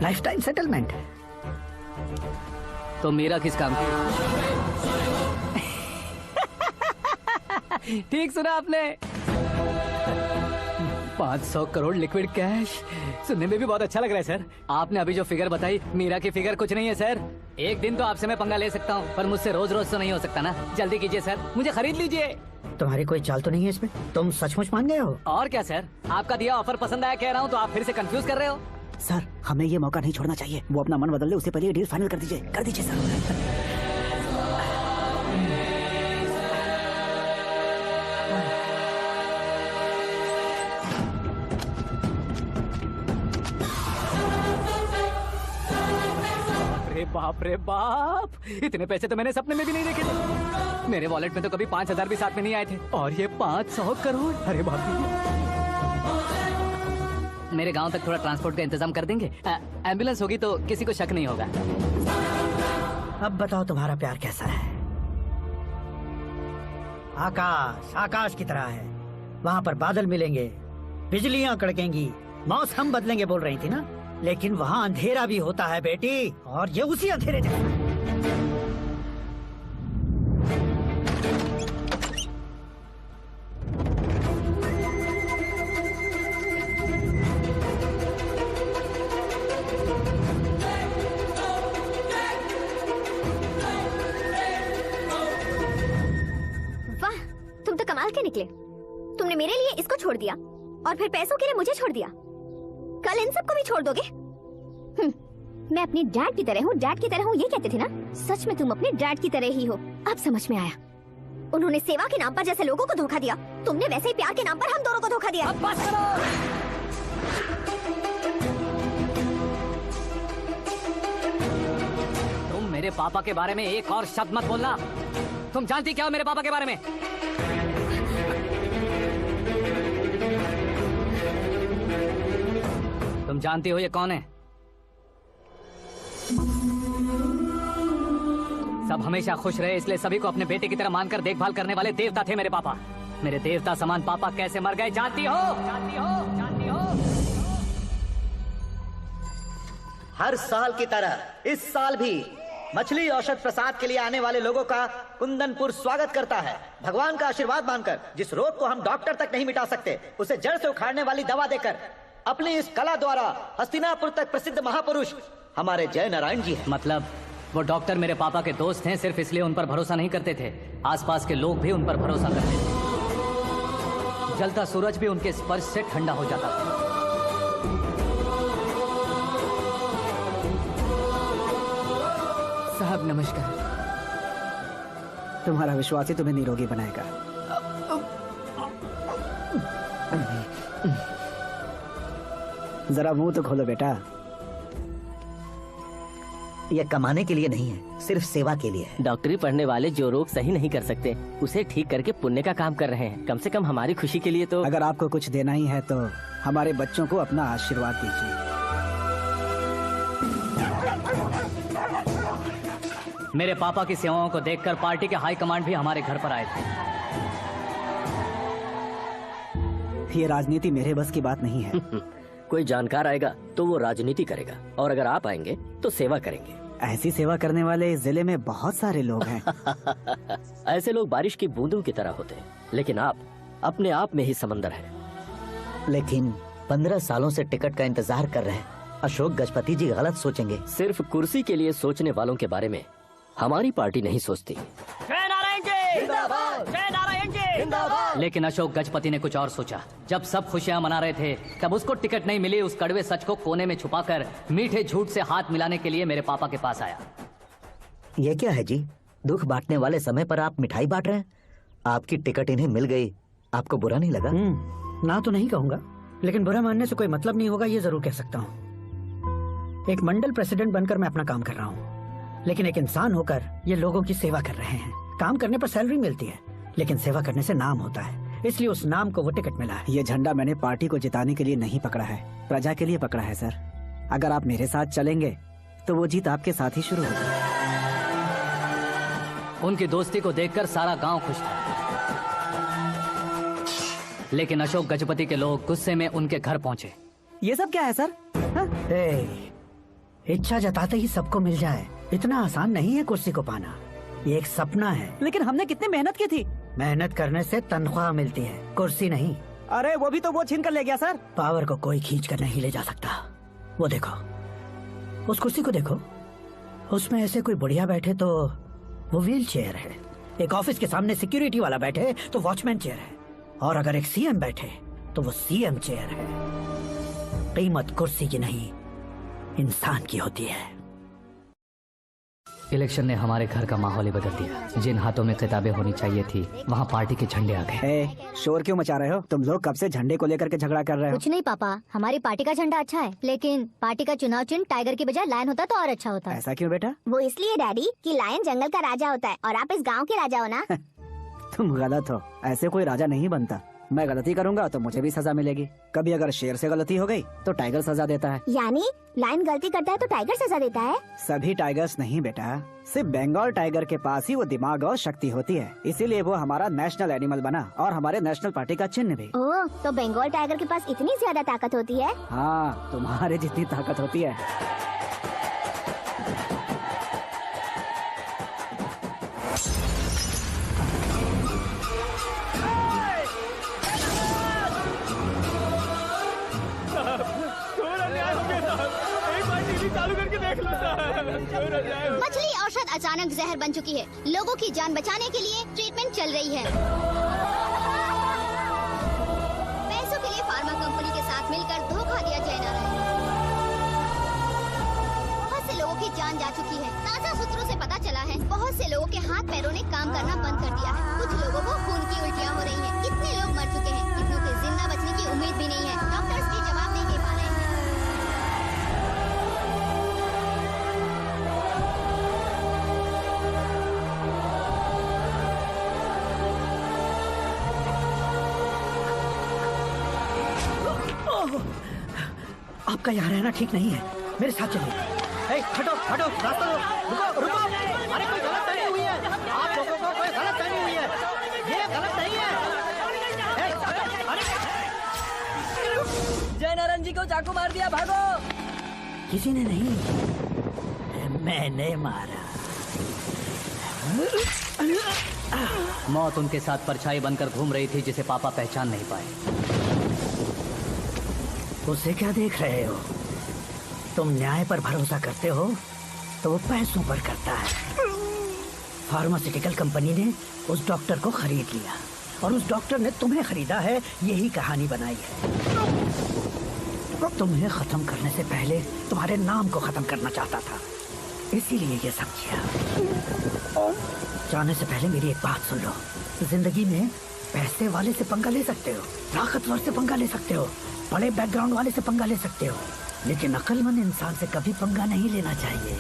S13: लाइफ टाइम सेटलमेंट।
S3: तो मीरा किस काम की? ठीक सुना आपने, 500 करोड़ लिक्विड कैश। सुनने में भी बहुत अच्छा लग रहा है सर। आपने अभी जो फिगर बताई, मीरा की फिगर कुछ नहीं है सर। एक दिन तो आपसे मैं पंगा ले सकता हूँ, पर मुझसे रोज रोज तो नहीं हो सकता ना। जल्दी कीजिए सर, मुझे खरीद लीजिए।
S13: तुम्हारी कोई चाल तो नहीं है इसमें? तुम सचमुच मान गए हो?
S3: और क्या सर, आपका दिया ऑफर पसंद आया कह रहा हूँ, तो आप फिर से कंफ्यूज कर रहे हो।
S5: सर, हमें ये मौका नहीं छोड़ना चाहिए। वो अपना मन बदल ले, उससे पहले ये डील फाइनल कर दीजिए। कर दीजिए सर।
S3: बाप रे बाप, इतने पैसे तो मैंने सपने में भी नहीं देखे थे। मेरे वॉलेट में तो कभी 5,000 भी साथ में नहीं आए थे, और ये 500 करोड़। अरे बाप रे। मेरे गांव तक थोड़ा ट्रांसपोर्ट का इंतजाम कर देंगे? एम्बुलेंस होगी तो किसी को शक नहीं होगा।
S13: अब बताओ तुम्हारा प्यार कैसा है? आकाश आकाश की तरह है, वहाँ पर बादल मिलेंगे, बिजलियाँ कड़केंगी, मौसम बदलेंगे बोल रही थी ना। लेकिन वहाँ अंधेरा भी होता है बेटी, और ये उसी अंधेरे जैसा है।
S6: छोड़ दिया और फिर पैसों के लिए मुझे छोड़ दिया। कल इन सबको भी छोड़ दोगे? मैं अपने डैड की तरह हूँ, डैड की तरह हूँ, ये कहते थे ना? सच में तुम अपने डैड की तरह ही हो। अब समझ में आया। उन्होंने सेवा के नाम पर जैसे लोगों को धोखा दिया, तुमने वैसे ही प्यार के नाम पर हम दोनों को धोखा दिया।
S3: अब बस करो। तुम मेरे पापा के बारे में एक और शब्द मत बोलना। तुम जानती क्या हो मेरे पापा के बारे में? तुम जानती हो ये कौन है? सब हमेशा खुश रहे इसलिए सभी को अपने बेटे की तरह मानकर देखभाल करने वाले देवता थे मेरे पापा। मेरे देवता समान पापा कैसे मर गए जानती हो? जानती हो? जानती हो?
S14: हर साल की तरह इस साल भी मछली औषध प्रसाद के लिए आने वाले लोगों का कुंदनपुर स्वागत करता है। भगवान का आशीर्वाद मानकर जिस रोग को हम डॉक्टर तक नहीं मिटा सकते, उसे जड़ से उखाड़ने वाली दवा देकर अपनी इस कला द्वारा हस्तिनापुर तक प्रसिद्ध महापुरुष हमारे जय नारायण जी हैं।
S3: मतलब वो डॉक्टर मेरे पापा के दोस्त हैं, सिर्फ इसलिए उन पर भरोसा नहीं करते थे, आसपास के लोग भी उन पर भरोसा करते थे। जलता सूरज भी उनके स्पर्श से ठंडा हो जाता था।
S5: साहब नमस्कार। तुम्हारा विश्वास ही तुम्हें निरोगी बनाएगा। जरा मुंह तो खोलो बेटा।
S14: यह कमाने के लिए नहीं है, सिर्फ सेवा के लिए है।
S8: डॉक्टरी पढ़ने वाले जो रोग सही नहीं कर सकते उसे ठीक करके पुण्य का काम कर रहे हैं। कम से कम हमारी खुशी के लिए तो।
S5: अगर आपको कुछ देना ही है तो हमारे बच्चों को अपना आशीर्वाद दीजिए।
S3: मेरे पापा की सेवाओं को देखकर पार्टी के हाई कमांड भी हमारे घर पर आए थे।
S5: ये राजनीति मेरे बस की बात नहीं है।
S9: कोई जानकार आएगा तो वो राजनीति करेगा, और अगर आप आएंगे तो सेवा करेंगे।
S5: ऐसी सेवा करने वाले इस जिले में बहुत सारे लोग हैं।
S9: ऐसे लोग बारिश की बूंदों की तरह होते हैं, लेकिन आप अपने आप में ही समंदर है।
S14: लेकिन 15 सालों से टिकट का इंतजार कर रहे हैं। अशोक गजपति जी गलत सोचेंगे।
S9: सिर्फ कुर्सी के लिए सोचने वालों के बारे में हमारी पार्टी नहीं सोचती।
S3: जय नारायण जी जिंदाबाद, जय नारायण जी जिंदाबाद। लेकिन अशोक गजपति ने कुछ और सोचा। जब सब खुशियां मना रहे थे तब उसको टिकट नहीं मिली। उस कड़वे सच को कोने में छुपाकर मीठे झूठ से हाथ मिलाने के लिए मेरे पापा के पास आया।
S14: ये क्या है जी? दुख बांटने वाले समय पर आप मिठाई बांट रहे हैं। आपकी टिकट इन्हें मिल गई, आपको बुरा नहीं लगा?
S13: ना तो नहीं कहूँगा, लेकिन बुरा मानने से कोई मतलब नहीं होगा, ये जरूर कह सकता हूँ। एक मंडल प्रेसिडेंट बनकर मैं अपना काम कर रहा हूँ, लेकिन एक इंसान होकर ये लोगों की सेवा कर रहे हैं। काम करने पर सैलरी मिलती है, लेकिन सेवा करने से नाम होता है, इसलिए उस नाम को वो टिकट मिला है।
S5: ये झंडा मैंने पार्टी को जिताने के लिए नहीं पकड़ा है, प्रजा के लिए पकड़ा है सर। अगर आप मेरे साथ चलेंगे तो वो जीत आपके साथ ही शुरू होगी।
S3: उनकी दोस्ती को देखकर सारा गांव खुश था, लेकिन अशोक गजपति के लोग गुस्से में उनके घर पहुंचे।
S5: ये सब क्या है सर?
S13: इच्छा जताते ही सबको मिल जाए, इतना आसान नहीं है कुर्सी को पाना। ये एक सपना है।
S5: लेकिन हमने कितनी मेहनत की थी।
S13: मेहनत करने से तनख्वाह मिलती है, कुर्सी नहीं।
S5: अरे वो भी तो वो छीन कर ले गया सर।
S13: पावर को कोई खींच कर नहीं ले जा सकता। वो देखो, उस कुर्सी को देखो, उसमें ऐसे कोई बुढ़िया बैठे तो वो व्हील चेयर है। एक ऑफिस के सामने सिक्योरिटी वाला बैठे तो वॉचमैन चेयर है, और अगर एक सीएम बैठे तो वो सीएम चेयर है। कीमत कुर्सी की नहीं, इंसान की होती है।
S3: इलेक्शन ने हमारे घर का माहौल ही बदल दिया। जिन हाथों में किताबें होनी चाहिए थी वहाँ पार्टी के झंडे आ गए।
S5: शोर क्यों मचा रहे हो? तुम लोग कब से झंडे को लेकर के झगड़ा कर रहे हो?
S6: कुछ नहीं पापा, हमारी पार्टी का झंडा अच्छा है, लेकिन पार्टी का चुनाव चिन्ह टाइगर की बजाय लायन होता तो और अच्छा होता।
S5: ऐसा क्यों बेटा?
S6: वो इसलिए डैडी कि लायन जंगल का राजा होता है और आप इस गाँव के राजा हो ना।
S5: तुम गलत हो, ऐसे कोई राजा नहीं बनता। मैं गलती करूंगा तो मुझे भी सजा मिलेगी। कभी अगर शेर से गलती हो गई तो टाइगर सजा देता है।
S6: यानी लायन गलती करता है तो टाइगर सजा देता है?
S5: सभी टाइगर्स नहीं बेटा, सिर्फ बंगाल टाइगर के पास ही वो दिमाग और शक्ति होती है, इसीलिए वो हमारा नेशनल एनिमल बना और हमारे नेशनल पार्टी का चिन्ह भी।
S6: ओह, तो बंगाल टाइगर के पास इतनी ज्यादा ताकत होती है?
S5: हाँ, तुम्हारे जितनी ताकत होती है।
S6: मछली औषध अचानक जहर बन चुकी है। लोगों की जान बचाने के लिए ट्रीटमेंट चल रही है। जान जा चुकी है। ताज़ा सूत्रों से पता चला है बहुत से लोगों के हाथ पैरों ने काम करना बंद कर दिया है। कुछ लोगों को खून की उल्टियाँ हो रही हैं। कितने लोग मर चुके हैं, कितनों के जिंदा बचने की उम्मीद भी नहीं है। डॉक्टर्स भी जवाब नहीं दे पा रहे हैं।
S13: आपका यहाँ रहना ठीक नहीं है, मेरे साथ चलिए। हटो हटो, रास्ता दो। रुको रुको, अरे कोई गलत फहमी हुई है, आप लोगों को कोई गलत फहमी हुई है, ये गलत नहीं है।
S12: जय नारायण जी को चाकू मार दिया, भागो।
S13: किसी ने नहीं, मैंने मारा।
S3: मौत उनके साथ परछाई बनकर घूम रही थी जिसे पापा पहचान नहीं पाए।
S13: उसे क्या देख रहे हो? तुम न्याय पर भरोसा करते हो तो वो पैसों पर करता है। फार्मास्यूटिकल कंपनी ने उस डॉक्टर को खरीद लिया और उस डॉक्टर ने तुम्हें खरीदा है, यही कहानी बनाई है। तुम्हें खत्म करने से पहले तुम्हारे नाम को खत्म करना चाहता था, इसीलिए ये सब किया। जाने से पहले मेरी एक बात सुन लो। जिंदगी में पैसे वाले से पंगा ले सकते हो, ताकतवर से पंगा ले सकते हो, बड़े बैकग्राउंड वाले से पंगा ले सकते हो, लेकिन अक्लमंद इंसान से कभी पंगा नहीं लेना चाहिए।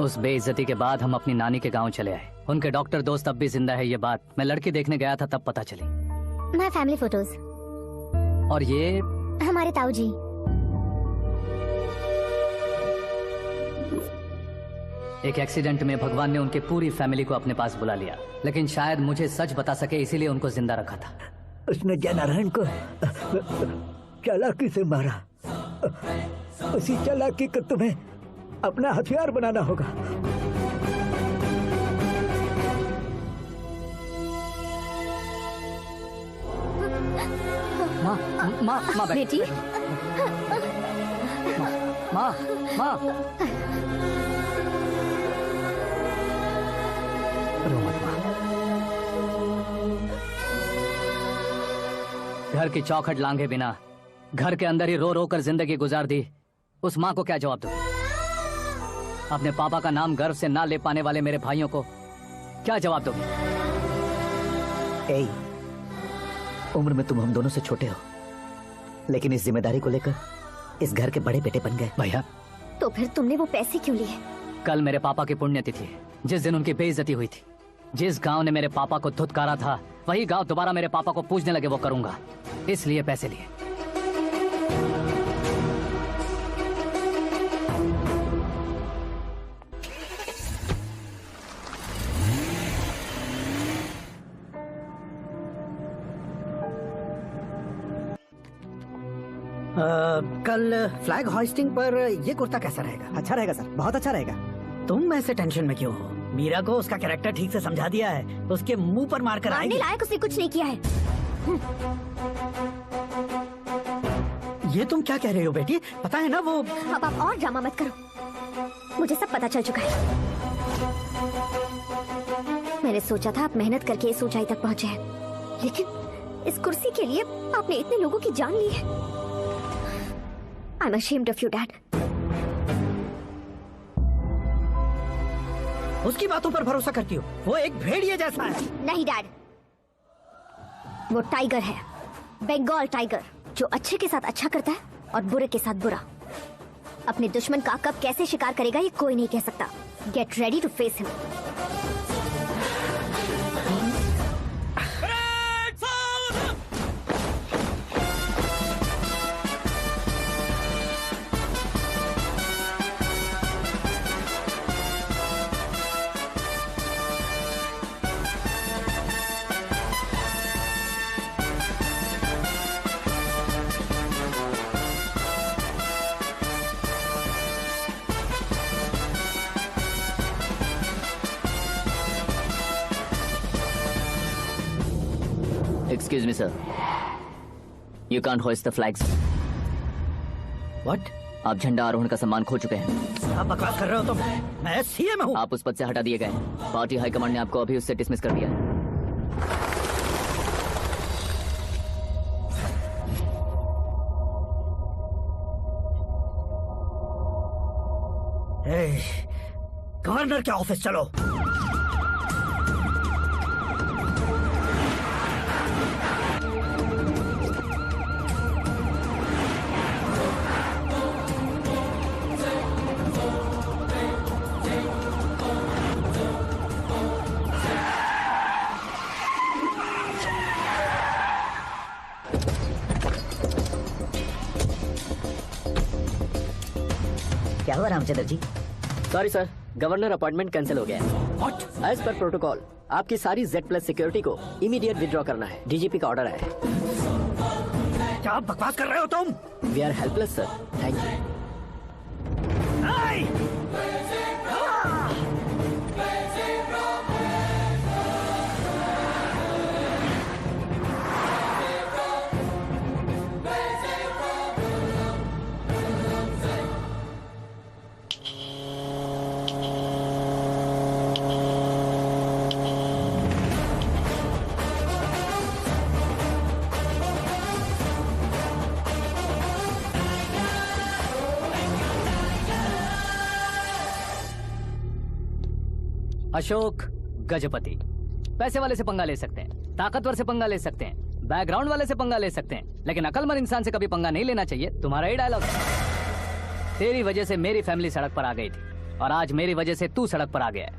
S3: उस बेइज्जती के बाद हम अपनी नानी के गांव चले आए। उनके डॉक्टर दोस्त अब भी जिंदा है, ये बात मैं लड़की देखने गया था तब पता चली।
S6: My family photos.
S3: और ये
S6: हमारे ताऊ जी।
S3: एक एक्सीडेंट में भगवान ने उनकी पूरी फैमिली को अपने पास बुला लिया, लेकिन शायद मुझे सच बता सके इसीलिए उनको जिंदा रखा था।
S13: उसने जय नारायण को चालाकी से मारा। उसी चालाकी को तुम्हें अपना हथियार बनाना होगा।
S3: माँ माँ माँ
S6: बेटी,
S3: माँ माँ रो मत माँ। घर की चौखट लांघे बिना घर के अंदर ही रो रो कर जिंदगी गुजार दी उस माँ को क्या जवाब दूं? अपने पापा का नाम गर्व से ना ले पाने वाले मेरे भाइयों को क्या जवाब दोगे?
S14: उम्र में तुम हम दोनों से छोटे हो, लेकिन इस जिम्मेदारी को लेकर इस घर के बड़े बेटे बन गए।
S3: भैया,
S6: तो फिर तुमने वो पैसे क्यों लिए?
S3: कल मेरे पापा की पुण्यतिथि है, जिस दिन उनकी बेइज्जती हुई थी। जिस गांव ने मेरे पापा को धुतकारा था वही गांव दोबारा मेरे पापा को पूजने लगे वो करूंगा, इसलिए पैसे लिए।
S13: कल फ्लैग होइस्टिंग पर ये कुर्ता कैसा रहेगा?
S5: अच्छा रहेगा सर, बहुत अच्छा रहेगा।
S13: तुम ऐसे टेंशन में क्यों हो? मीरा को उसका कैरेक्टर ठीक से समझा दिया है, उसके मुंह पर मारकर आएगी।
S6: लायक उसने कुछ नहीं किया है।
S13: ये तुम क्या कह रहे हो बेटी? पता है ना वो।
S6: अब आप और ड्रामा मत करो, मुझे सब पता चल चुका है। मैंने सोचा था आप मेहनत करके इस ऊंचाई तक पहुंचे हैं, लेकिन इस कुर्सी के लिए आपने इतने लोगों की जान ली है। I'm ashamed of you, Dad.
S13: उसकी बातों पर भरोसा करती हो? वो एक भेड़िए जैसा है।
S6: नहीं डैड, वो टाइगर है, बंगाल टाइगर, जो अच्छे के साथ अच्छा करता है और बुरे के साथ बुरा। अपने दुश्मन का कब कैसे शिकार करेगा ये कोई नहीं कह सकता। Get ready to face him.
S9: Excuse me, sir. You can't hoist the flags.
S13: What?
S9: आप झंडा आरोहण का सम्मान खो चुके हैं।
S13: आप बकवास कर रहे हो तुम? मैं सीएम हूँ।
S9: आप उस पद से हटा दिए गए। पार्टी हाईकमांड ने आपको अभी उससे डिसमिस कर दिया है।
S13: गवर्नर के ऑफिस चलो।
S2: क्या हुआ Ramchandra ji?
S9: Sorry sir, governor appointment cancel हो गया है। एज पर प्रोटोकॉल आपकी सारी Z+ सिक्योरिटी को इमीडिएट विड्रॉ करना है। डीजीपी का ऑर्डर आया है।
S13: क्या आप बकवास कर रहे हो तुम?
S9: We are helpless sir. Thank you.
S3: Ashok Gajapati. पैसे वाले से पंगा ले सकते हैं, ताकतवर से पंगा ले सकते हैं, बैकग्राउंड वाले से पंगा ले सकते हैं, लेकिन अकलमंद इंसान से कभी पंगा नहीं लेना चाहिए। तुम्हारा ही डायलॉग। तेरी वजह से मेरी फैमिली सड़क पर आ गई थी और आज मेरी वजह से तू सड़क पर आ गया है।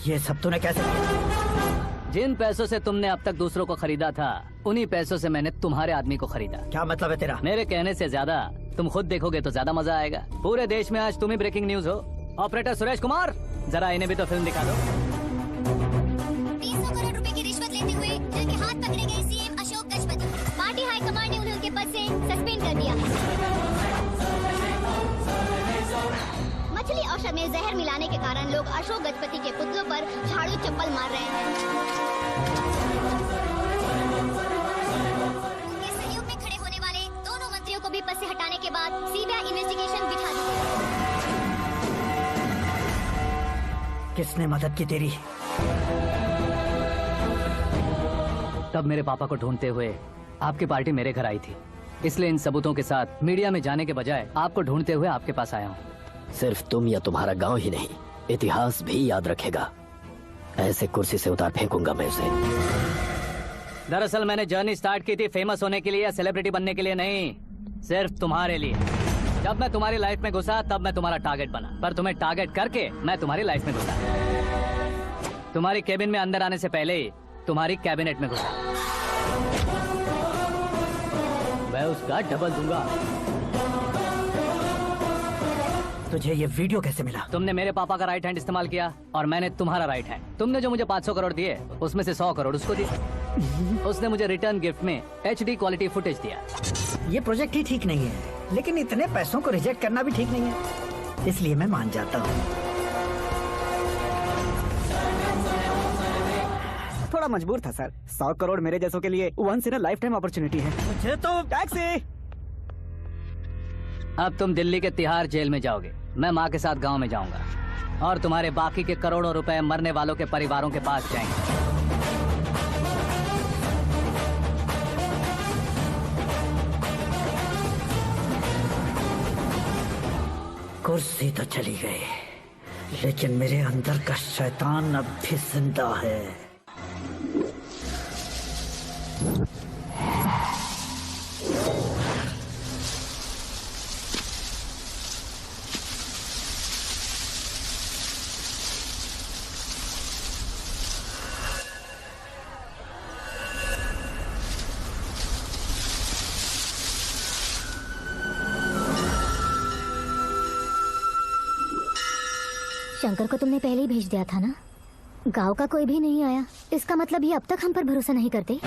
S13: ये सब तूने कैसे किया?
S3: जिन पैसों से तुमने अब तक दूसरों को खरीदा था, उन्हीं पैसों से मैंने तुम्हारे आदमी को खरीदा।
S13: क्या मतलब है तेरा?
S3: मेरे कहने से ज्यादा तुम खुद देखोगे तो ज्यादा मजा आएगा। पूरे देश में आज तुम ही ब्रेकिंग न्यूज हो। ऑपरेटर सुरेश कुमार, जरा इन्हें भी तो फिल्म दिखा दो।
S6: 300 करोड़ रुपए की रिश्वत लेते हुए दिल के हाथ पकड़े गए CM Ashok Gajapati. Party high command ने उन्हें उनके पद से सस्पेंड कर दिया है। मछली औषध में जहर मिलाने के कारण लोग अशोक गजपति के पुतलों पर झाड़ू चप्पल मार रहे हैं। उनके सहयोग में खड़े होने वाले दोनों मंत्रियों को भी पद से हटाने के बाद सीबीआई इन्वेस्टिगेशन बिठा दी।
S13: किसने मदद की तेरी?
S3: तब मेरे पापा को ढूंढते हुए आपकी पार्टी मेरे घर आई थी, इसलिए इन सबूतों के साथ मीडिया में जाने के बजाय आपको ढूंढते हुए आपके पास आया हूँ।
S9: सिर्फ तुम या तुम्हारा गांव ही नहीं, इतिहास भी याद रखेगा। ऐसे कुर्सी से उतार फेंकूंगा मैं उसे।
S3: दरअसल मैंने जर्नी स्टार्ट की थी फेमस होने के लिए या सेलिब्रिटी बनने के लिए नहीं, सिर्फ तुम्हारे लिए। जब मैं तुम्हारी लाइफ में घुसा तब मैं तुम्हारा टारगेट बना, पर तुम्हें टारगेट करके मैं तुम्हारी लाइफ में घुसा। तुम्हारी केबिन में अंदर आने से पहले ही तुम्हारी कैबिनेट में घुसा। मैं उसका डबल दूंगा।
S13: तुझे ये वीडियो कैसे मिला?
S3: तुमने मेरे पापा का राइट हैंड इस्तेमाल किया और मैंने तुम्हारा राइट हैंड। तुमने जो मुझे 500 करोड़ दिए उसमें से 100 करोड़ उसको दिए। उसने मुझे रिटर्न गिफ्ट में HD क्वालिटी फुटेज दिया।
S13: ये प्रोजेक्ट ही ठीक नहीं है, लेकिन इतने पैसों को रिजेक्ट करना भी ठीक नहीं है, इसलिए मैं मान जाता हूँ।
S5: थोड़ा मजबूर था सर। 100 करोड़ मेरे जैसों के लिए once in a lifetime opportunity है।
S13: मुझे तो
S5: टैक्सी।
S3: अब तुम दिल्ली के तिहाड़ जेल में जाओगे, मैं माँ के साथ गांव में जाऊंगा और तुम्हारे बाकी के करोड़ों रुपए मरने वालों के परिवारों के पास जाएंगे।
S13: कुर्सी तो चली गई, लेकिन मेरे अंदर का शैतान अब भी जिंदा है।
S6: शंकर को तुमने पहले ही भेज दिया था ना? गांव का कोई भी नहीं आया, इसका मतलब ये अब तक हम पर भरोसा नहीं करते।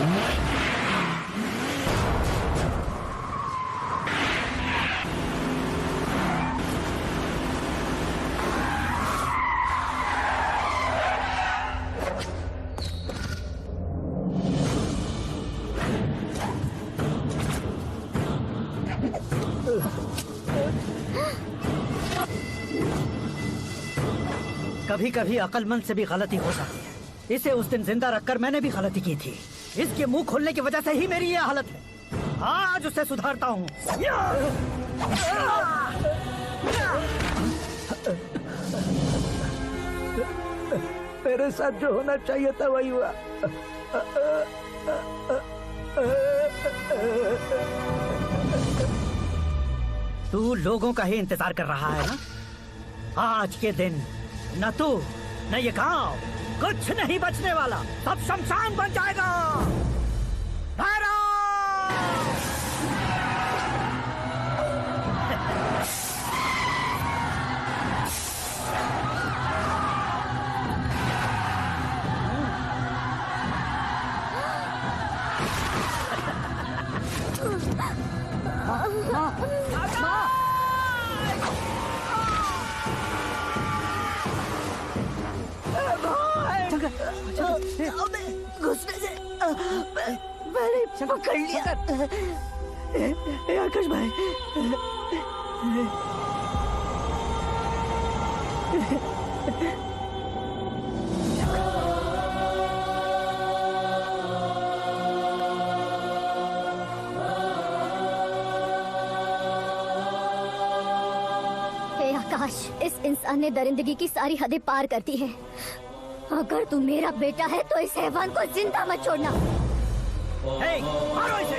S13: कभी कभी अक्लमंद से भी गलती हो जाती है। इसे उस दिन जिंदा रखकर मैंने भी गलती की थी। इसके मुंह खोलने की वजह से ही मेरी ये हालत है। आज उसे सुधारता हूँ।
S5: मेरे साथ जो होना चाहिए था वही हुआ।
S13: तू लोगों का ही इंतजार कर रहा है ना? आज के दिन न तू न ये गांव कुछ नहीं बचने वाला, सब शमशान बन जाएगा।
S2: घुसने से मैंने पकड़ लिया। आकाश भाई,
S6: हे आकाश, इस इंसान ने दरिंदगी की सारी हदें पार कर दी है। अगर तू मेरा बेटा है तो इस हैवान को जिंदा मत छोड़ना।
S13: मारो इसे।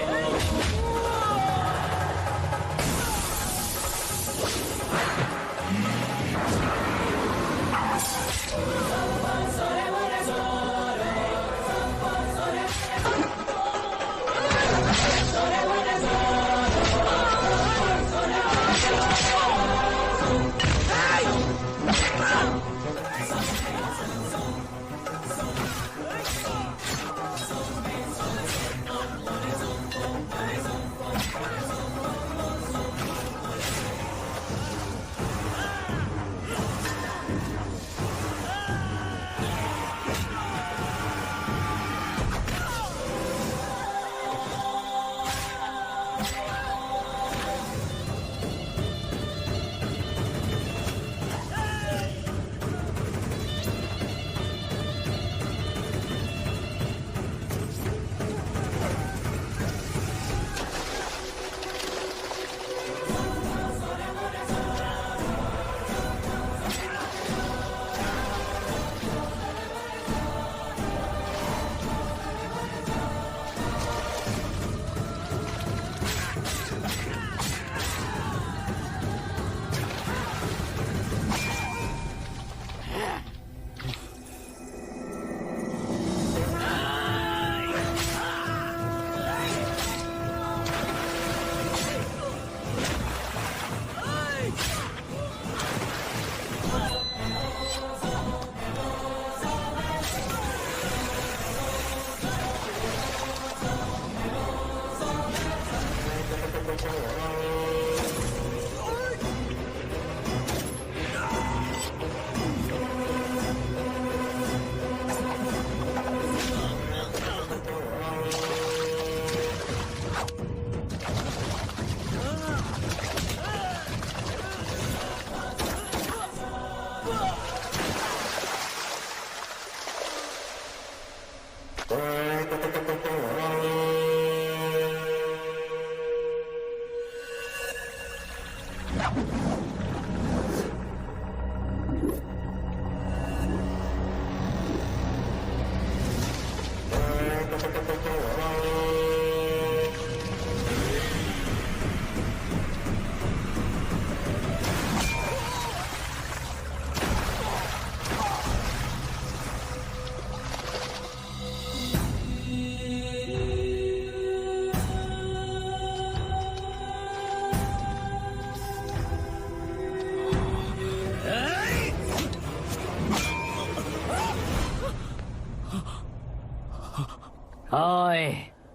S3: ओए,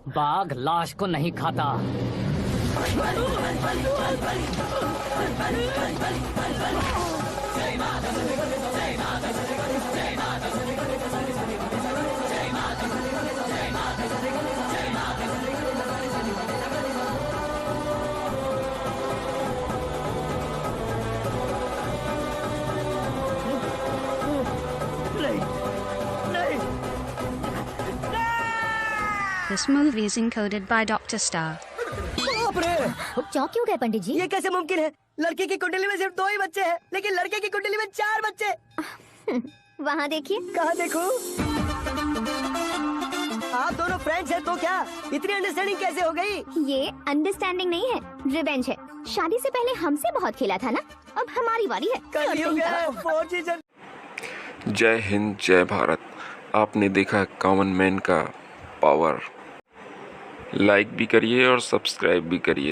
S3: बाघ लाश को नहीं खाता।
S10: Latest movies encoded by Dr. Star.
S2: बाप रे!
S6: चौंक क्यों गए पंडित जी?
S2: ये कैसे मुमकिन है? लड़की की कुंडली में सिर्फ 2 ही बच्चे हैं, लेकिन लड़के की कुंडली में 4 बच्चे।
S6: वहाँ देखिए।
S2: कहाँ देखूं? आप दोनों फ्रेंड्स हैं तो क्या? इतनी अंडरस्टैंडिंग कैसे हो गई?
S6: ये अंडरस्टैंडिंग नहीं है, रिवेंज है। शादी से पहले हमसे बहुत खेला था ना, अब हमारी बारी है।
S2: कलयुग है, फौजी जन।
S1: जय हिंद, जय भारत। आपने देखा कॉमन मैन का पावर। लाइक भी करिए और सब्सक्राइब भी करिए।